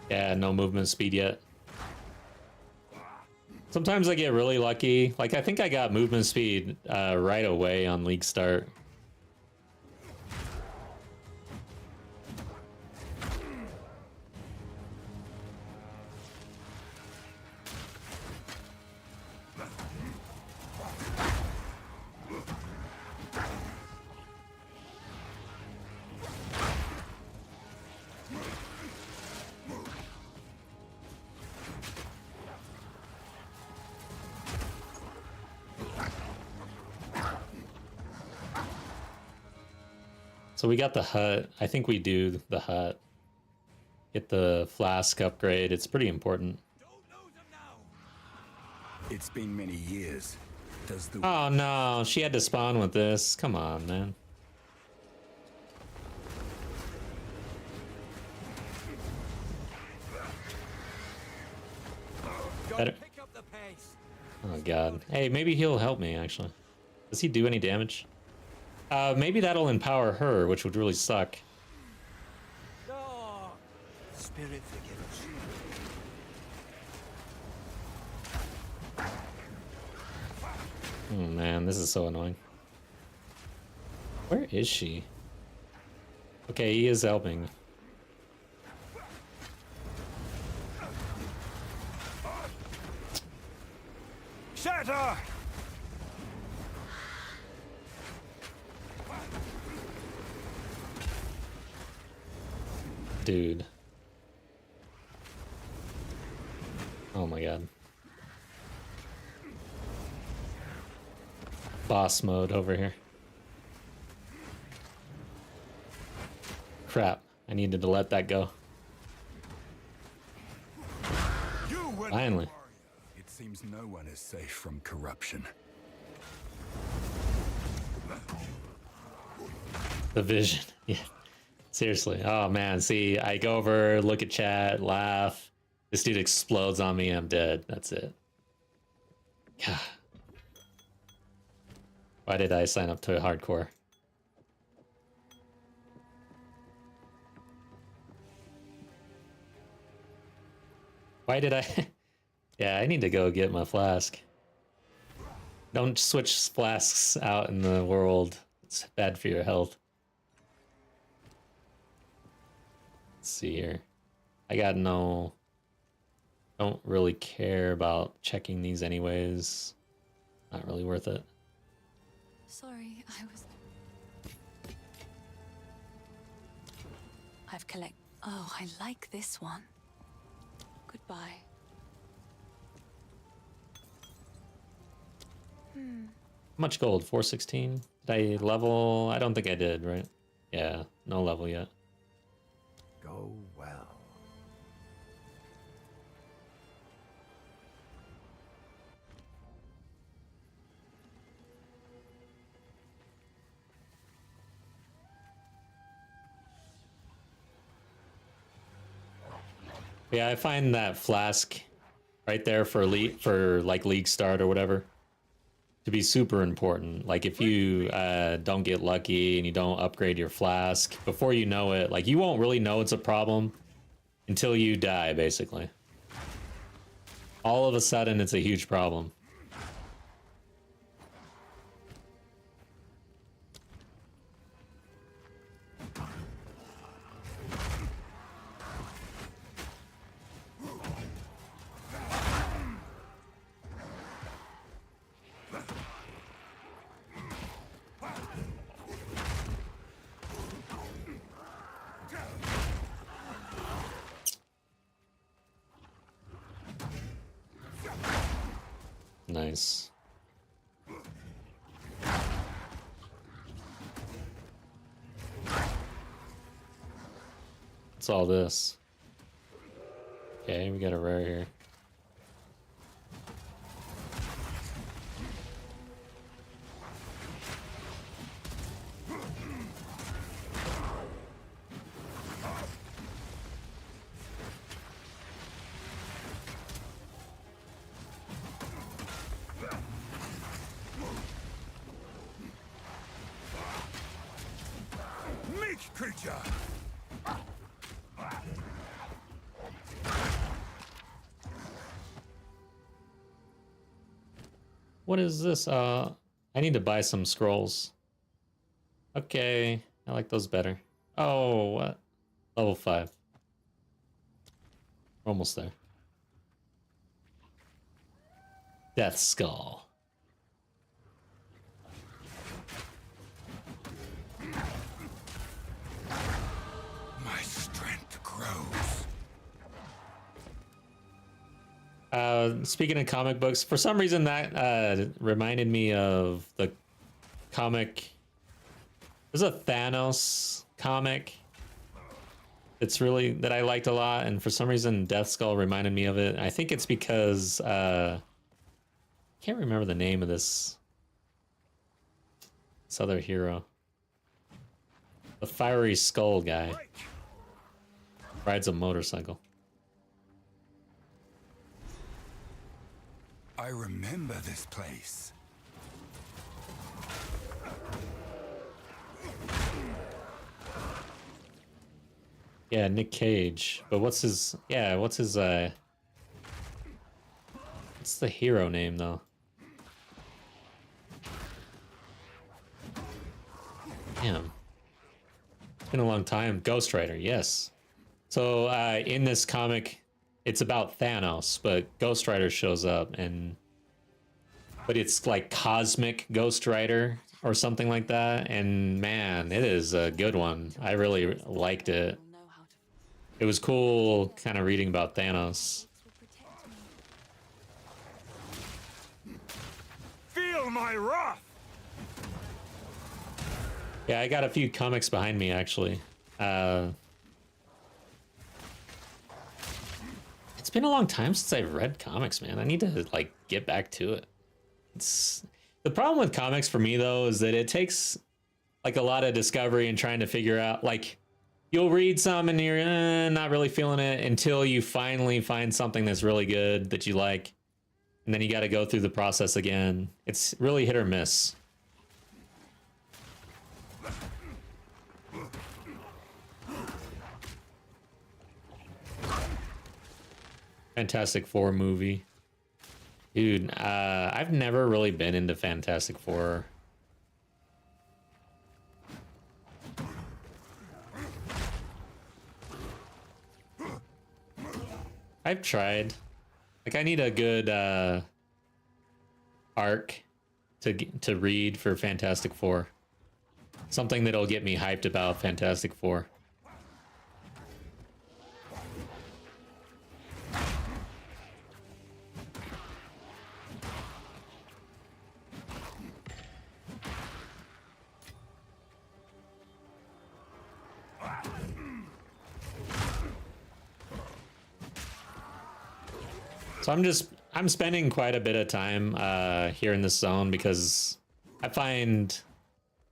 Yeah, no movement speed yet. Sometimes I get really lucky. Like, I think I got movement speed right away on League Start. So we got the hut. I think we do the hut. Get the flask upgrade. It's pretty important. It's been many years. Does the Oh no, she had to spawn with this. Come on, man. Better. Pick up the pace. Oh god. Hey, maybe he'll help me actually. Does he do any damage? Maybe that'll empower her, which would really suck. Oh, Spirit forgive us. Oh man, this is so annoying. Where is she? Okay, he is helping. shatter? Dude. Oh my god. Boss mode over here. Crap. I needed to let that go. Finally. It seems no one is safe from corruption. The vision. Yeah. Seriously. Oh man. See, I go over, look at chat, laugh. This dude explodes on me. I'm dead. That's it. God. Why did I sign up to hardcore? Why did I? Yeah, I need to go get my flask. Don't switch flasks out in the world. It's bad for your health. Let's see here. I got no... Don't really care about checking these anyways. Not really worth it. Sorry, I've collected... Oh, I like this one. Goodbye. How much gold? 416? Did I level? I don't think I did, right? Yeah, no level yet. Go well. Yeah, I find that flask right there for like League Start or whatever to be super important. Like if you don't get lucky and you don't upgrade your flask, before you know it, like you won't really know it's a problem until you die, basically. All of a sudden, it's a huge problem. Nice. What's all this? Okay, we got a rare here. future. What is this? I need to buy some scrolls. Okay, I like those better. Oh, what? Level 5. We're almost there. Death Skull. My strength grows. Speaking of comic books, for some reason that reminded me of the comic. There's a Thanos comic that I liked a lot, and for some reason Death Skull reminded me of it. I think it's because I can't remember the name of this other hero. The Fiery Skull guy rides a motorcycle. I remember this place. Yeah, Nick Cage. But what's his what's the hero name though? Damn. It's been a long time. Ghost Rider, yes. So in this comic, it's about Thanos, but Ghost Rider shows up, but it's like Cosmic Ghost Rider or something like that. And man, it is a good one. I really liked it. It was cool kind of reading about Thanos. Feel my wrath! Yeah, I got a few comics behind me actually. It's been a long time since I've read comics, man. I need to like get back to it. The problem with comics for me though is that it takes like a lot of discovery and trying to figure out, like, you'll read some and you're not really feeling it until you finally find something that's really good that you like, and then you got to go through the process again. It's really hit or miss. Fantastic Four movie. Dude, I've never really been into Fantastic Four. I've tried. Like, I need a good arc to read for Fantastic Four. Something that'll get me hyped about Fantastic Four. So I'm spending quite a bit of time here in this zone because I find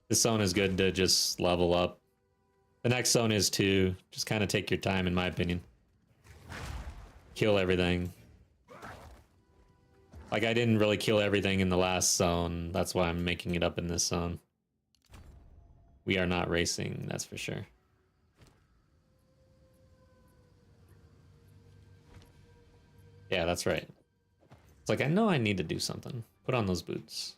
this zone is good to just level up. The next zone is too. Just kind of take your time, in my opinion. Kill everything. Like, I didn't really kill everything in the last zone. That's why I'm making it up in this zone. We are not racing, that's for sure. Yeah, that's right. It's like, I know I need to do something. Put on those boots.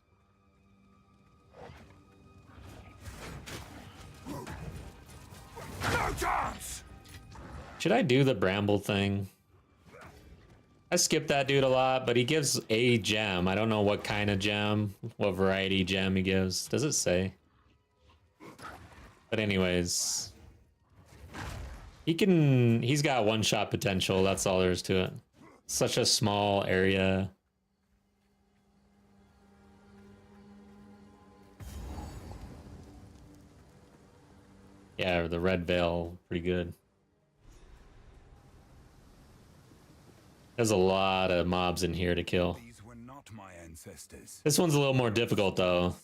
No chance! Should I do the bramble thing? I skip that dude a lot, but he gives a gem. I don't know what kind of gem, what variety gem he gives. Does it say? But anyways, he's got one-shot potential. That's all there is to it. Such a small area. Yeah, the red veil, pretty good. There's a lot of mobs in here to kill. These were not my ancestors. This one's a little more difficult though,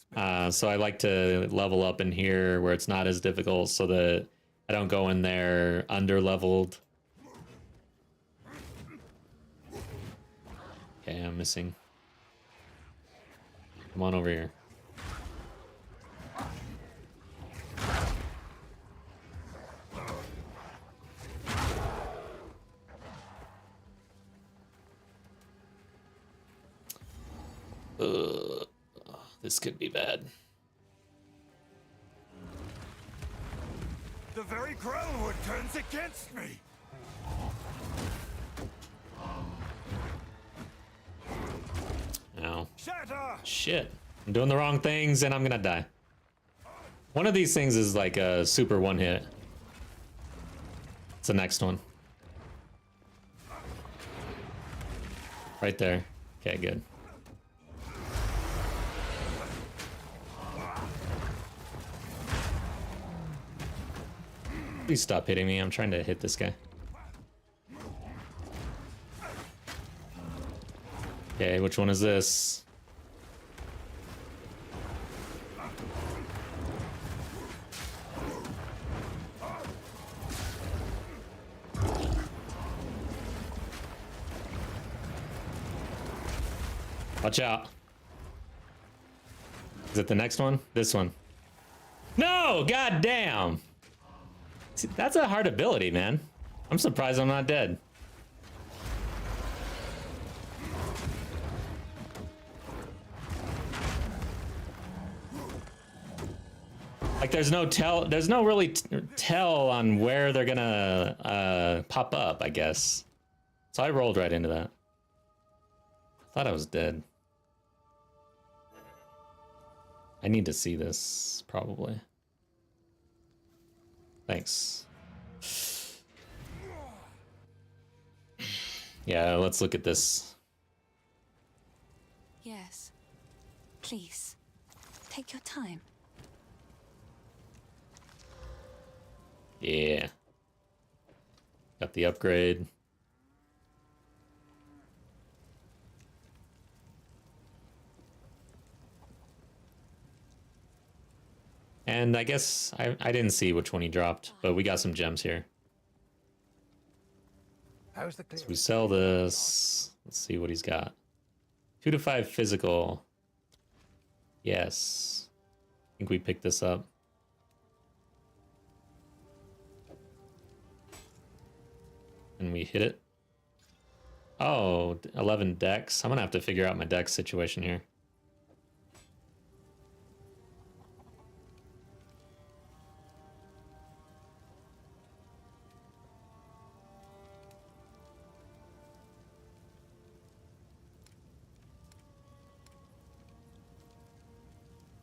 so I like to level up in here where it's not as difficult so that I don't go in there under-leveled. Okay, I'm missing. Come on over here. This could be bad. The very Grellwood turns against me. Ow. Shatter! Shit. I'm doing the wrong things and I'm gonna die. One of these things is like a super one hit. It's the next one. Right there. Okay, good. Please stop hitting me. I'm trying to hit this guy. Okay, which one is this? Watch out. Is it the next one? This one. No! God damn! See, that's a hard ability, man. I'm surprised I'm not dead. Like there's no really tell on where they're gonna pop up, I guess. So I rolled right into that. Thought I was dead. I need to see this, probably. Thanks. Yeah, let's look at this. Yes. Please. Take your time. Yeah. Got the upgrade. And I guess I didn't see which one he dropped, but we got some gems here. How's the So we sell this. Let's see what he's got. 2 to 5 physical. Yes. I think we picked this up. And we hit it. Oh, 11 dex. I'm gonna have to figure out my dex situation here.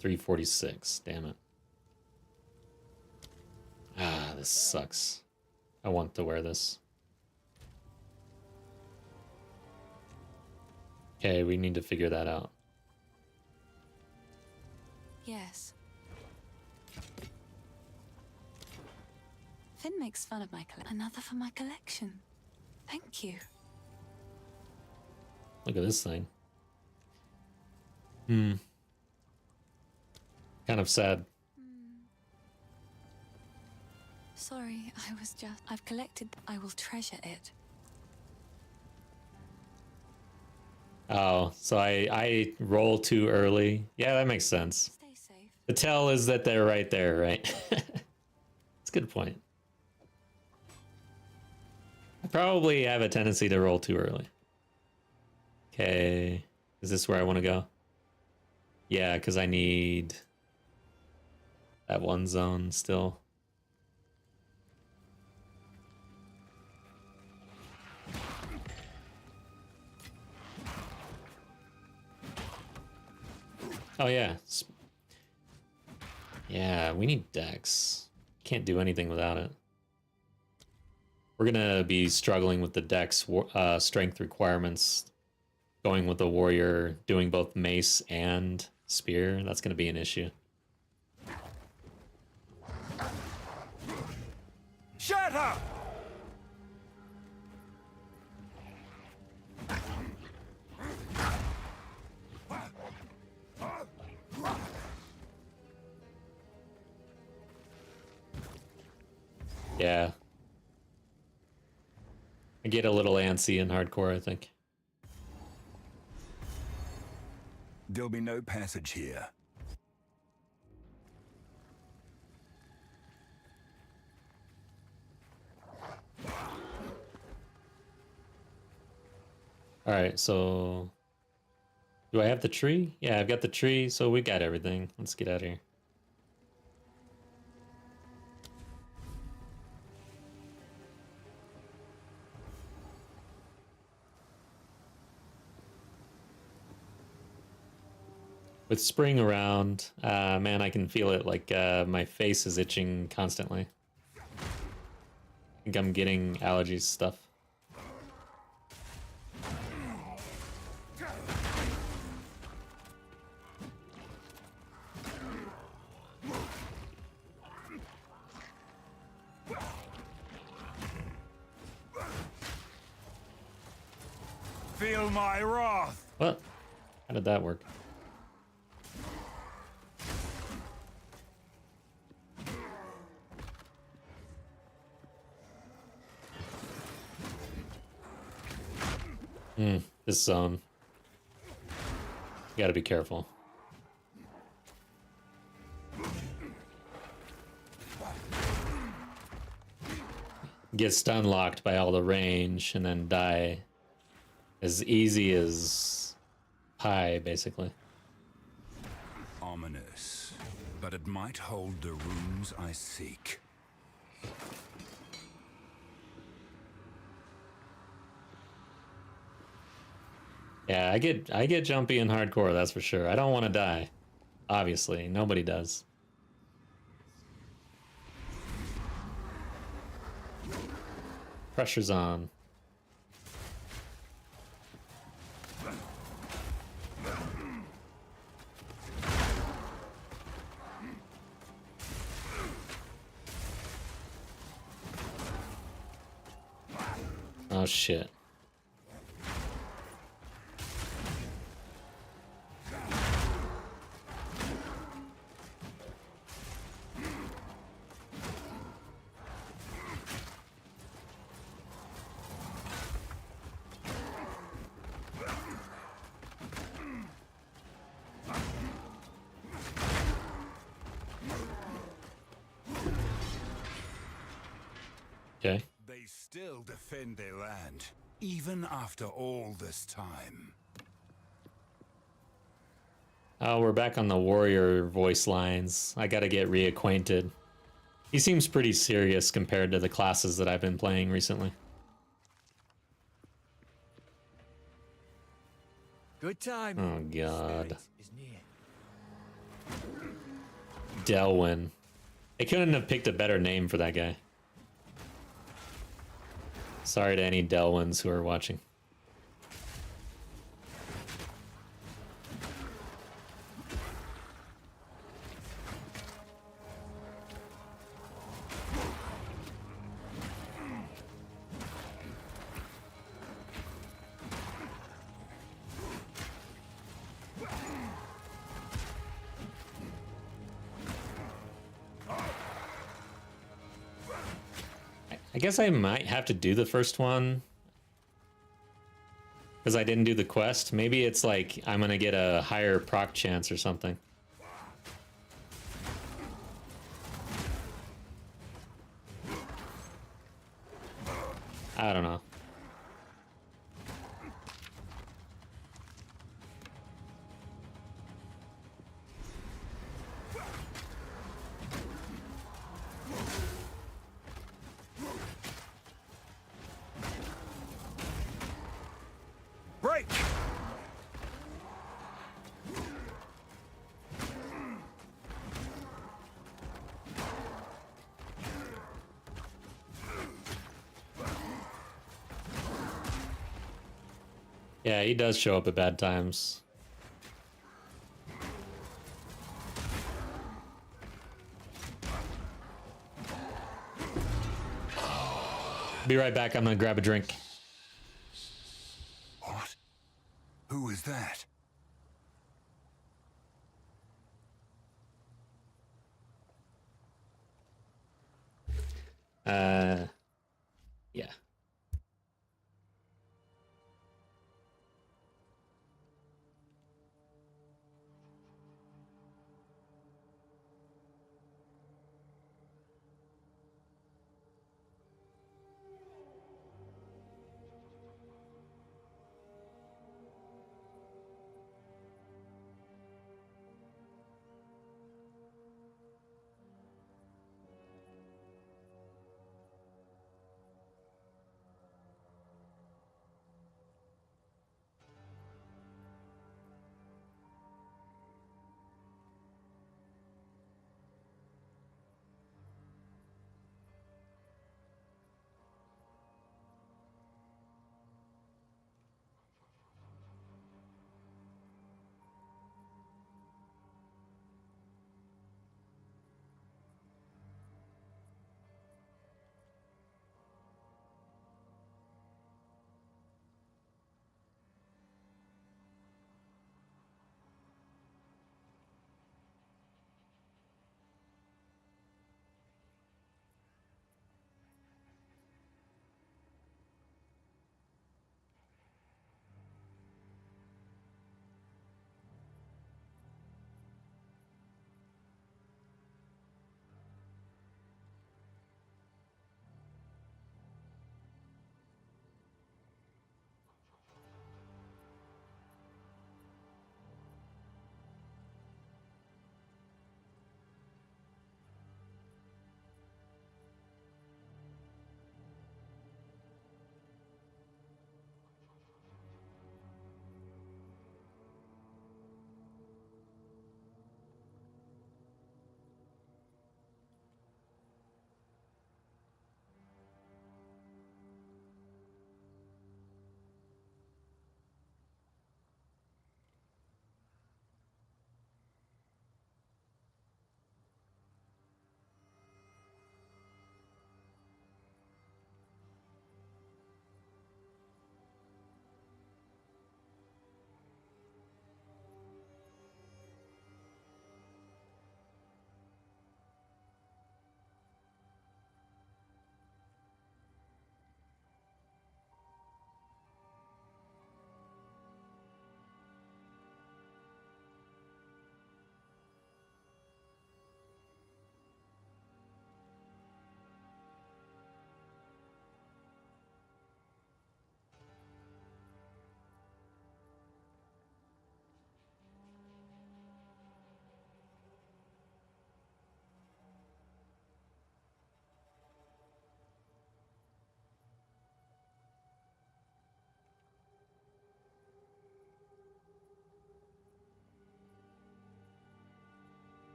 $346. Damn it. Ah, this sucks. I want to wear this. Okay, we need to figure that out. Yes. Finn makes fun of my collection. Another for my collection. Thank you. Look at this thing. Kind of sad. Sorry, I've collected. I will treasure it. Oh, so I roll too early. Yeah, that makes sense. Stay safe. The tell is that they're right there, right? It's a good point. I probably have a tendency to roll too early. Okay. Is this where I want to go? Yeah, because I need that one zone still. Oh, yeah. Yeah, we need dex. Can't do anything without it. We're going to be struggling with the dex strength requirements. Going with the warrior, doing both mace and spear. That's going to be an issue. Shut up! Yeah. I get a little antsy in hardcore, I think. There'll be no passage here. All right, so Do I have the tree? Yeah, I've got the tree, so we got everything. Let's get out of here. With spring around, man, I can feel it. Like my face is itching constantly. I think I'm getting allergies stuff. Feel my wrath. What? How did that work? This zone. You gotta be careful. Get stun locked by all the range and then die as easy as pie, basically. Ominous, but it might hold the runes I seek. Yeah, I get jumpy and hardcore, that's for sure. I don't want to die. Obviously, nobody does. Pressure's on. Oh shit. Okay. They still defend their land, even after all this time. Oh, we're back on the warrior voice lines. I gotta get reacquainted. He seems pretty serious compared to the classes that I've been playing recently. Good time. Oh god. Is near. Delwyn. They couldn't have picked a better name for that guy. Sorry to any Delwyns who are watching. I guess I might have to do the first one because I didn't do the quest. Maybe it's like I'm gonna get a higher proc chance or something. I don't know. Break! Yeah, he does show up at bad times. Be right back. I'm gonna grab a drink. What? Who is that? Yeah.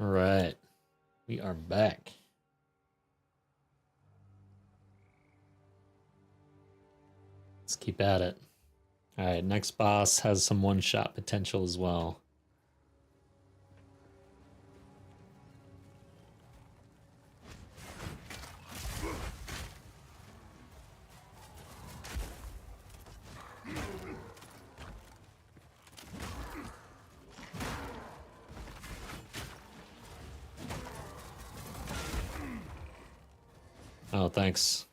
All right. We are back. Let's keep at it. All right, next boss has some one-shot potential as well. Oh, thanks.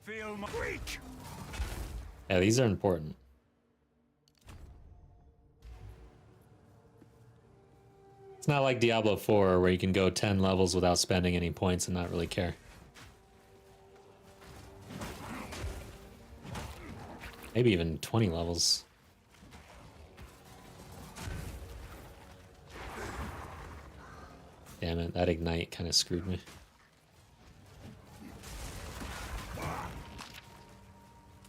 Feel my weak. Yeah, these are important. It's not like Diablo 4 where you can go 10 levels without spending any points and not really care. Maybe even 20 levels. Damn it, that ignite kind of screwed me.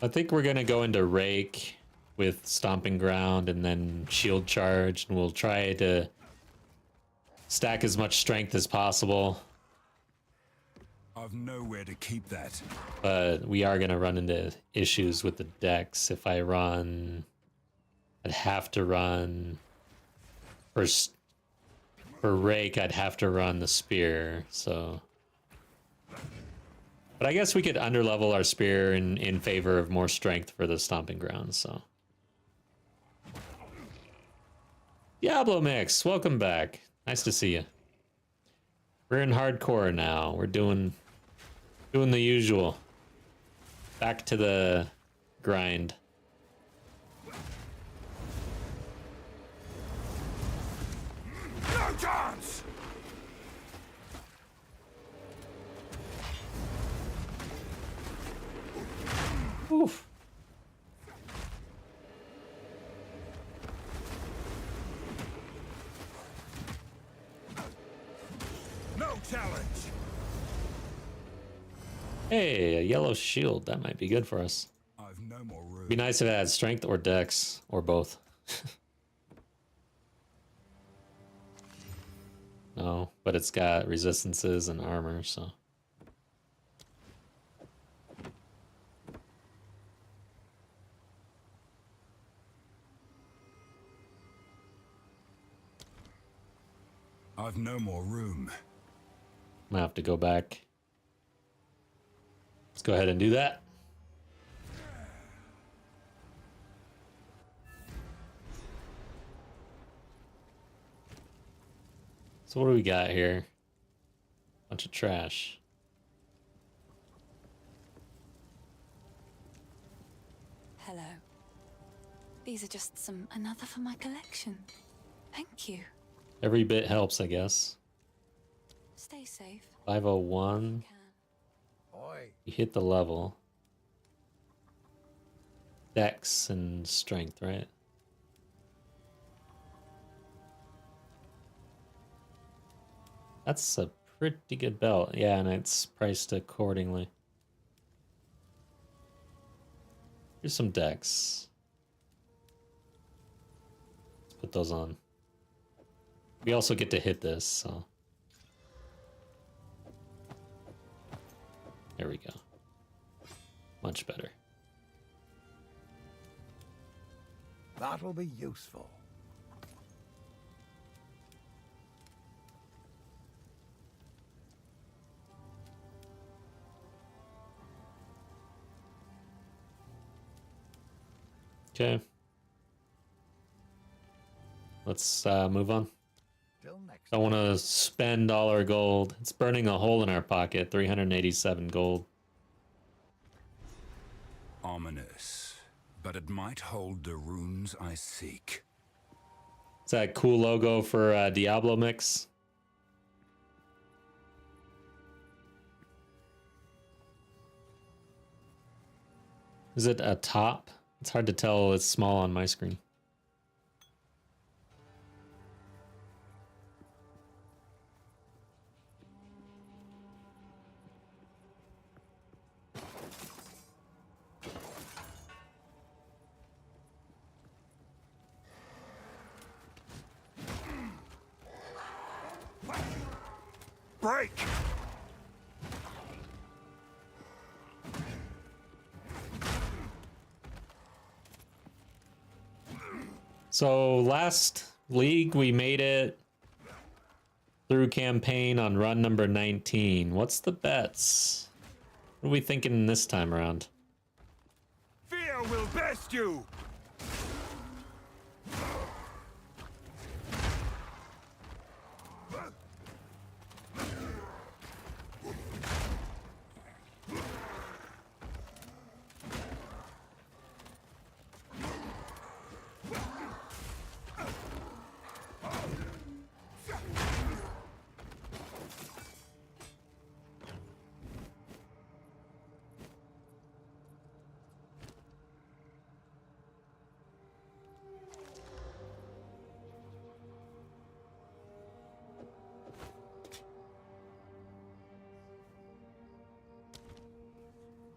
I think we're gonna go into Rake with Stomping Ground and then Shield Charge, and we'll try to stack as much strength as possible. I've nowhere to keep that. But we are gonna run into issues with the decks. If I run, I'd have to run for Rake. I'd have to run the Spear. So, but I guess we could underlevel our Spear in favor of more strength for the Stomping Ground. So, Diablo Mix, welcome back. Nice to see you. We're in hardcore now. We're doing the usual. Back to the grind. No chance! Oof. No challenge! Hey, a yellow shield. That might be good for us. I've no more room. Be nice if it had strength or dex or both. No, but it's got resistances and armor, so. I've no more room. I'm gonna have to go back. Let's go ahead and do that. So what do we got here? Bunch of trash. Hello. These are just another for my collection. Thank you. Every bit helps, I guess. Stay safe. 501. Can. Oi. You hit the level. Dex and strength, right? That's a pretty good belt. Yeah, and it's priced accordingly. Here's some decks. Let's put those on. We also get to hit this, so. There we go. Much better. That'll be useful. Okay. Let's move on. Till next. Don't want to spend all our gold. It's burning a hole in our pocket. 387 gold. Ominous, but it might hold the runes I seek. Is that a cool logo for Diablo Mix? Is it a top? It's hard to tell. It's small on my screen. Break! So last league we made it through campaign on run number 19. What's the bets? What are we thinking this time around? Fear will best you!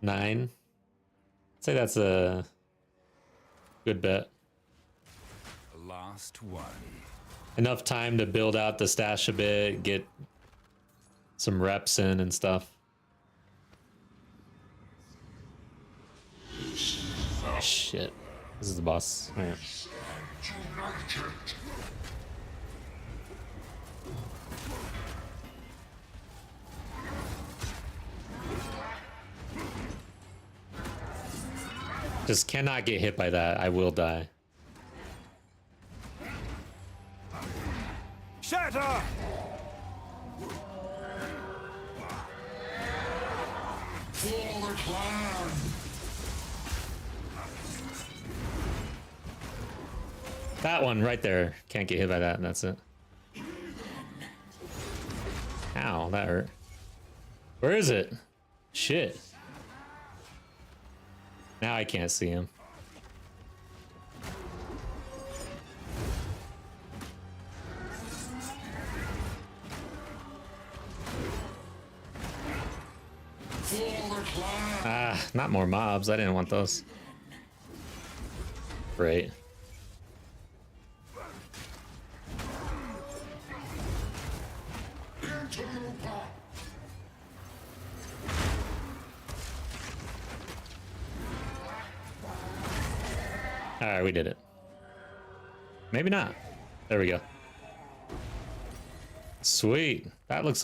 Nine. I'd say that's a good bet. Last one. Enough time to build out the stash a bit, get some reps in and stuff. Shit. This is the boss. All right. Just cannot get hit by that. I will die. Shatter! For the clan! That one right there. Can't get hit by that, and that's it. Ow, that hurt. Where is it? Shit. Now I can't see him. Ah, not more mobs. I didn't want those. Great. All right, we did it. Maybe not. There we go. Sweet. That looks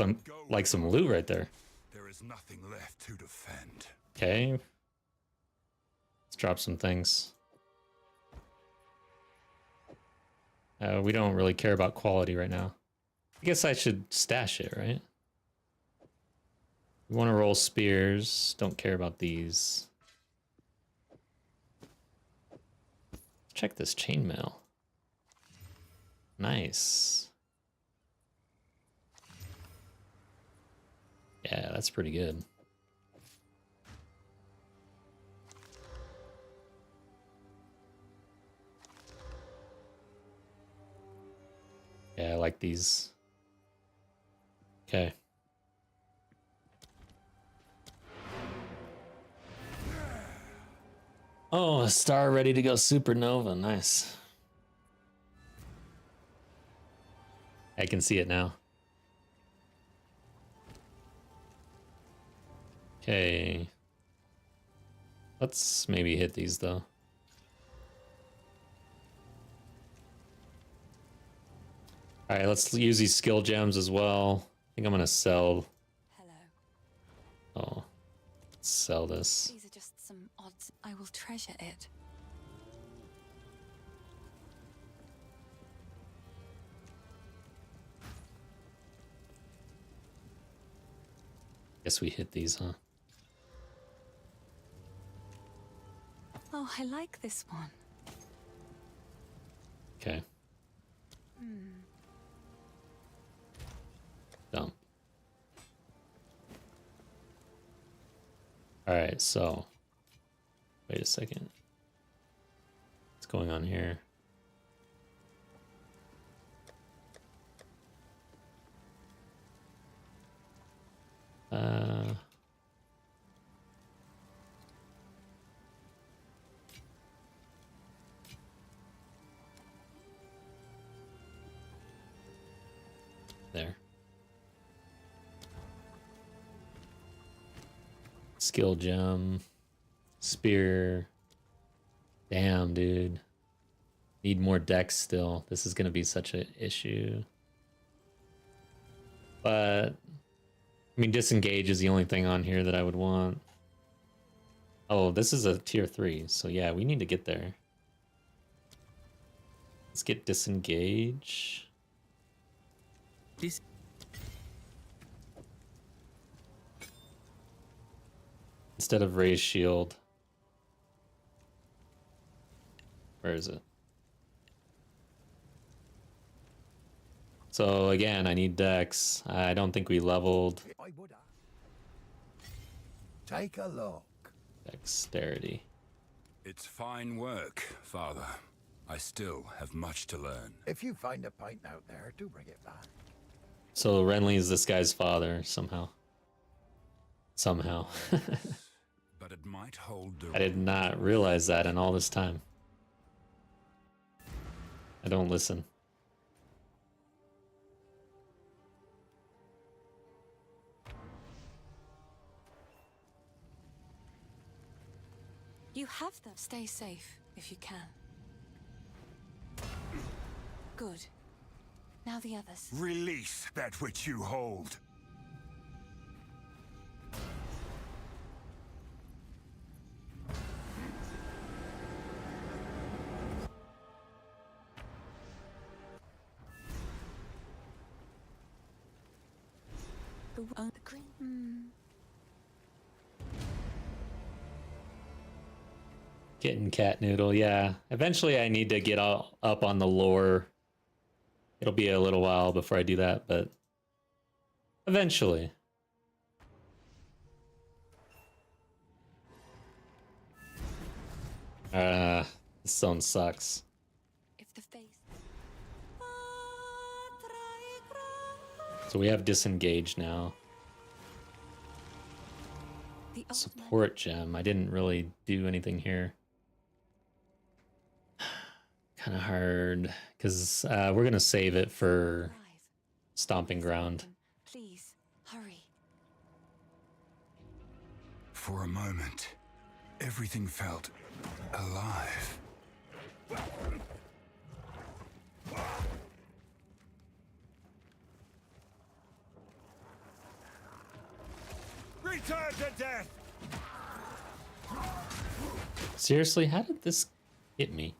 like some loot right there. There is nothing left to defend. Okay. Let's drop some things. We don't really care about quality right now. I guess I should stash it, right? We want to roll spears. Don't care about these. Check this chainmail. Nice. Yeah, that's pretty good. Yeah, I like these. Okay. Oh, a star ready to go supernova. Nice. I can see it now. Okay. Let's maybe hit these though. All right, let's use these skill gems as well. I think I'm gonna sell. Hello. Oh, let's sell this. These are just some odds. I will treasure it. Guess we hit these, huh? Oh, I like this one. Okay. Dump. All right, so wait a second. What's going on here? There. Skill gem. Spear. Damn, dude. Need more decks still. This is gonna be such an issue. But I mean, disengage is the only thing on here that I would want. Oh, this is a tier 3, so yeah, we need to get there. Let's get disengage. Instead of raise shield. Where is it? So again, I need dex. I don't think we leveled. I would have. Take a look. Dexterity. It's fine work, Father. I still have much to learn. If you find a pint out there, do bring it back. So Renly is this guy's father somehow. Somehow. But it might hold the... I did not realize that in all this time. I don't listen. You have them. Stay safe if you can. Good. Now the others. Release that which you hold. The green. Getting cat noodle, yeah. Eventually I need to get all up on the lore. It'll be a little while before I do that, but eventually. This zone sucks. If the face. So we have disengage now. The Support gem. I didn't really do anything here. Kind of hard because we're gonna save it for stomping ground. Please hurry. For a moment, everything felt alive. Return to death! Seriously, how did this hit me?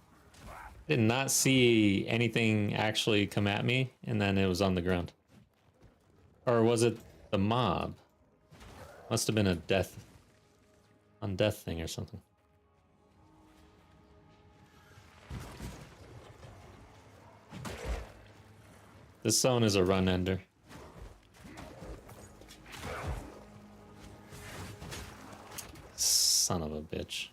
I did not see anything actually come at me, and then it was on the ground. Or was it the mob? Must have been a death thing or something. This zone is a run ender. Son of a bitch.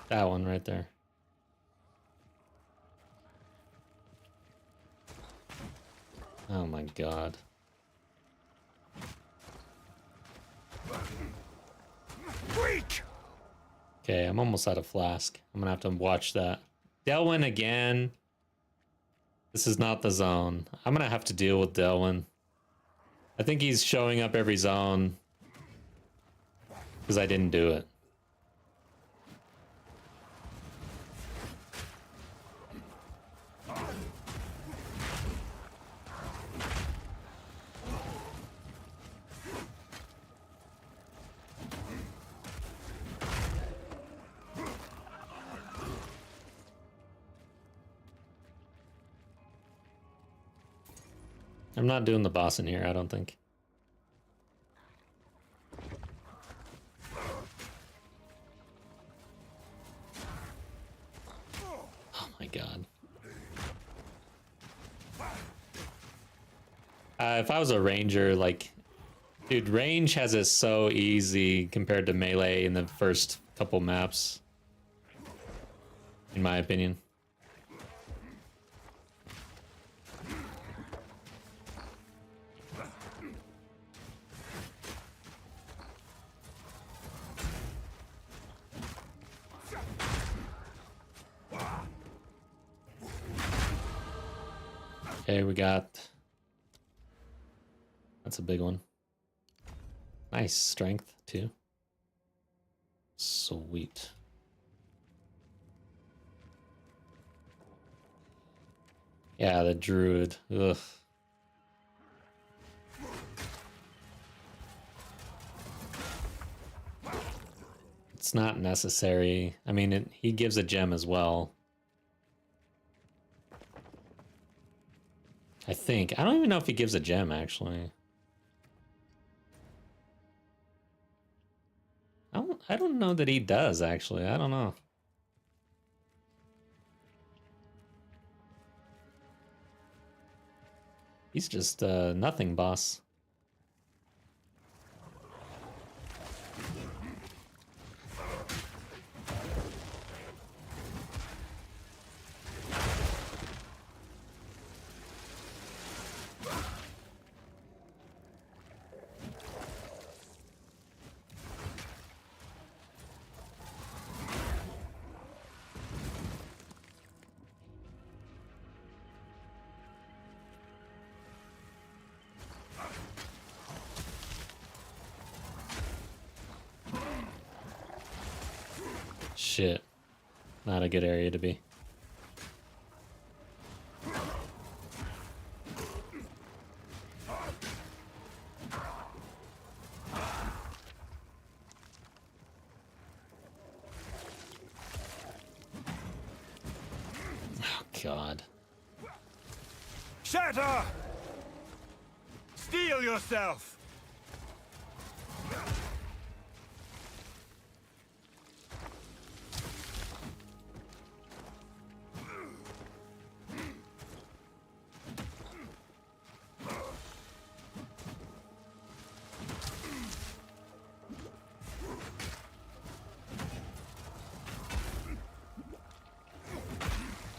That one right there. Oh my god. Okay, I'm almost out of flask. I'm gonna have to watch that. Delwyn again. This is not the zone. I'm gonna have to deal with Delwyn. I think he's showing up every zone because I didn't do it. I'm not doing the boss in here, I don't think. Oh my god. If I was a ranger, like, dude, range has it so easy compared to melee in the first couple maps, in my opinion. Okay, we got... That's a big one. Nice strength, too. Sweet. Yeah, the druid. Ugh. It's not necessary. I mean, he gives a gem as well. I think. I don't even know if he gives a gem, actually. I don't know that he does, actually. I don't know. He's just nothing boss. Shit. Not a good area to be. Oh, God. Shatter! Steel yourself!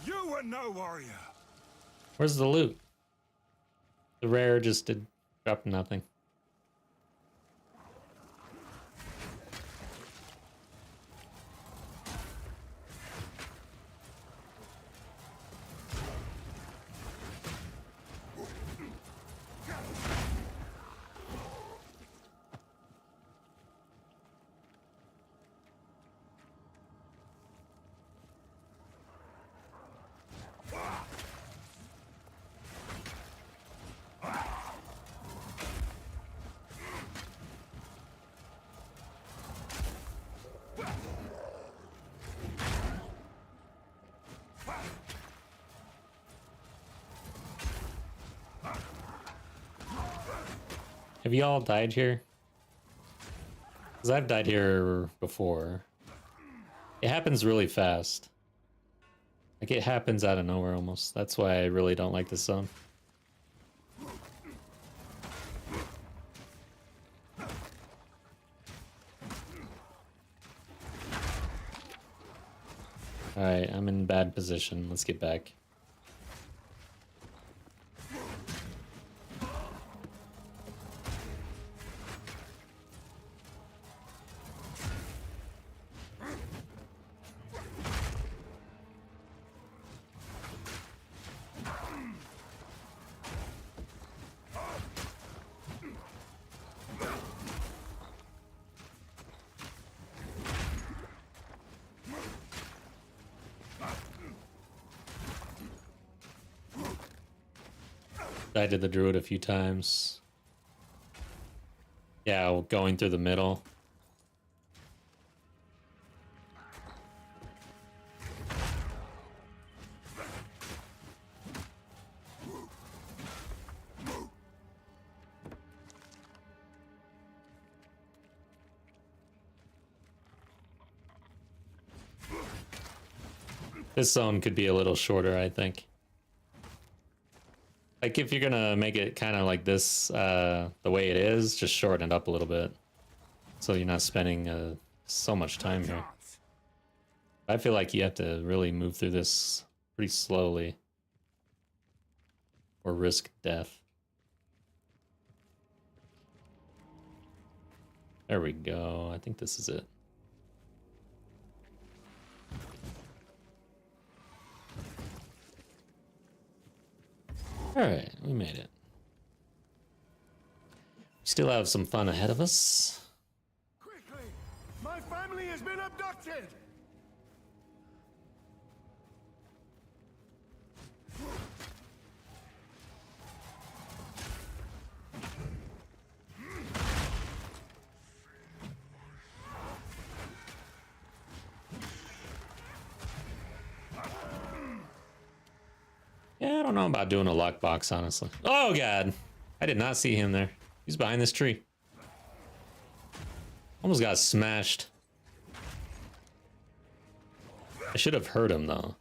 You were no warrior. Where's the loot? The rare just did drop nothing. Have you all died here? Because I've died here before. It happens really fast. Like, it happens out of nowhere almost. That's why I really don't like this zone. Alright, I'm in bad position. Let's get back. Died to the druid a few times. Yeah, going through the middle. This zone could be a little shorter, I think. Like, if you're gonna make it kind of like this, the way it is, just shorten it up a little bit. So you're not spending so much time here. I feel like you have to really move through this pretty slowly. Or risk death. There we go. I think this is it. All Still have some fun ahead of us. Quickly! My family has been abducted! Yeah, I don't know about doing a lockbox, honestly. Oh, God. I did not see him there. He's behind this tree. Almost got smashed. I should have heard him, though.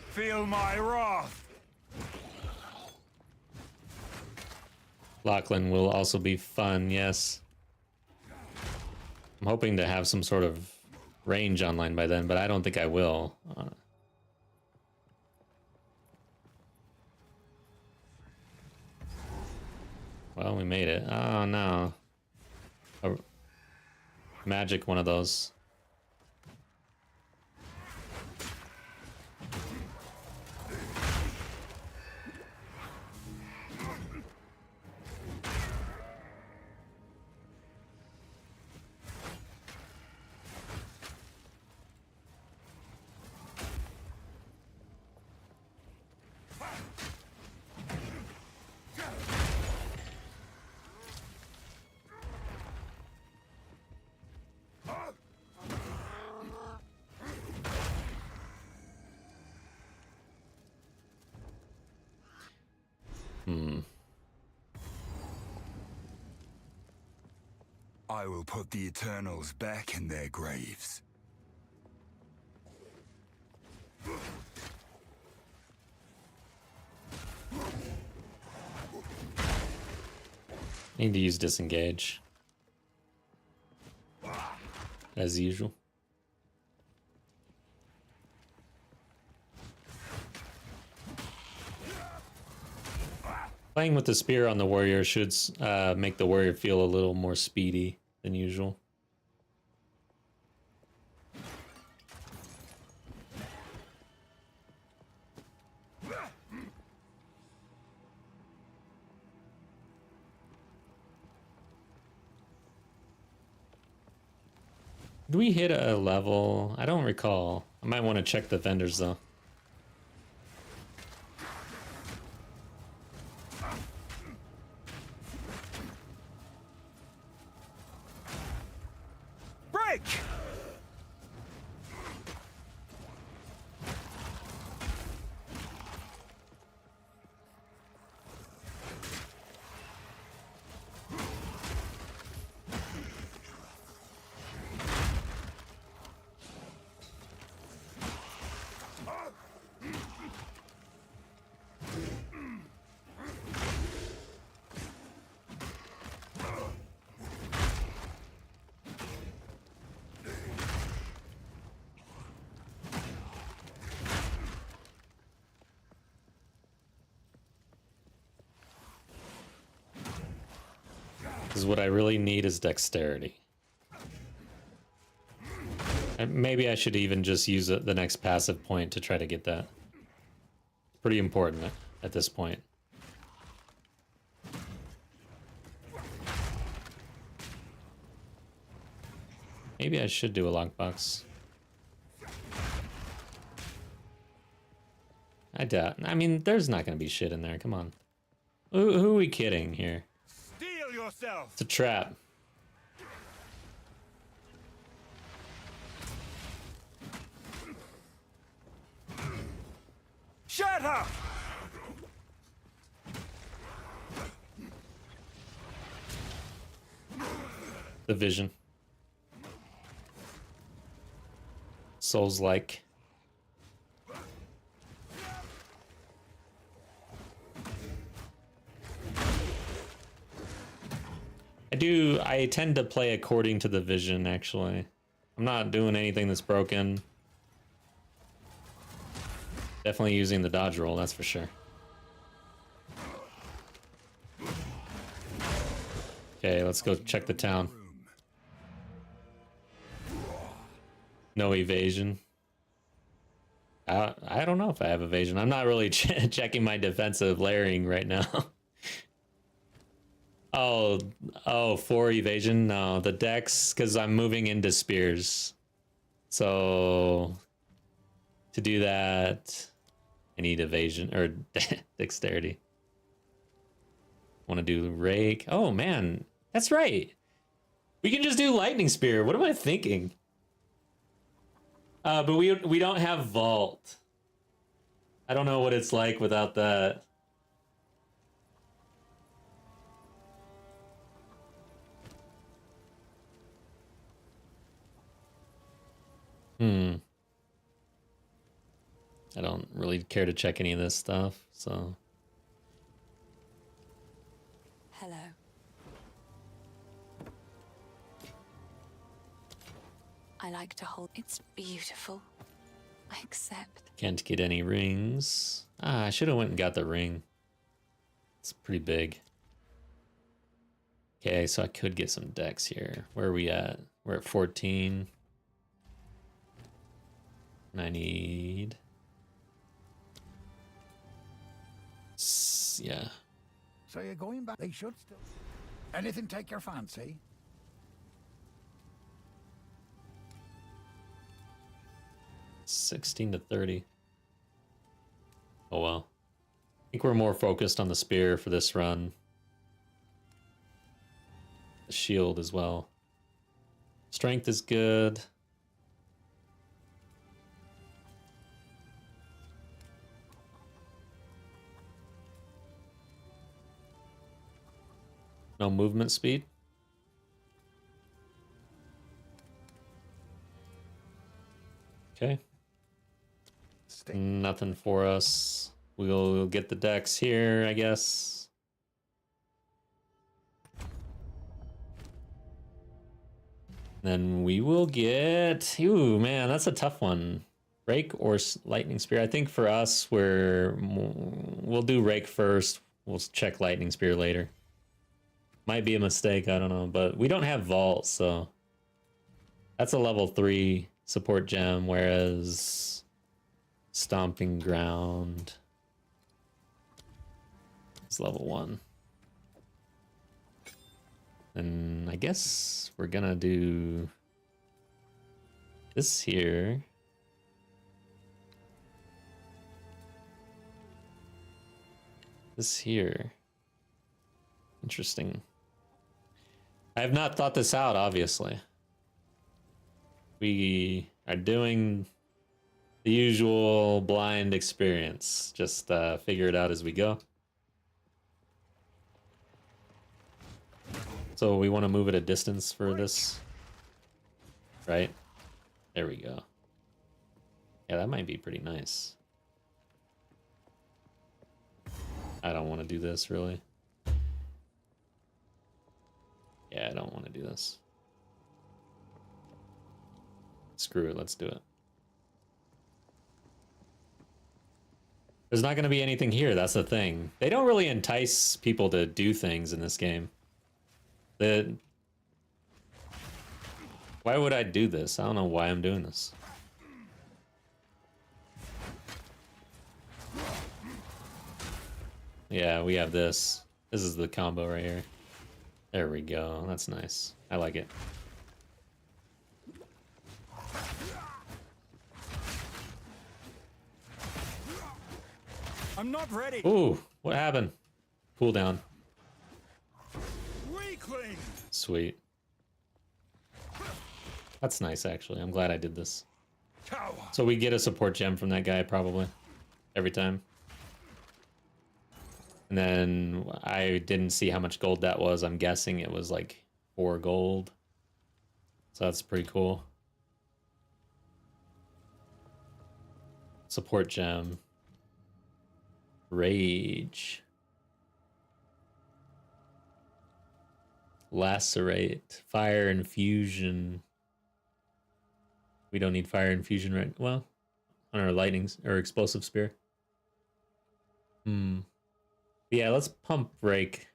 Feel my wrath. Lachlan will also be fun, yes. I'm hoping to have some sort of range online by then, but I don't think I will. Well, we made it. Oh, no. A magic one of those. I will put the Eternals back in their graves. Need to use disengage. As usual. Playing with the spear on the warrior should make the warrior feel a little more speedy than usual. Did we hit a level? I don't recall. I might want to check the vendors though. Break! Because what I really need is dexterity. And maybe I should even just use the next passive point to try to get that. Pretty important at this point. Maybe I should do a lockbox. I doubt. I mean, there's not going to be shit in there. Come on. Who are we kidding here? Steel yourself! It's a trap. Shut up! The vision. Souls-like. I tend to play according to the vision, actually. I'm not doing anything that's broken. Definitely using the dodge roll, that's for sure. Okay, let's go check the town. No evasion. I don't know if I have evasion. I'm not really checking my defensive layering right now. Oh, 4 evasion? No, the dex, because I'm moving into spears. So to do that, I need evasion or dexterity. Want to do rake? Oh man, that's right. We can just do lightning spear. What am I thinking? But we don't have vault. I don't know what it's like without that. I don't really care to check any of this stuff, so. Hello. I like to hold. It's beautiful. I accept. Can't get any rings. Ah, I should have went and got the ring. It's pretty big. Okay, so I could get some decks here. Where are we at? We're at 14. And I need... yeah. So you're going back? They should still. Anything take your fancy? $16 to $30. Oh well. I think we're more focused on the spear for this run. The shield as well. Strength is good. No movement speed. Okay. Nothing for us. We'll get the decks here, I guess. Then we will get... Ooh, man, that's a tough one. Rake or lightning spear? I think for us, we'll do rake first. We'll check lightning spear later. Might be a mistake, I don't know. But we don't have vault, so... That's a level 3 support gem, whereas... Stomping Ground is level 1. And I guess we're gonna do this here. This here. Interesting. I have not thought this out, obviously. We are doing the usual blind experience. Just figure it out as we go. So we want to move at a distance for this, right? There we go. Yeah, that might be pretty nice. I don't want to do this, really. Yeah, I don't want to do this. Screw it, let's do it. There's not going to be anything here, that's the thing. They don't really entice people to do things in this game. Why would I do this? I don't know why I'm doing this. Yeah, we have this. This is the combo right here. There we go. That's nice. I like it. I'm not ready. Ooh, what happened? Cooldown. Weakling. Sweet. That's nice, actually. I'm glad I did this. So we get a support gem from that guy, probably. Every time. And then I didn't see how much gold that was. I'm guessing it was like 4 gold. So that's pretty cool. Support gem. Rage. Lacerate. Fire infusion. We don't need fire infusion right. Well, on our lightnings or explosive spear. Yeah, let's pump break.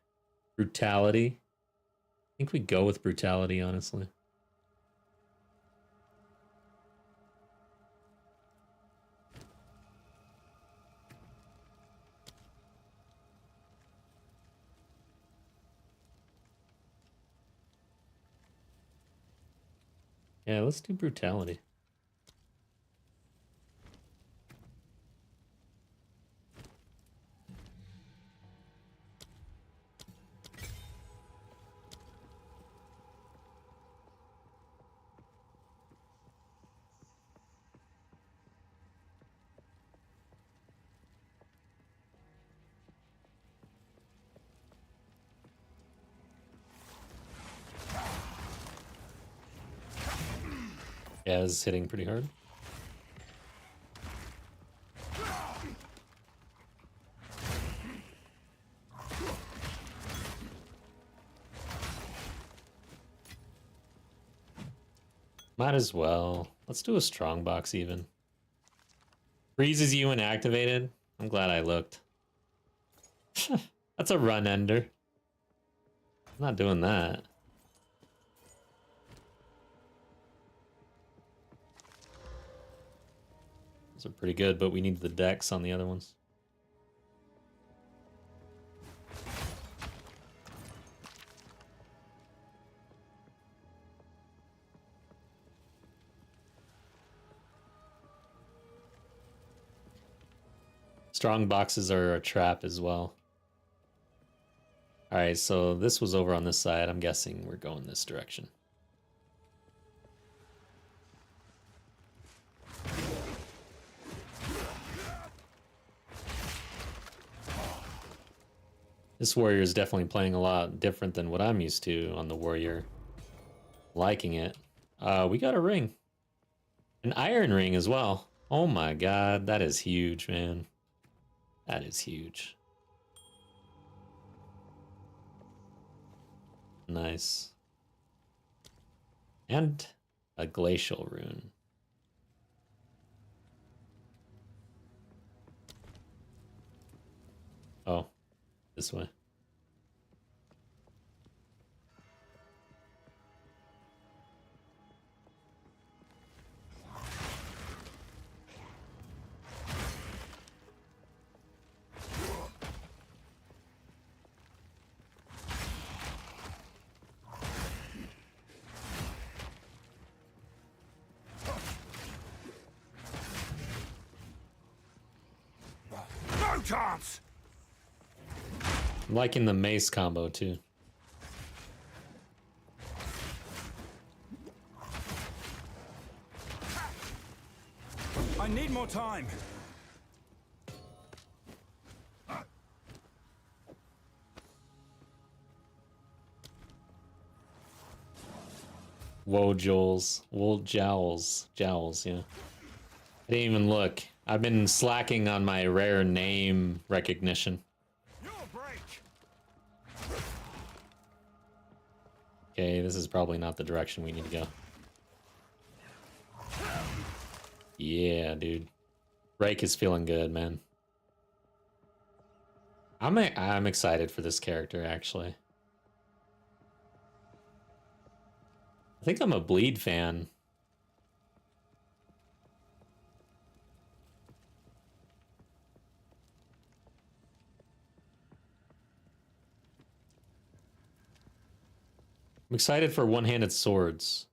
Brutality. I think we go with brutality, honestly. Yeah, let's do brutality. Yeah, it's hitting pretty hard. Might as well. Let's do a strong box even. Freezes you when activated. I'm glad I looked. That's a run ender. I'm not doing that. Those are pretty good, but we need the decks on the other ones. Strong boxes are a trap as well. Alright, so this was over on this side. I'm guessing we're going this direction. This warrior is definitely playing a lot different than what I'm used to on the warrior. Liking it. We got a ring. An iron ring as well. Oh my god, that is huge, man. That is huge. Nice. And a glacial rune. Oh, this way. No chance! I'm liking the mace combo too. I need more time. Whoa, Joels. Wool jowls. Jowls, yeah. I didn't even look. I've been slacking on my rare name recognition. Okay, this is probably not the direction we need to go. Yeah, dude. Rake is feeling good, man. I'm excited for this character, actually. I think I'm a bleed fan. I'm excited for one-handed swords.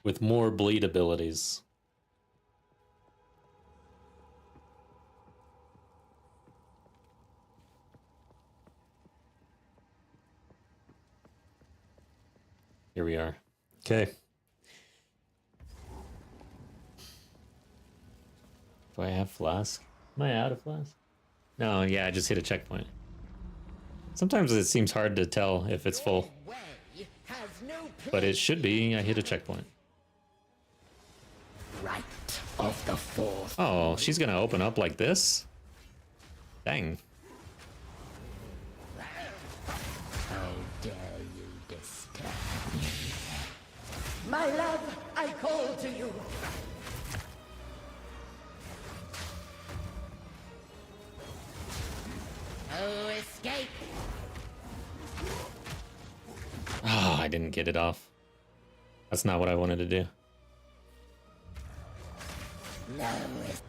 With more bleed abilities. Here we are. Okay. Do I have flask? Am I out of flask? No, yeah, I just hit a checkpoint. Sometimes it seems hard to tell if it's full. But it should be. I hit a checkpoint. Right of the fourth. Oh, she's gonna open up like this? Dang. How dare you disturb me? My love, I call to you. Oh, escape. Oh, I didn't get it off. That's not what I wanted to do. No,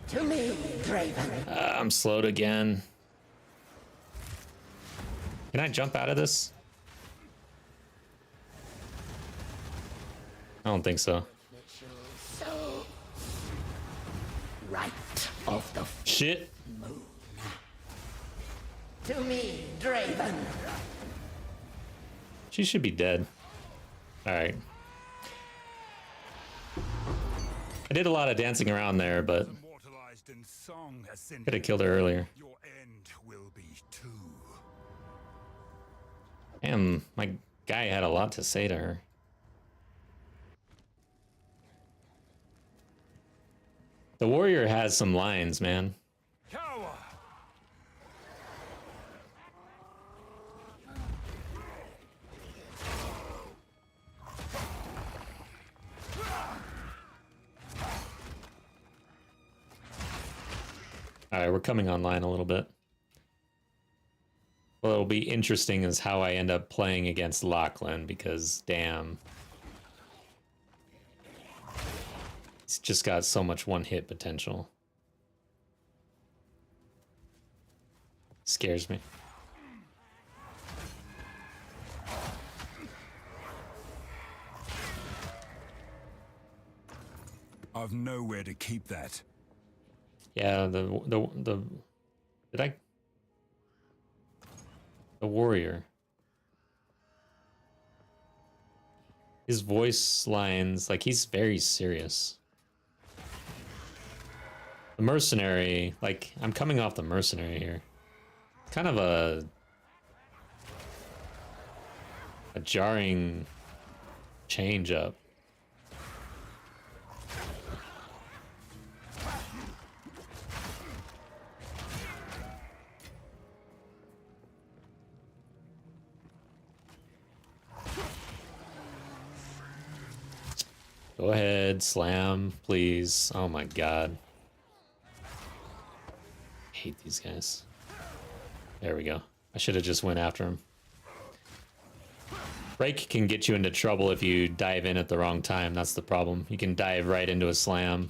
to me, Draven. I'm slowed again. Can I jump out of this? I don't think so. So, right of the Shit. moon. To me, Draven. She should be dead. Alright. I did a lot of dancing around there, but Immortalized in song, could have killed her earlier. your end will be too. Damn, my guy had a lot to say to her. The warrior has some lines, man. Cower! Alright, we're coming online a little bit. Well, it'll be interesting is how I end up playing against Lachlan, because damn. He's just got so much one-hit potential. Scares me. I've nowhere to keep that. Yeah, the warrior. His voice lines, like, he's very serious. The mercenary, like, I'm coming off the mercenary here. Kind of a jarring change up. Go ahead, slam, please. Oh my god. Hate these guys. There we go. I should have just went after him. Break can get you into trouble if you dive in at the wrong time. That's the problem. You can dive right into a slam.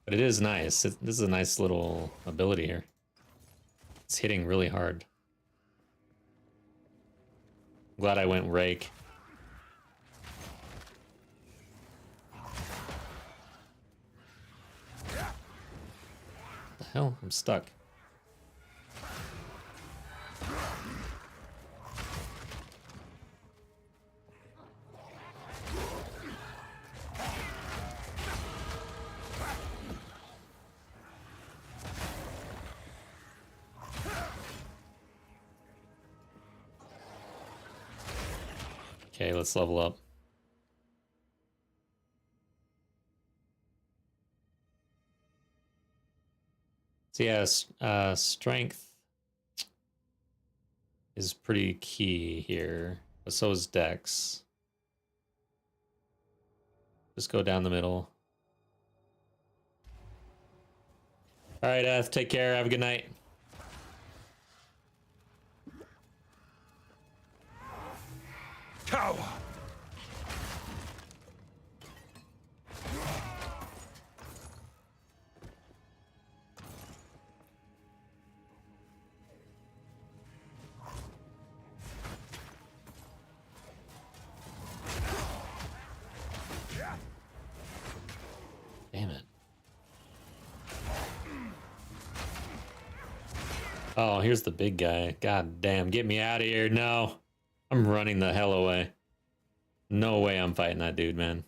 But it is nice. This is a nice little ability here. It's hitting really hard. I'm glad I went rake. What the hell? I'm stuck. Okay, let's level up. So yeah, strength is pretty key here, but so is dex. Just go down the middle. All right, Eth, take care. Have a good night. Cower! Damn it. Oh, here's the big guy. God damn, get me out of here. No. I'm running the hell away. No way I'm fighting that dude, man.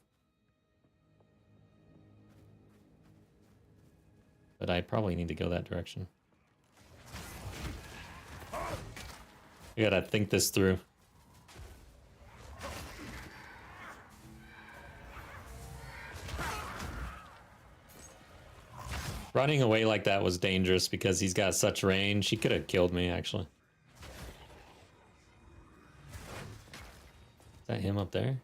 But I probably need to go that direction. I gotta think this through. Running away like that was dangerous because he's got such range. He could have killed me, actually. Is that him up there?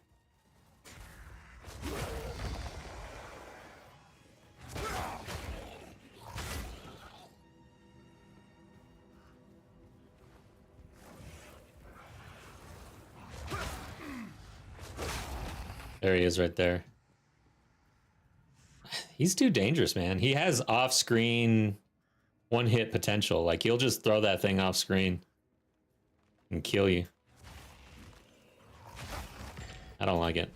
There he is right there. He's too dangerous, man. He has off-screen one-hit potential. Like, he'll just throw that thing off-screen and kill you. I don't like it.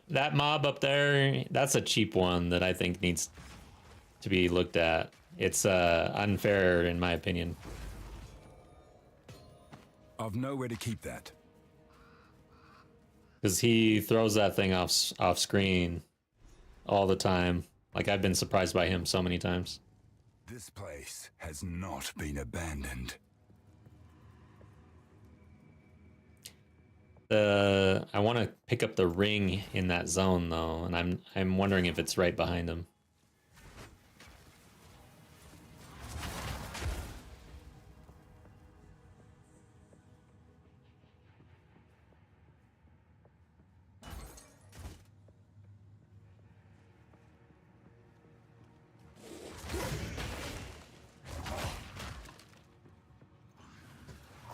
That mob up there, that's a cheap one that I think needs to be looked at. It's unfair in my opinion. I've nowhere to keep that. Because he throws that thing off screen all the time. Like, I've been surprised by him so many times. This place has not been abandoned. I want to pick up the ring in that zone though, and I'm wondering if it's right behind him.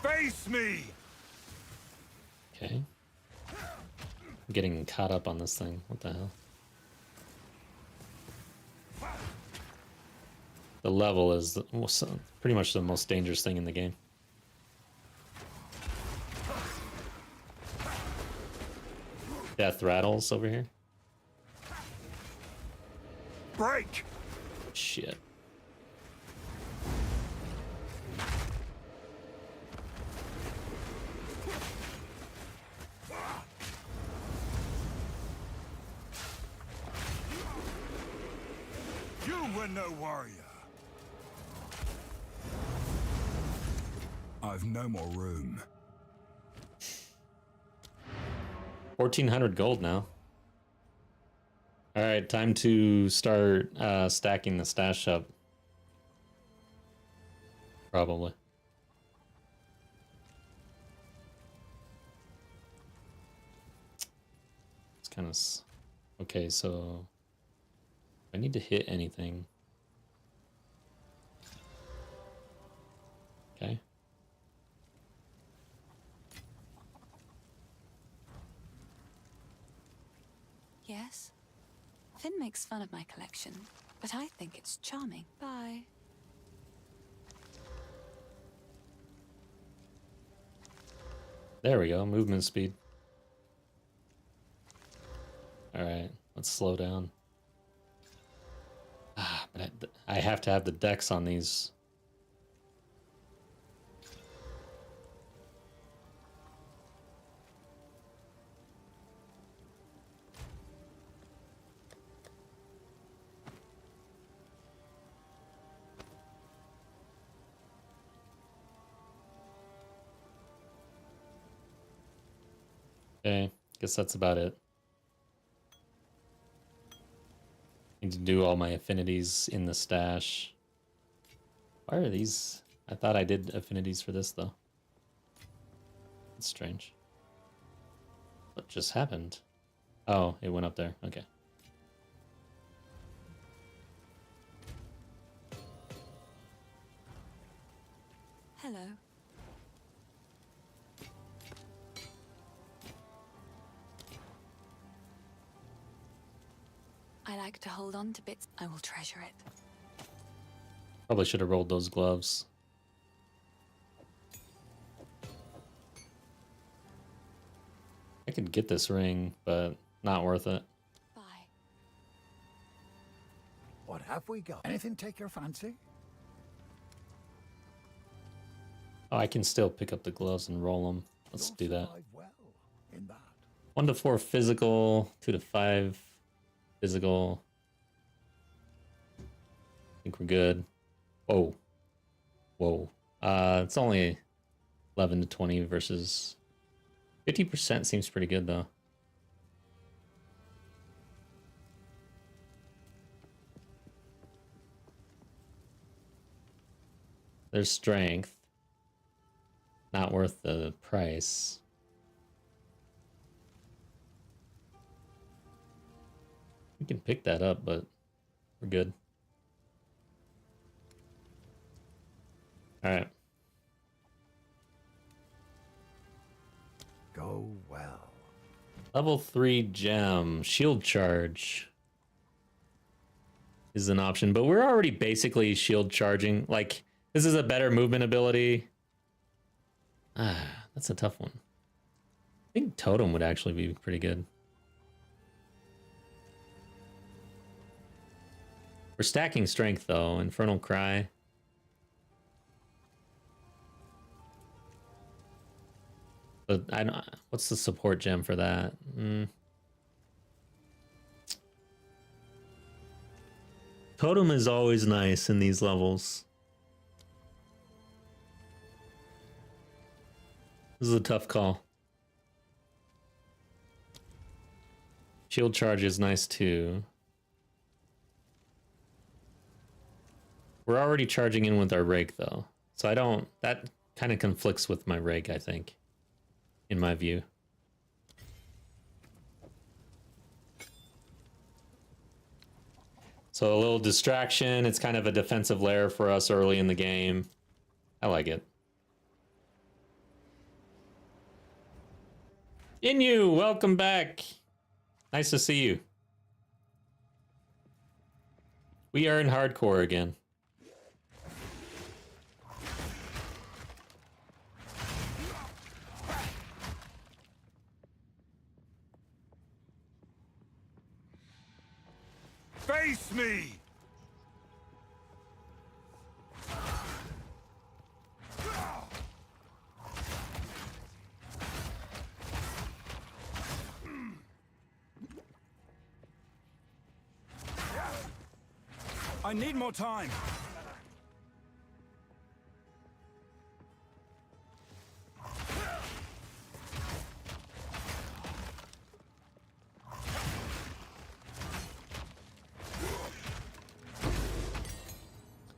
Face me! Okay. I'm getting caught up on this thing. What the hell? The level is pretty much the most dangerous thing in the game. Death rattles over here. Break! Shit. You were no warrior. I've no more room. 1,400 gold now. All right, time to start stacking the stash up. Probably. It's kind of okay. So I need to hit anything. Okay. Yes? Finn makes fun of my collection, but I think it's charming. Bye. There we go, movement speed. All right, let's slow down. Ah, but I have to have the dex on these. Okay, guess that's about it. Need to do all my affinities in the stash. Why are these? I thought I did affinities for this though. That's strange. What just happened? Oh, it went up there. Okay. Hello. I like to hold on to bits. I will treasure it. Probably should have rolled those gloves. I could get this ring, but not worth it. Bye. What have we got? Anything take your fancy? Oh, I can still pick up the gloves and roll them. Let's You'll do that. survive well in that. 1 to 4 physical, 2 to 5 physical. I think we're good. Whoa. Whoa. It's only 11 to 20 versus 50% seems pretty good though. There's strength. Not worth the price. We can pick that up, but we're good. All right. Go well. Level 3 gem. Shield charge is an option, but we're already basically shield charging. Like, this is a better movement ability. Ah, that's a tough one. I think totem would actually be pretty good. We're stacking strength though. Infernal Cry. But I don't. What's the support gem for that? Totem is always nice in these levels. This is a tough call. Shield charge is nice too. We're already charging in with our rake though. So I don't, that kind of conflicts with my rake, I think, in my view. So a little distraction. It's kind of a defensive lair for us early in the game. I like it. Inu, welcome back. Nice to see you. We are in hardcore again. Face me! I need more time.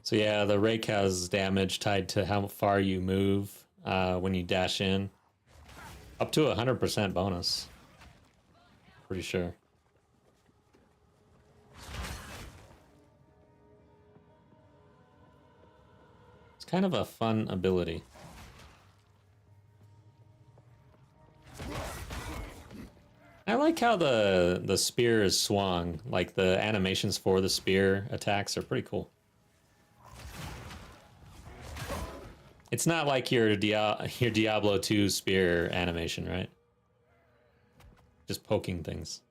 So yeah, the rake has damage tied to how far you move when you dash in. Up to 100% bonus. Pretty sure. It's kind of a fun ability. I like how the spear is swung. Like the animations for the spear attacks are pretty cool. It's not like your Diablo 2 spear animation, right? Just poking things.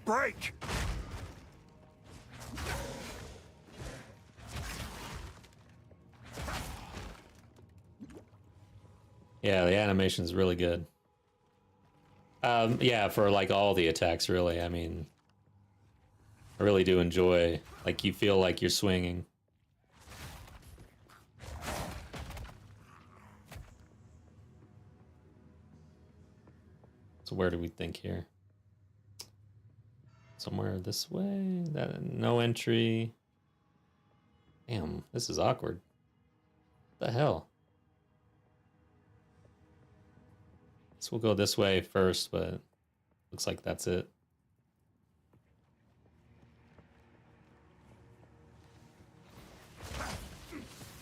Break! Yeah, the animation is really good. Yeah, for like all the attacks, really. I mean, I really do enjoy, like, you feel like you're swinging. So where do we think here? Somewhere this way? That no entry. Damn, this is awkward. What the hell? So we'll go this way first, but looks like that's it.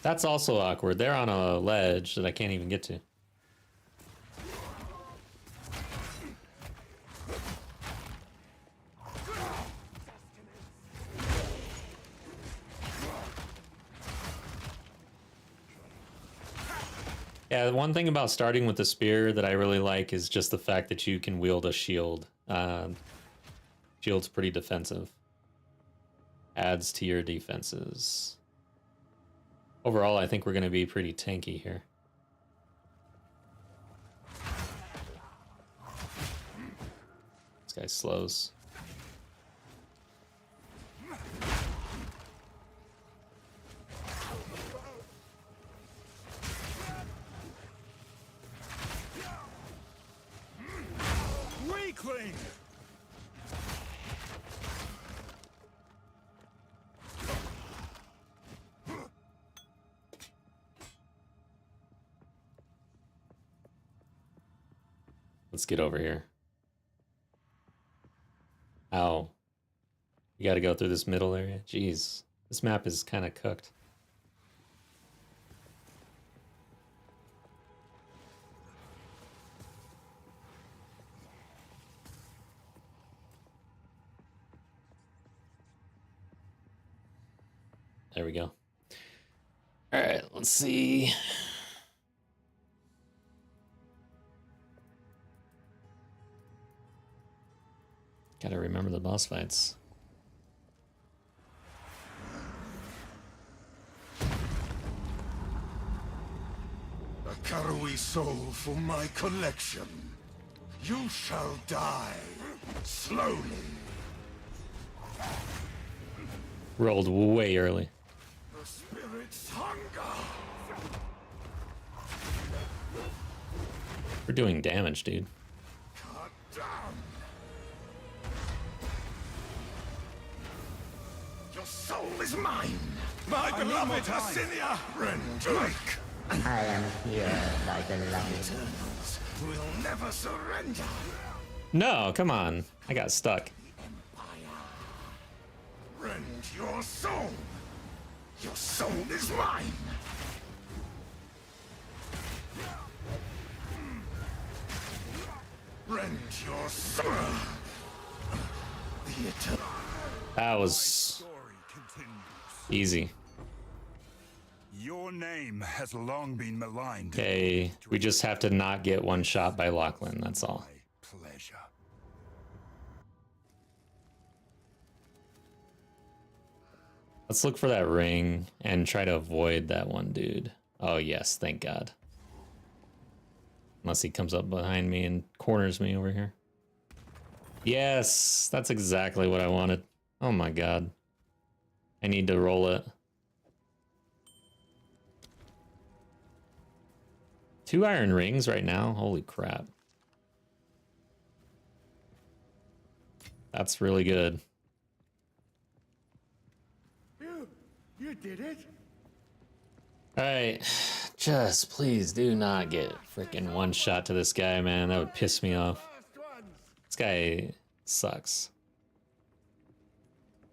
That's also awkward. They're on a ledge that I can't even get to. Yeah, one thing about starting with the spear that I really like is just the fact that you can wield a shield. Shield's pretty defensive. Adds to your defenses. Overall, I think we're going to be pretty tanky here. This guy slows. Weakling! Let's get over here. Ow. You gotta go through this middle area? Jeez. This map is kind of cooked. there we go. All right, let's see. Gotta remember the boss fights. A Karui soul for my collection. You shall die slowly. Rolled way early. The spirit's hunger. We're doing damage, dude. Cut down. Your soul is mine. My beloved Hasinia. Rendrake. I am here, my beloved. Eternals will never surrender. No, come on. I got stuck. Rend your soul. Your soul is mine. Rend your soul. The eternal. That was Story continues. easy. Your name has long been maligned. Okay, we just have to not get one shot by Lachlan, that's all. My pleasure. Let's look for that ring and try to avoid that one dude. Oh yes, thank God. Unless he comes up behind me and corners me over here. Yes, that's exactly what I wanted. Oh my God. I need to roll it. 2 iron rings right now? Holy crap. That's really good. You did it. Alright, just please do not get freaking one shot to this guy, man. That would piss me off. First ones. This guy sucks.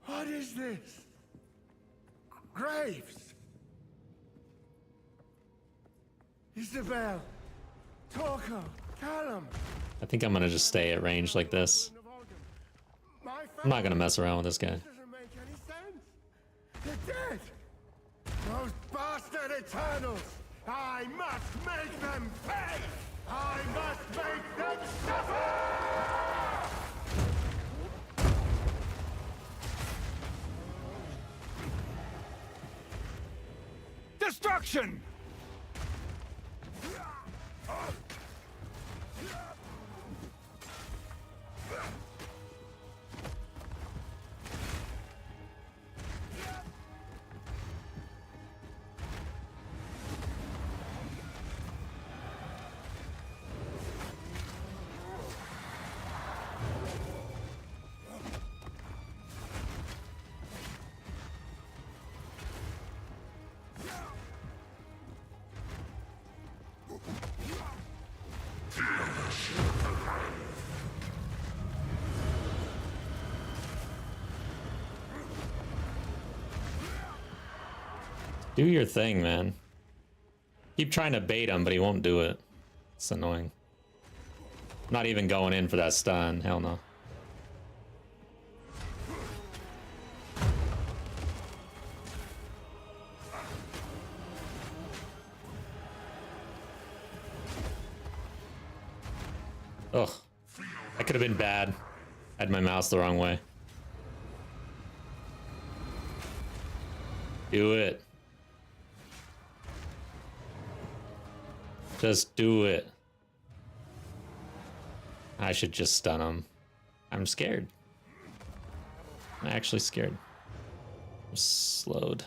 What is this? Graves. Isabel. Torko. Callum. I think I'm gonna just stay at range like this. My I'm not gonna mess around with this guy. doesn't make any sense. They're dead. Those bastard Eternals. I must make them pay. I must make them suffer. Destruction! Do your thing, man. Keep trying to bait him, but he won't do it. It's annoying. Not even going in for that stun. Hell no. Ugh. That could have been bad. I had my mouse the wrong way. Do it. Just do it. I should just stun him. I'm scared. I'm actually scared. I'm slowed.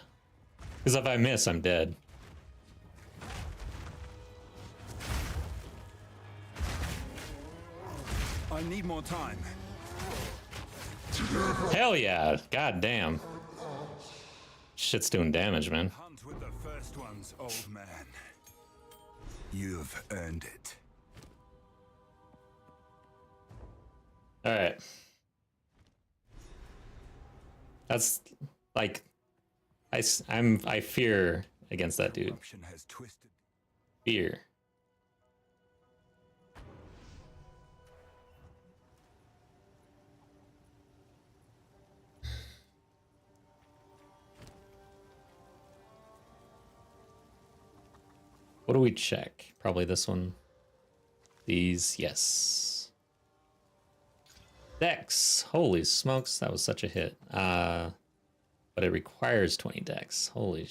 Because if I miss, I'm dead. I need more time. Hell yeah. God damn. Shit's doing damage, man. Hunt with the first ones, old man. You've earned it. All right. That's like I fear against that dude. Corruption has twisted. Fear. What do we check? Probably this one. These, yes. Dex. Holy smokes, that was such a hit. But it requires 20 dex. Holy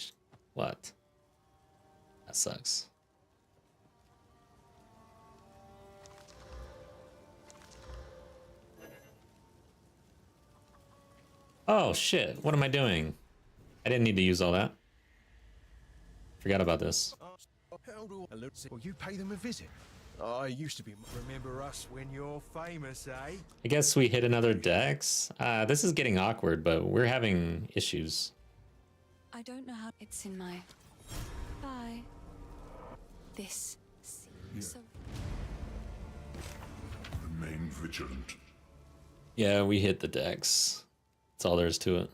what? That sucks. Oh shit, what am I doing? I didn't need to use all that. Forgot about this. Well, you pay them a visit. I used to be. Remember us when you're famous, eh? I guess we hit another dex. This is getting awkward, but we're having issues. I don't know how it's in my... Bye. This seems so... Remain vigilant. Yeah, we hit the dex. That's all there is to it.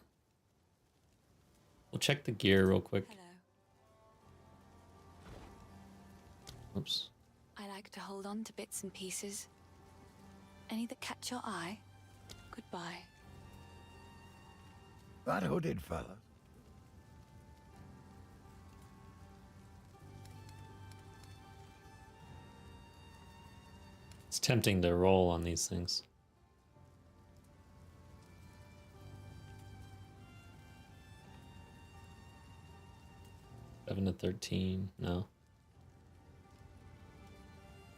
We'll check the gear real quick. Hello. Oops. I like to hold on to bits and pieces. Any that catch your eye? Goodbye. That hooded fella. It's tempting to roll on these things. 7 to 13, no.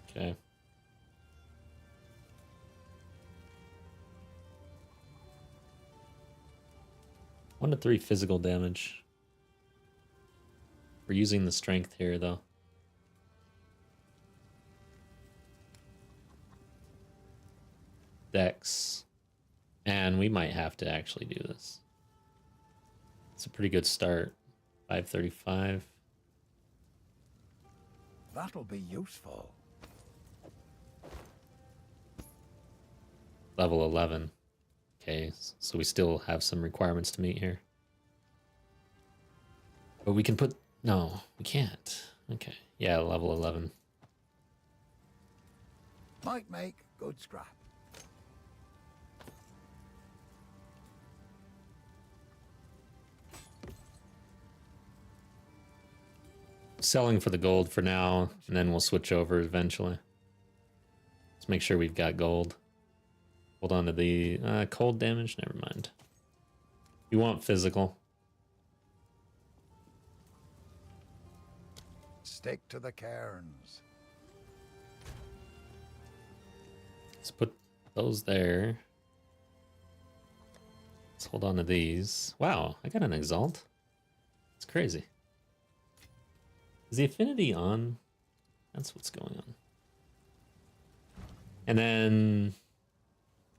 Okay. One to 3 physical damage. We're using the strength here, though. Dex. And we might have to actually do this. It's a pretty good start. 535. That'll be useful. Level 11. Okay, so we still have some requirements to meet here. But we can put... No, we can't. Okay, yeah, level 11. Might make good scrap. Selling for the gold for now, and then we'll switch over eventually. Let's make sure we've got gold. Hold on to the cold damage. Never mind. You want physical. Stick to the cairns. Let's put those there. Let's hold on to these. Wow, I got an Exalt. It's crazy. Is the affinity on? That's what's going on. And then...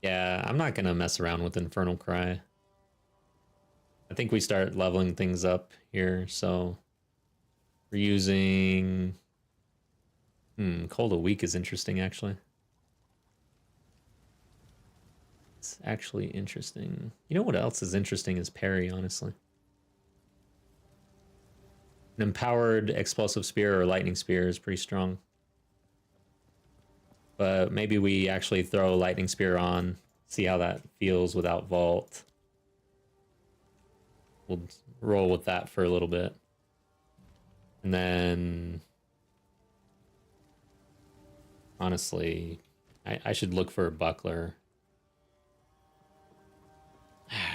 Yeah, I'm not going to mess around with Infernal Cry. I think we start leveling things up here, so... We're using... Cold a Week is interesting, actually. It's actually interesting. You know what else is interesting is parry, honestly. An empowered explosive spear or lightning spear is pretty strong. But maybe we actually throw lightning spear on, see how that feels without vault. We'll roll with that for a little bit. And then... Honestly, I should look for a buckler.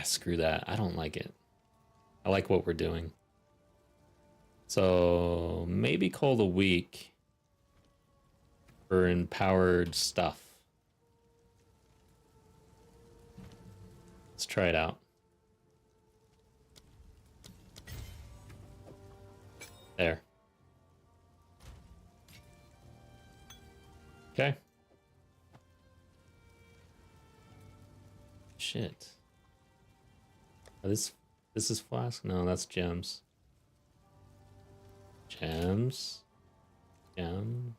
Screw that. I don't like it. I like what we're doing. So maybe Cold a Week for empowered stuff. Let's try it out. There. Okay. Shit. Oh, this is flask? No, that's gems. Gems. Gem.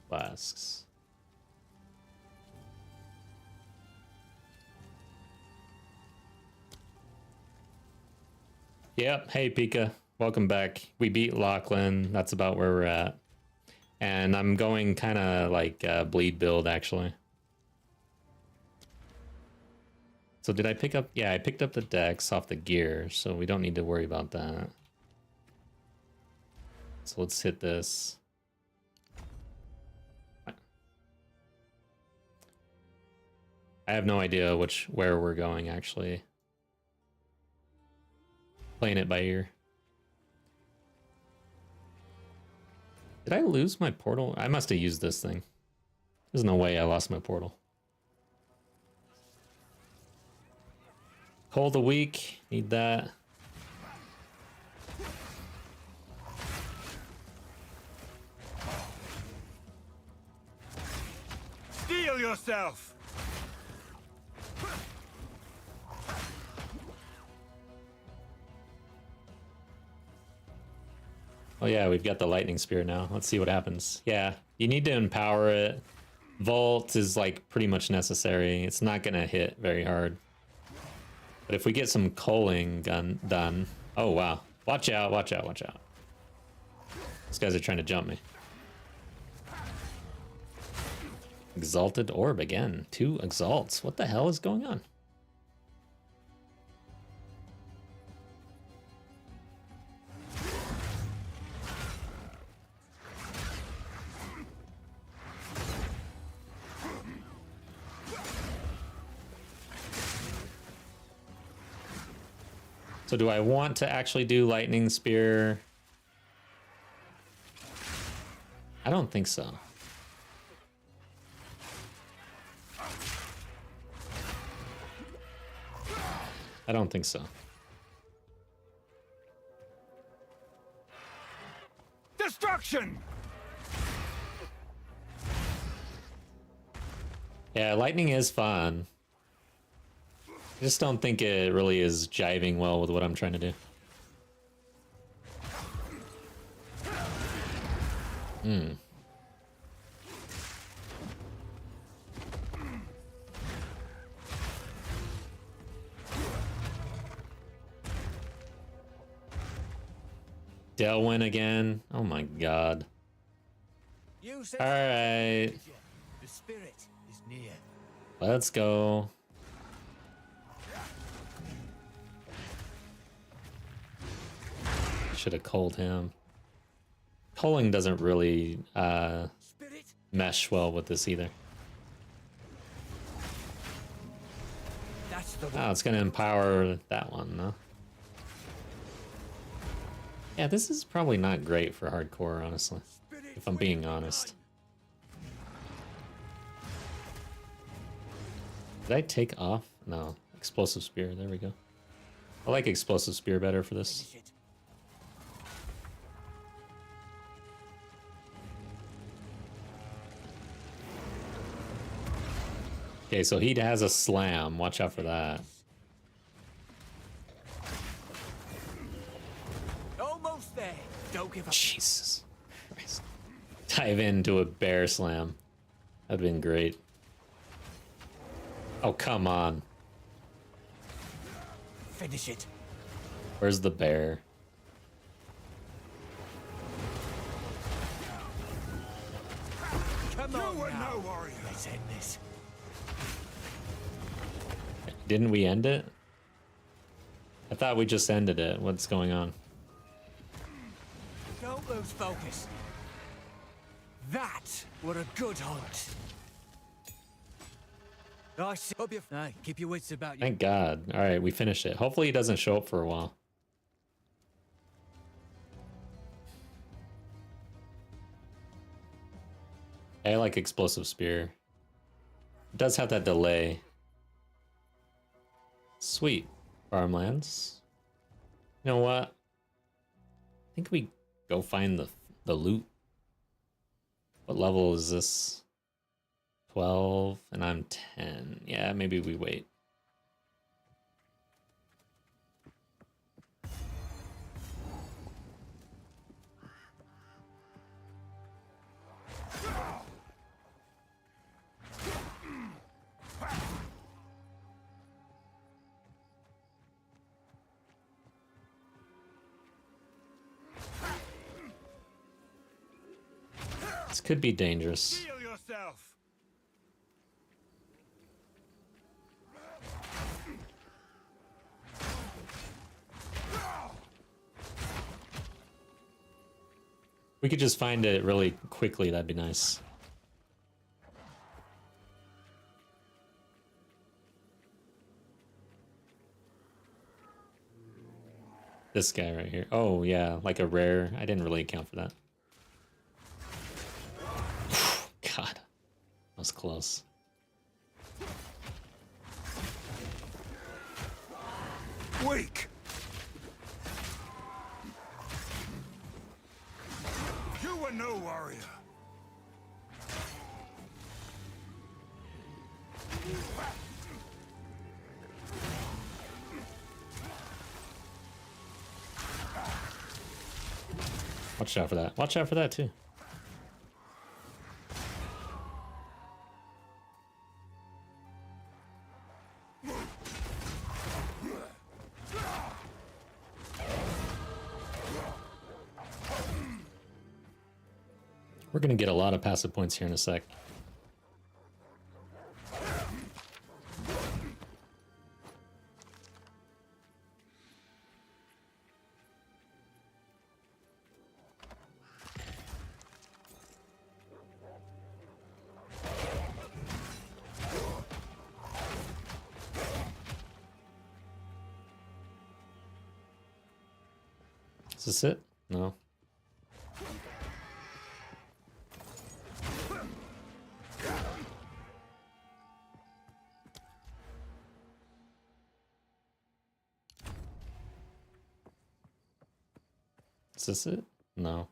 Flasks. Yep. Hey, Pika. Welcome back. We beat Lachlan. That's about where we're at. And I'm going kind of like bleed build, actually. So did I pick up... Yeah, I picked up the dex off the gear, so we don't need to worry about that. So let's hit this. I have no idea where we're going actually. Playing it by ear. Did I lose my portal? I must have used this thing. There's no way I lost my portal. Cold a week. Need that. Steel yourself! Oh yeah, we've got the lightning spear now. Let's see what happens. Yeah, you need to empower it. Vault is like pretty much necessary. It's not gonna hit very hard. But if we get some culling done. Oh wow. Watch out, watch out, watch out. These guys are trying to jump me. Exalted orb again. 2 exalts. What the hell is going on? So do I want to actually do lightning spear? I don't think so. I don't think so. Destruction! Yeah, lightning is fun. I just don't think it really is jiving well with what I'm trying to do. Delwyn again. Oh my god. All right. The spirit is near. Let's go. Should have culled him. Culling doesn't really mesh well with this either. That's the Oh, it's gonna empower that one, though. Yeah, this is probably not great for hardcore, honestly. If I'm being honest. Did I take off? No. Explosive spear, there we go. I like explosive spear better for this. Okay, so he has a slam. Watch out for that. almost there. Don't give up. Jesus Christ. Dive into a bear slam. That'd been great. Oh, come on. Finish it. Where's the bear? Come You on were now. no warrior. Let's end this. Didn't we end it? I thought we just ended it. What's going on? Don't lose focus. That were a good hunt. I see. Hope you. Aye, keep your wits about you. Thank God. All right, we finished it. Hopefully he doesn't show up for a while. I like explosive spear. It does have that delay. Sweet. Farmlands. You know what? I think we go find the loot. What level is this? 12 and I'm 10. Yeah, maybe we wait. This could be dangerous. Heal yourself. We could just find it really quickly, that'd be nice. This guy right here. Oh, yeah, like a rare. I didn't really account for that. God, that was close. Weak! You were no warrior. Watch out for that. Watch out for that, too. We're going to get a lot of passive points here in a sec. Is this it? No. Is this it? No.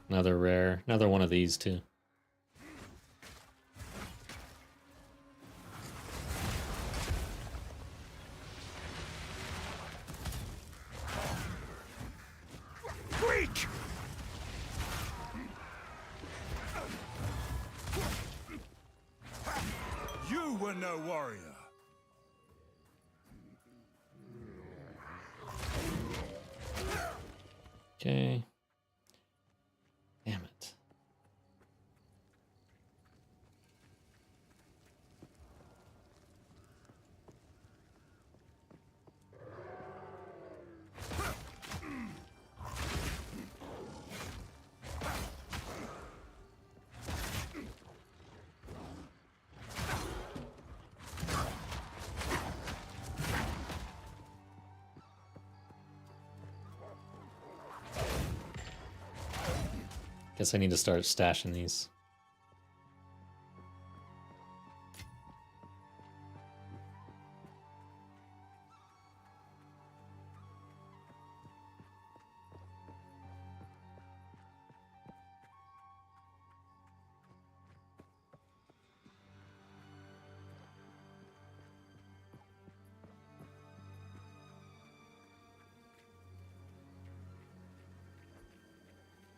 Another rare. Another one of these, too. Weak! You were no warrior. Okay. Damn it. Guess I need to start stashing these.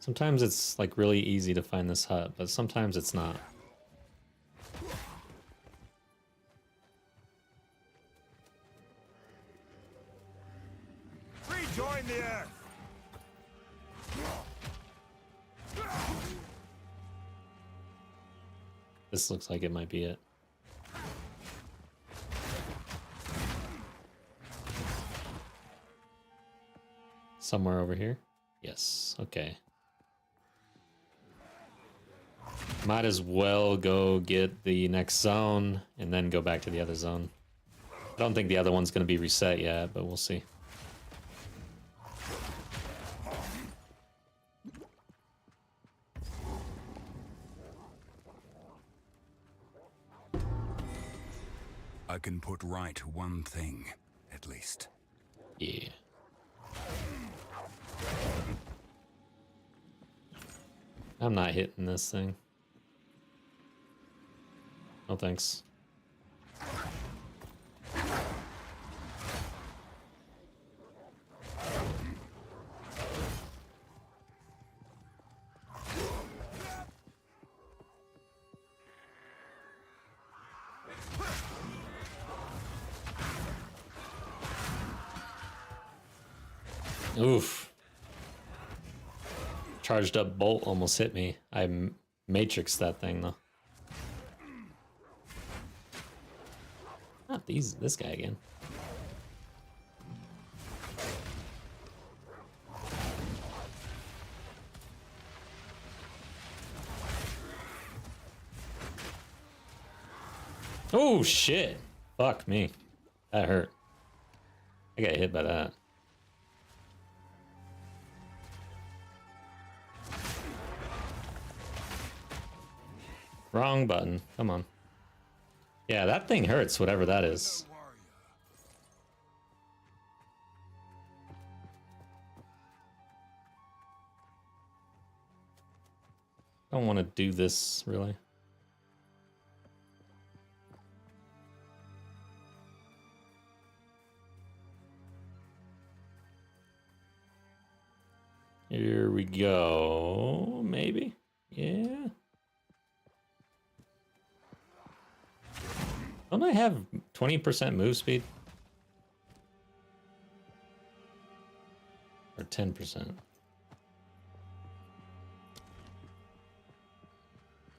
Sometimes it's like really easy to find this hut, but sometimes it's not. Rejoin the earth. This looks like it might be it. Somewhere over here? Yes, okay. Might as well go get the next zone and then go back to the other zone. I don't think the other one's going to be reset yet, but we'll see. I can put right one thing, at least. Yeah. I'm not hitting this thing. No thanks. Oof. Charged up bolt almost hit me. I matrixed that thing though. Not this guy again. Oh shit. Fuck me. That hurt. I got hit by that. Wrong button. Come on. Yeah, that thing hurts, whatever that is. Don't want to do this, really. Here we go. Maybe. Yeah. Don't I have 20% move speed? Or 10%?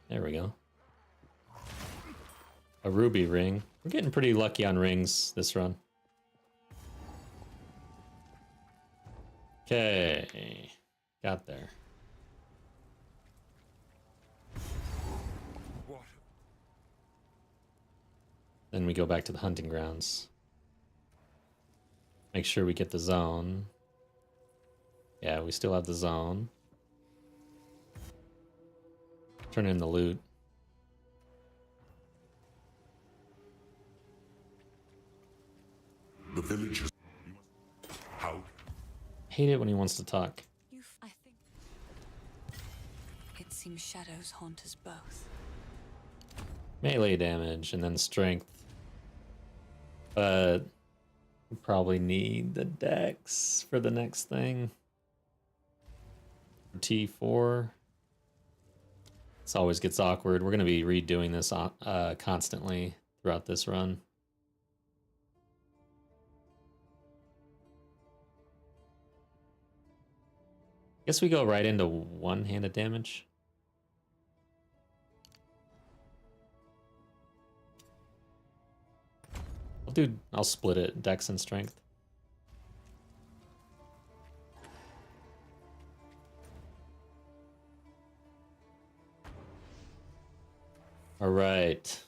There we go. A ruby ring. We're getting pretty lucky on rings this run. Okay. Got there. Then we go back to the hunting grounds. Make sure we get the zone. Yeah, we still have the zone. Turn in the loot. The villagers. How? Hate it when he wants to talk. I think it seems shadows haunt us both. Melee damage and then strength. But we probably need the dex for the next thing. T4. This always gets awkward. We're going to be redoing this constantly throughout this run. Guess we go right into one-handed damage. I'll split it, dex and strength. All right.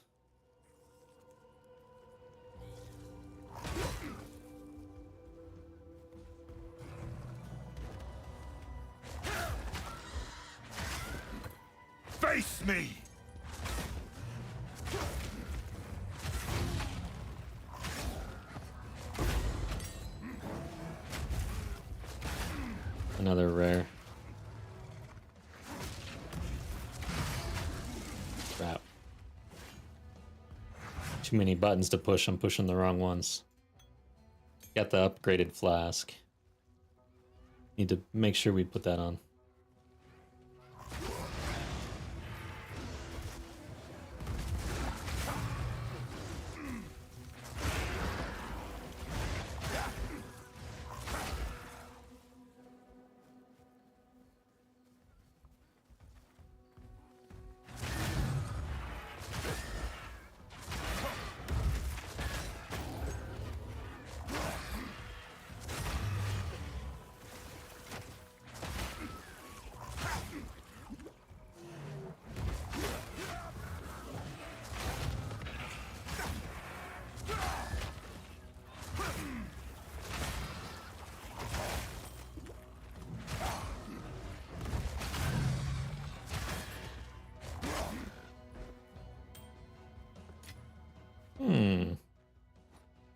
Face me! Another rare. Crap. Too many buttons to push. I'm pushing the wrong ones. Got the upgraded flask. Need to make sure we put that on.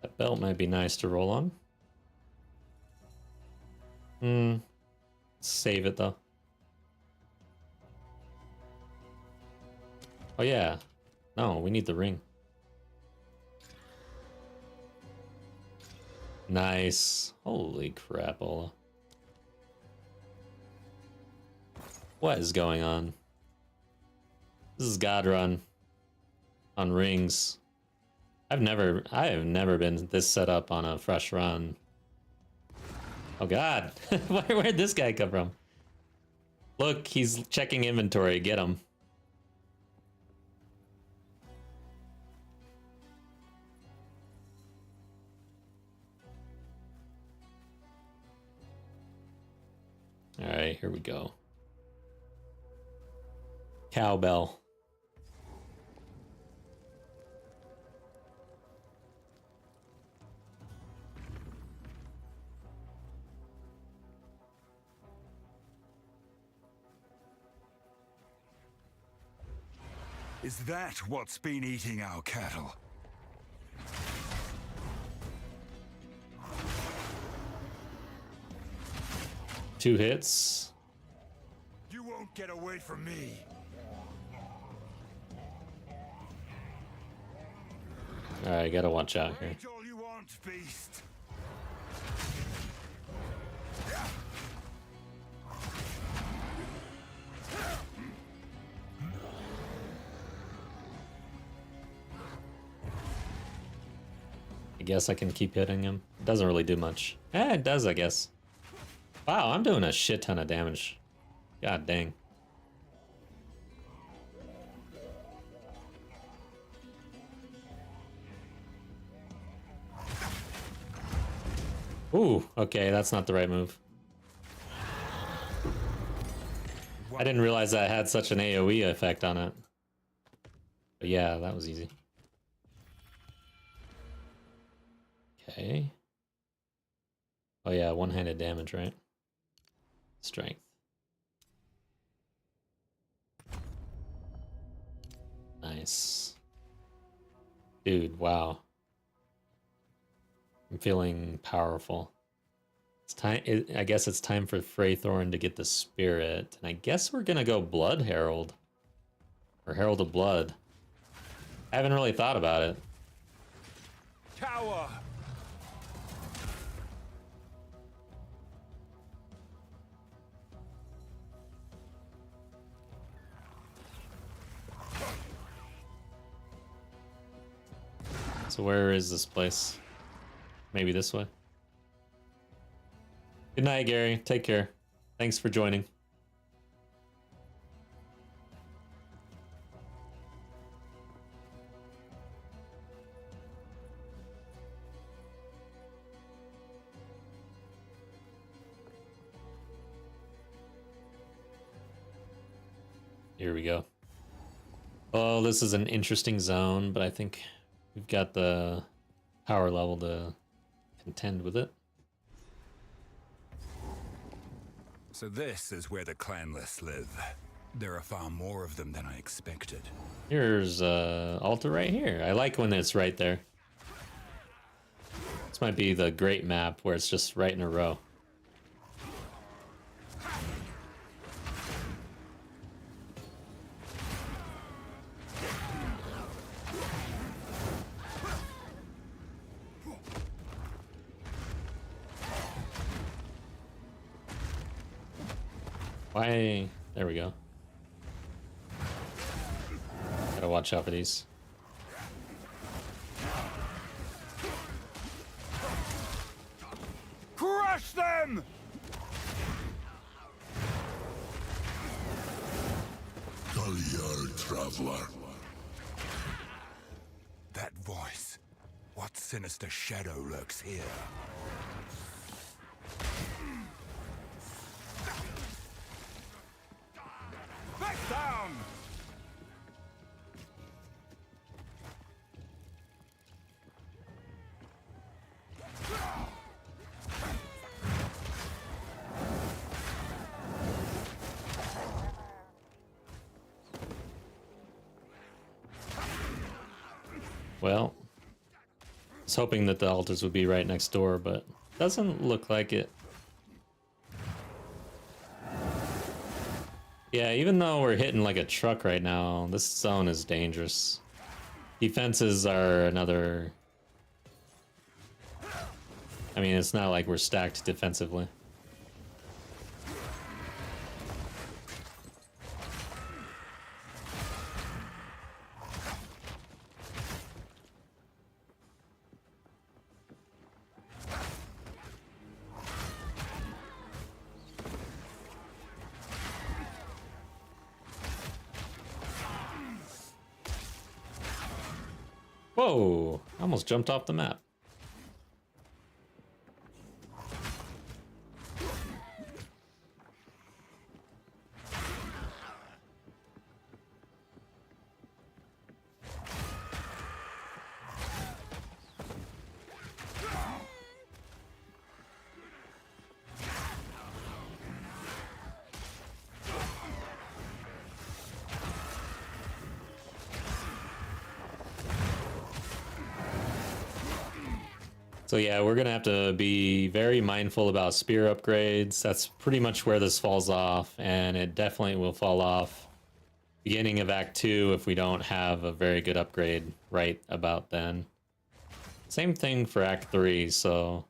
That belt might be nice to roll on. Save it though. Oh yeah. No, we need the ring. Nice. Holy crapola. What is going on? This is God Run on rings. I have never been this set up on a fresh run. Oh god. Where'd this guy come from? Look, he's checking inventory. Get him. All right, here we go. Cowbell. Is that what's been eating our cattle? Two hits. You won't get away from me. All right, gotta watch out here. Rage all you want, beast. I guess I can keep hitting him. It doesn't really do much. Eh, it does, I guess. Wow, I'm doing a shit ton of damage. God dang. Ooh, okay, that's not the right move. I didn't realize that had such an AoE effect on it. But yeah, that was easy. Okay. Oh yeah, one-handed damage, right? Strength. Nice. Dude, wow. I'm feeling powerful. It's time. I guess it's time for Freythorn to get the spirit. And I guess we're gonna go Blood Herald. Or Herald of Blood. I haven't really thought about it. Cower! So where is this place? Maybe this way? Good night, Gary. Take care. Thanks for joining. Here we go. Oh, this is an interesting zone, but I think we've got the power level to contend with it. So this is where the clanless live. There are far more of them than I expected. Here's altar right here. I like when it's right there. This might be the great map where it's just right in a row. Why? There we go. Gotta watch out for these. Crush them! Kaliar Traveler. That voice. What sinister shadow lurks here? Back down! Well, I was hoping that the altars would be right next door, but doesn't look like it. Yeah, even though we're hitting like a truck right now, this zone is dangerous. Defenses are another... I mean, it's not like we're stacked defensively. Whoa! I almost jumped off the map. So yeah, we're gonna have to be very mindful about spear upgrades. That's pretty much where this falls off, and it definitely will fall off beginning of Act 2 if we don't have a very good upgrade right about then. Same thing for Act 3, so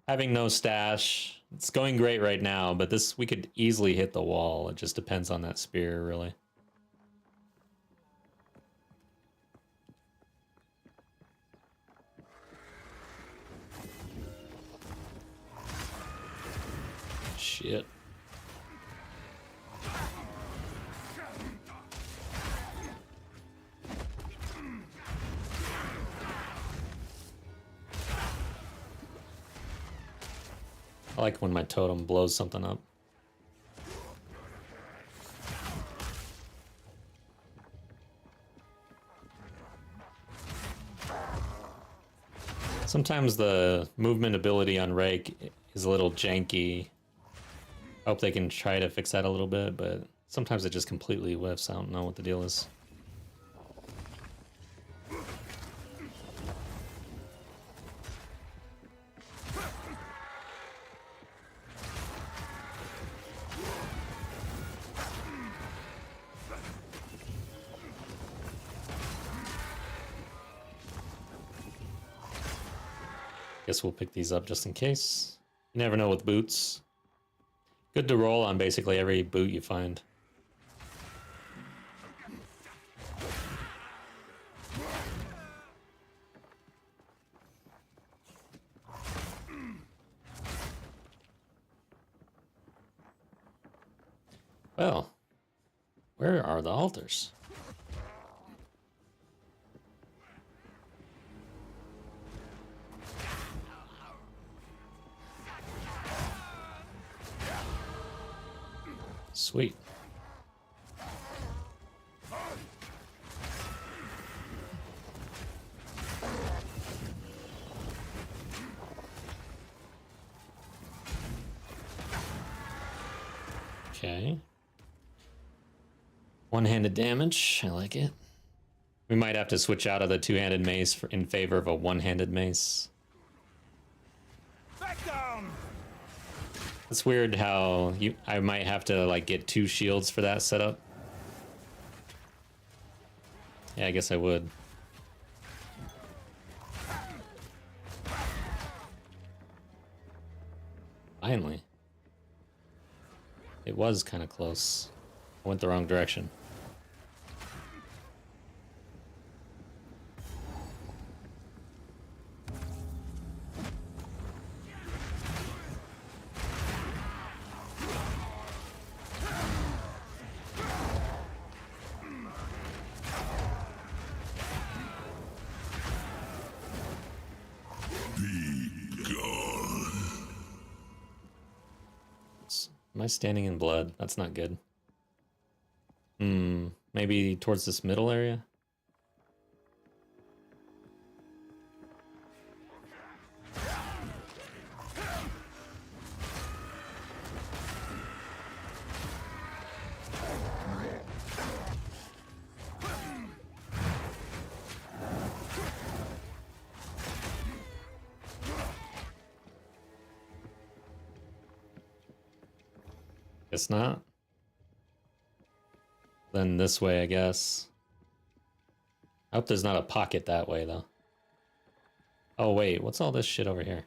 having no stash, it's going great right now, but this we could easily hit the wall. It just depends on that spear, really. Shit. I like when my totem blows something up. Sometimes the movement ability on Rake is a little janky. I hope they can try to fix that a little bit, but sometimes it just completely whiffs. I don't know what the deal is. Guess we'll pick these up just in case. You never know with boots. Good to roll on basically every boot you find. Well, where are the altars? Sweet. Okay. One-handed damage. I like it. We might have to switch out of the two-handed mace in favor of a one-handed mace. Back down! It's weird how I might have to like get 2 shields for that setup. Yeah, I guess I would. Finally. It was kind of close. I went the wrong direction. Am I standing in blood? That's not good. Maybe towards this middle area? Guess not. Then this way, I guess. I hope there's not a pocket that way, though. Oh, wait. What's all this shit over here?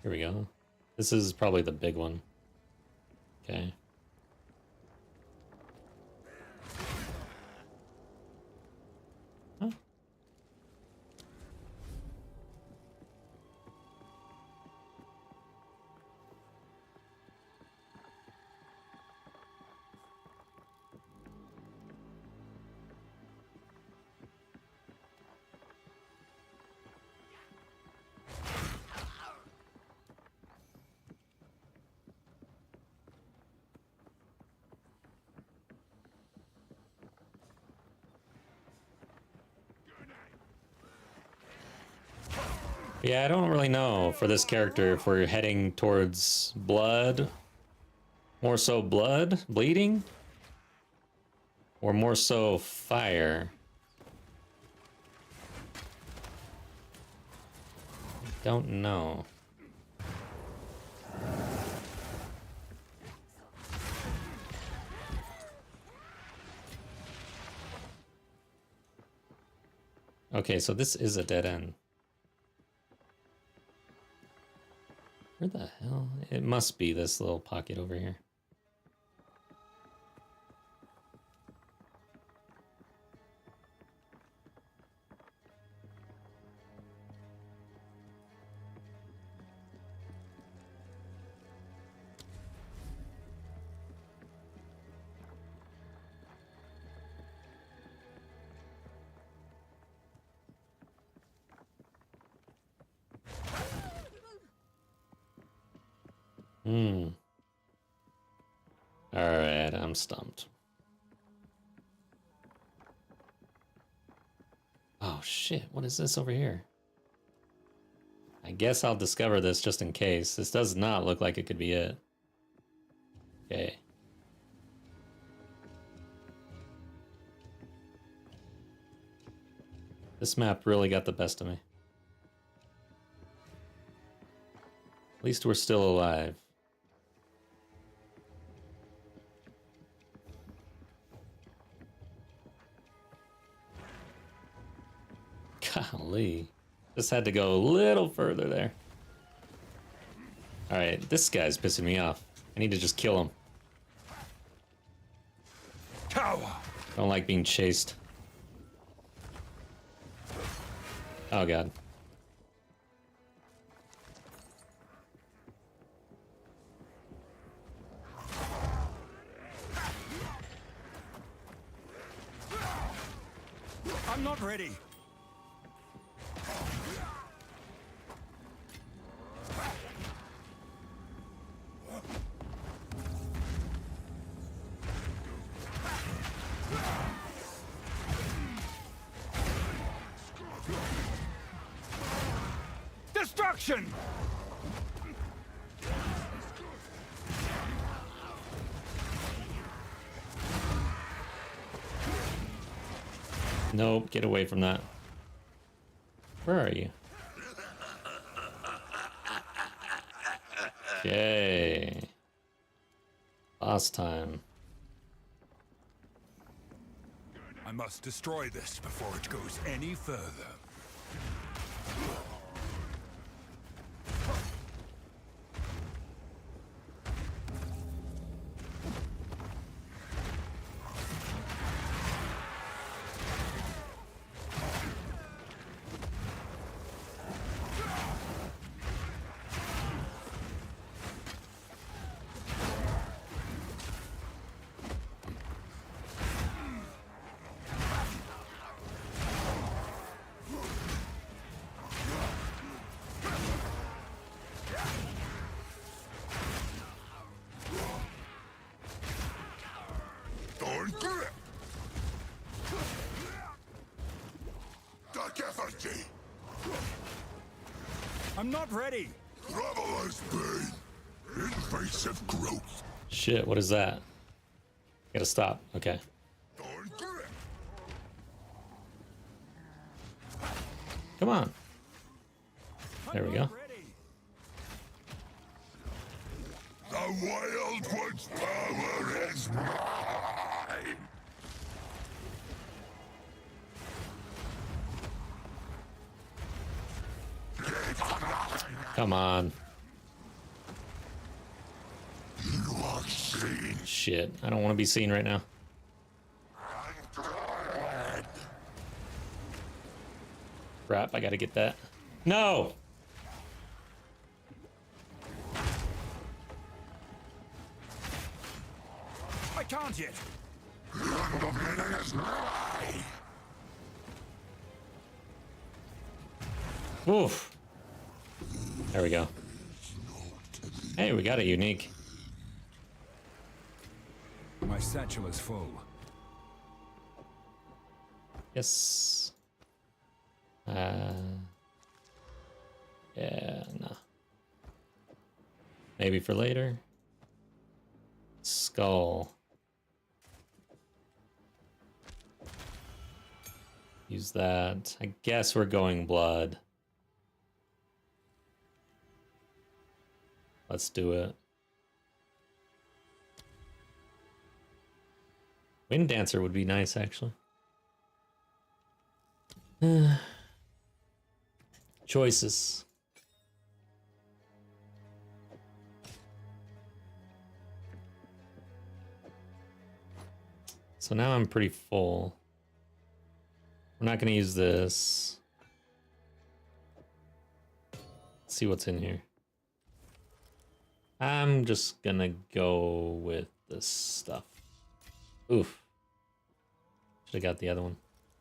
Here we go. This is probably the big one. Okay. Yeah, I don't really know for this character if we're heading towards blood. More so blood, bleeding? Or more so fire? Don't know. Okay, so this is a dead end. Where the hell? It must be this little pocket over here. Alright, I'm stumped. Oh shit, what is this over here? I guess I'll discover this just in case. This does not look like it could be it. Okay. This map really got the best of me. At least we're still alive. Golly. Just had to go a little further there. Alright, this guy's pissing me off. I need to just kill him. Don't like being chased. Oh god. I'm not ready. Destruction! Nope, get away from that. Where are you? Okay. Last time. I must destroy this before it goes any further. I'm not ready. Traveler's pain. Invasive growth. Shit, what is that? Gotta stop. Okay. Come on. There we go. The Wild One's power is mine. Come on. You are seen. Shit, I don't want to be seen right now. Crap, I gotta get that. No! I can't yet. Oof. There we go. Hey, we got it unique. My satchel is full. Yes. Maybe for later. Skull. Use that. I guess we're going blood. Let's do it. Wind Dancer would be nice, actually. Choices. So now I'm pretty full. I'm not going to use this. Let's see what's in here. I'm just going to go with this stuff. Oof. Should have got the other one.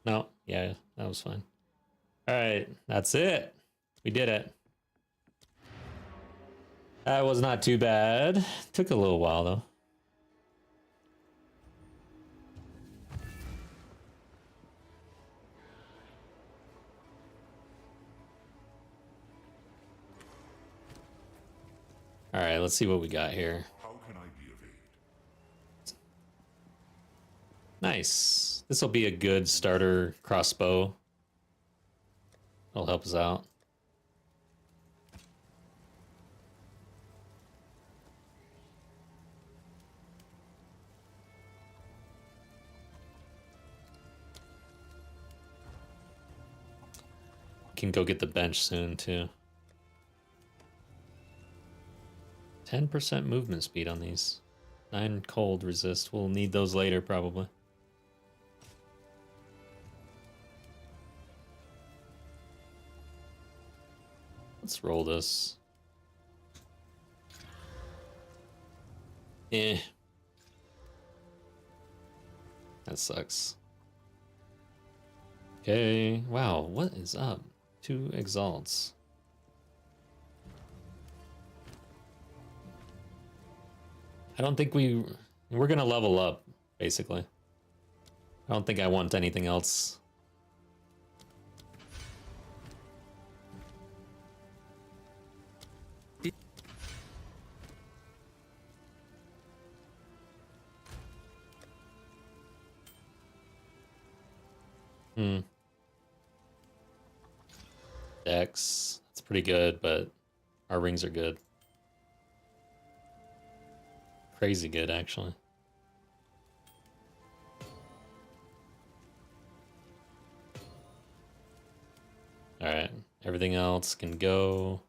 No, yeah, that was fine. All right, that's it. We did it. That was not too bad. Took a little while, though. All right, let's see what we got here. How can I be of aid? Nice. This will be a good starter crossbow. It'll help us out. Can go get the bench soon too. 10% movement speed on these. 9 cold resist. We'll need those later probably. Let's roll this. Eh. That sucks. Okay. Wow, what is up? 2 exalts. I don't think we're gonna level up, basically. I don't think I want anything else. Dex, that's pretty good, but our rings are good. Crazy good, actually. All right, everything else can go.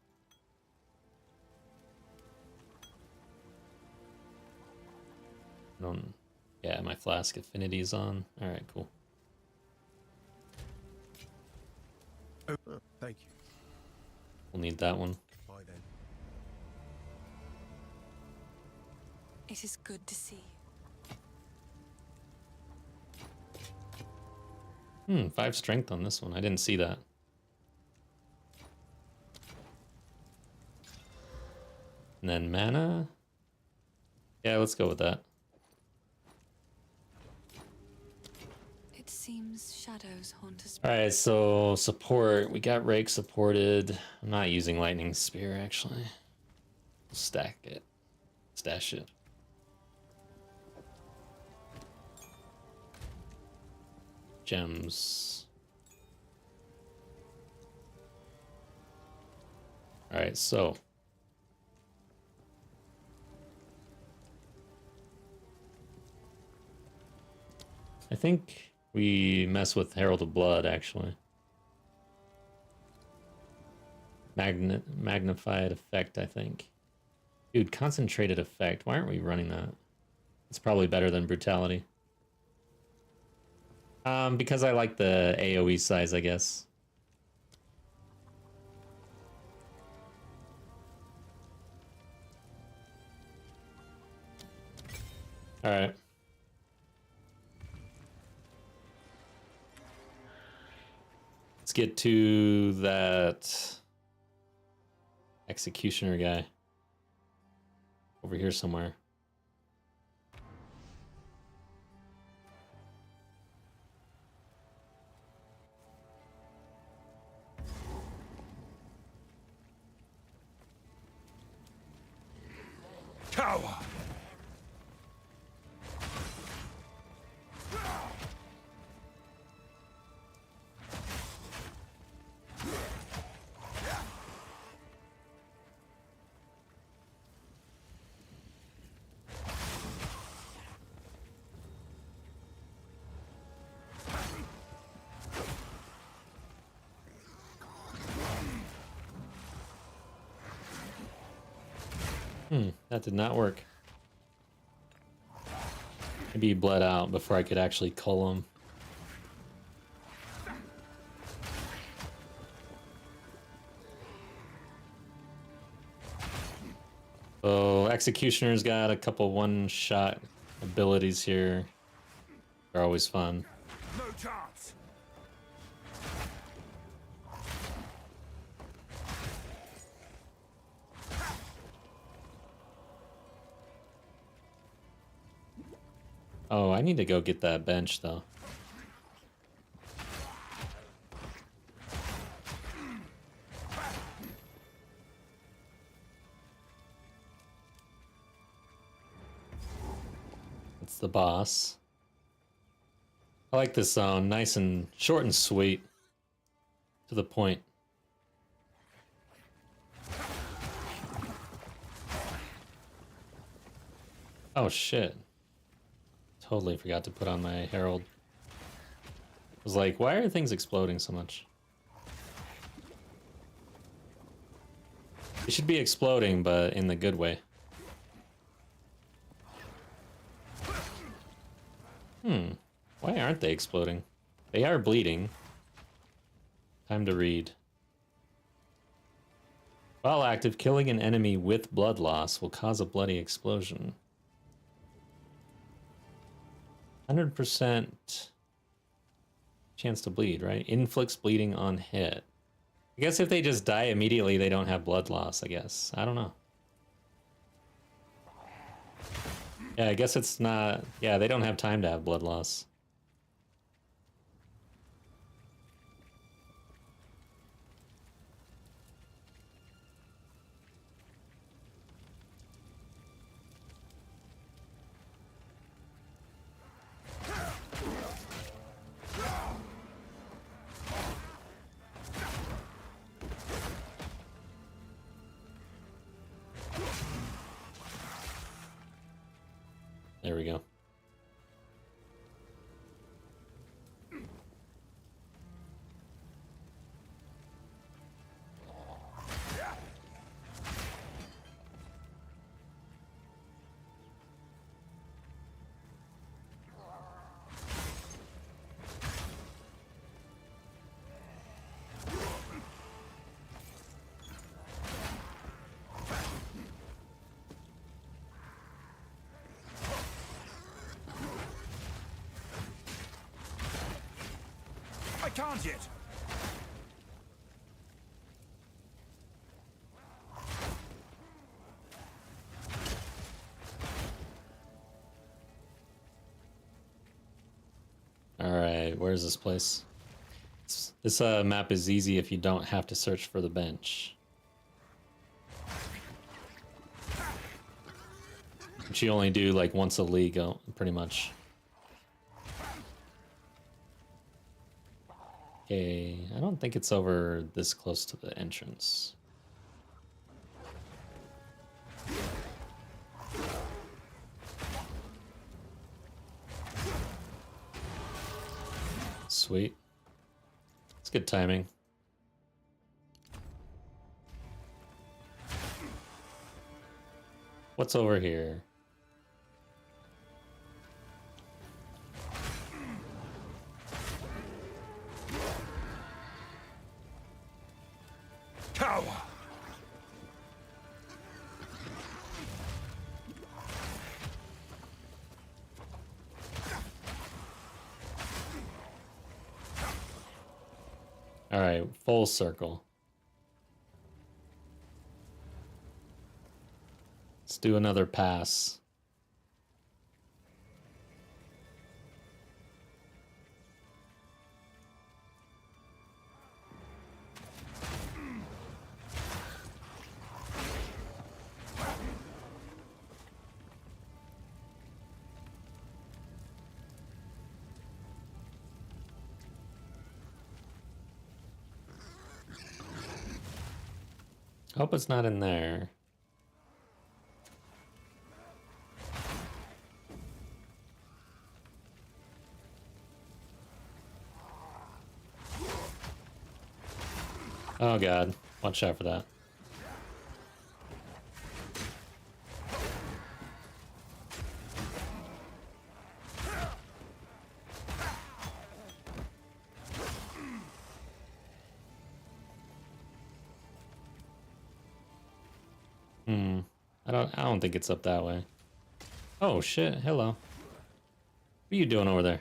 Yeah, my flask affinity is on. All right, cool. Oh, thank you. We'll need that one. Bye then. It is good to see you. 5 strength on this one. I didn't see that. And then mana. Yeah, let's go with that. It seems shadows haunt us. All right, so support. We got Rake supported. I'm not using Lightning Spear, actually. Stack it. Stash it. Gems. All right, so. I think we mess with Herald of Blood, actually. Magnified effect, I think. Dude, concentrated effect. Why aren't we running that? It's probably better than brutality. Because I like the AoE size, I guess. All right. Let's get to that executioner guy over here somewhere. Cower! That did not work. Maybe he bled out before I could actually cull him. So Executioner's got a couple one-shot abilities here. They're always fun. No chance! Oh, I need to go get that bench, though. It's the boss. I like this zone. Nice and short and sweet. To the point. Oh, shit. Totally forgot to put on my herald. I was like, why are things exploding so much? It should be exploding, but in the good way. Why aren't they exploding? They are bleeding. Time to read. While active, killing an enemy with blood loss will cause a bloody explosion. 100% chance to bleed, right? Inflicts bleeding on hit. I guess if they just die immediately, they don't have blood loss, I guess. I don't know. Yeah, I guess it's not... Yeah, they don't have time to have blood loss. There we go. I can't yet! Alright, where's this place? This map is easy if you don't have to search for the bench. Which you only do like once a league, pretty much. Okay, I don't think it's over this close to the entrance. Sweet. It's good timing. What's over here? Cower! All right, full circle. Let's do another pass. Hope it's not in there. Oh god, watch out for that. I don't think it's up that way. Oh shit, hello. What are you doing over there?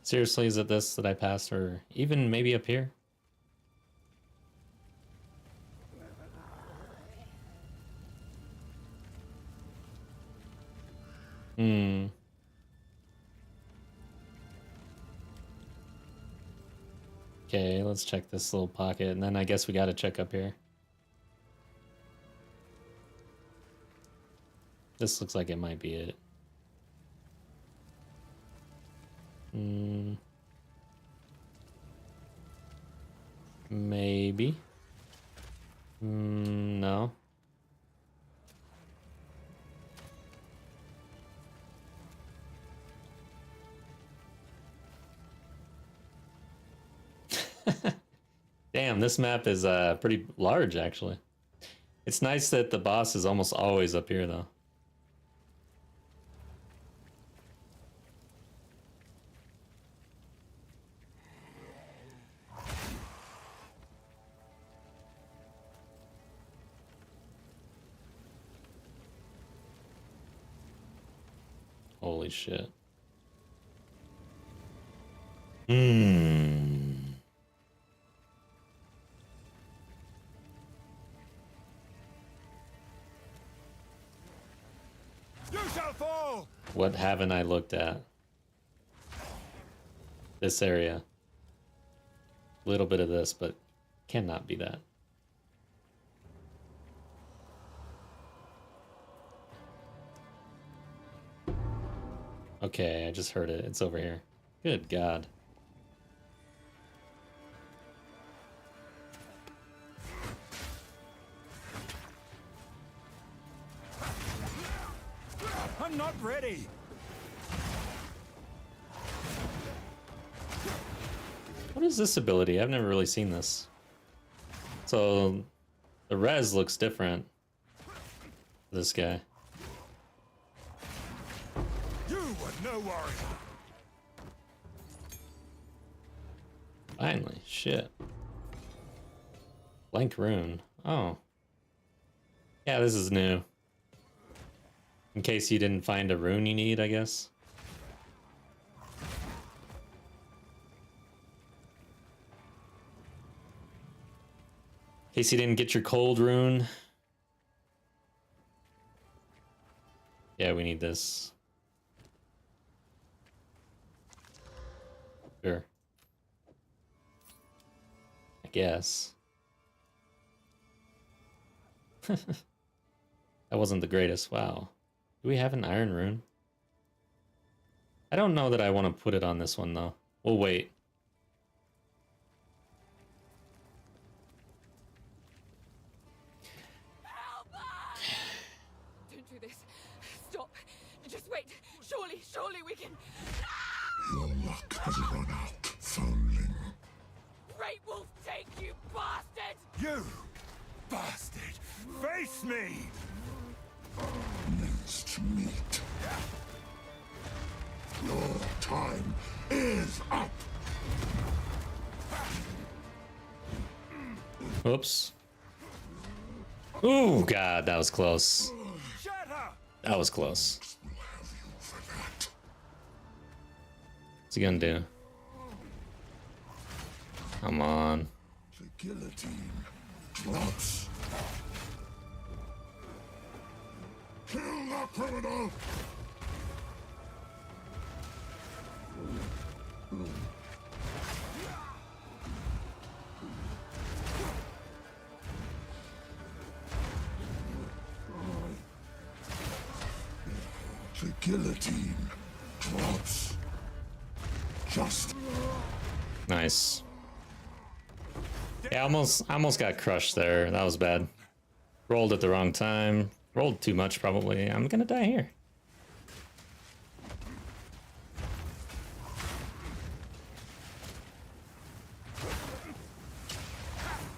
Seriously, is it this that I passed, or even maybe up here? Okay, let's check this little pocket, and then I guess we gotta check up here. This looks like it might be it. Maybe. No. Damn, this map is pretty large, actually. It's nice that the boss is almost always up here, though. Holy shit. You shall fall! What haven't I looked at? This area. A little bit of this, but cannot be that. Okay, I just heard it. It's over here. Good God. I'm not ready! What is this ability? I've never really seen this. So, the res looks different. This guy. You were no warrior! Finally, shit. Blank rune. Oh. Yeah, this is new. In case you didn't find a rune you need, I guess. In case you didn't get your cold rune. Yeah, we need this. Sure. I guess. That wasn't the greatest. Wow. Do we have an iron rune? I don't know that I want to put it on this one, though. We'll wait. Help us! Don't do this. Stop. Just wait. Surely we can... Your luck has run out, foundling. Great Wolf take you, bastard! You bastard! Face me! Minced meat. Your time is up! Oops. Ooh, God, that was close. That was close. We'll have you for that. What's he gonna do? Come on. The guillotine drops. Kill the criminal! The guillotine drops. Just Nice. Yeah, almost got crushed there. That was bad. Rolled at the wrong time. Rolled too much, probably. I'm gonna die here.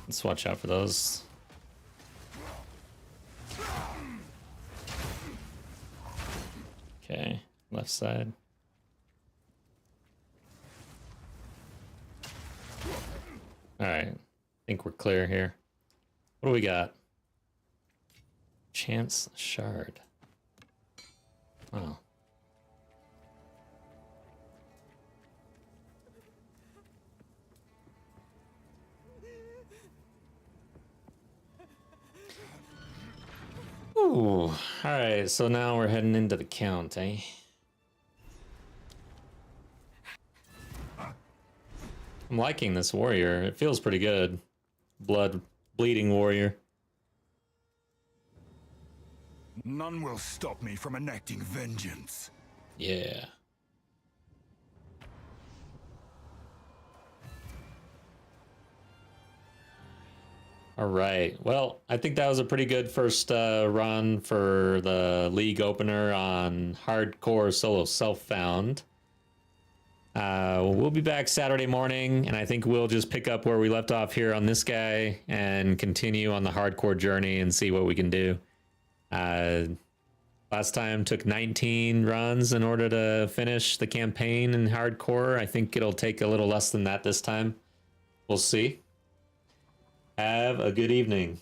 Let's watch out for those. Okay, left side. Alright, I think we're clear here. What do we got? Chance shard. Oh. Ooh, alright, so now we're heading into the count, eh? I'm liking this warrior. It feels pretty good. Bleeding warrior. None will stop me from enacting vengeance. Yeah. All right. Well, I think that was a pretty good first run for the league opener on hardcore solo self-found. We'll be back Saturday morning, and I think we'll just pick up where we left off here on this guy and continue on the hardcore journey and see what we can do. Last time took 19 runs in order to finish the campaign in hardcore. I think it'll take a little less than that this time. We'll see. Have a good evening.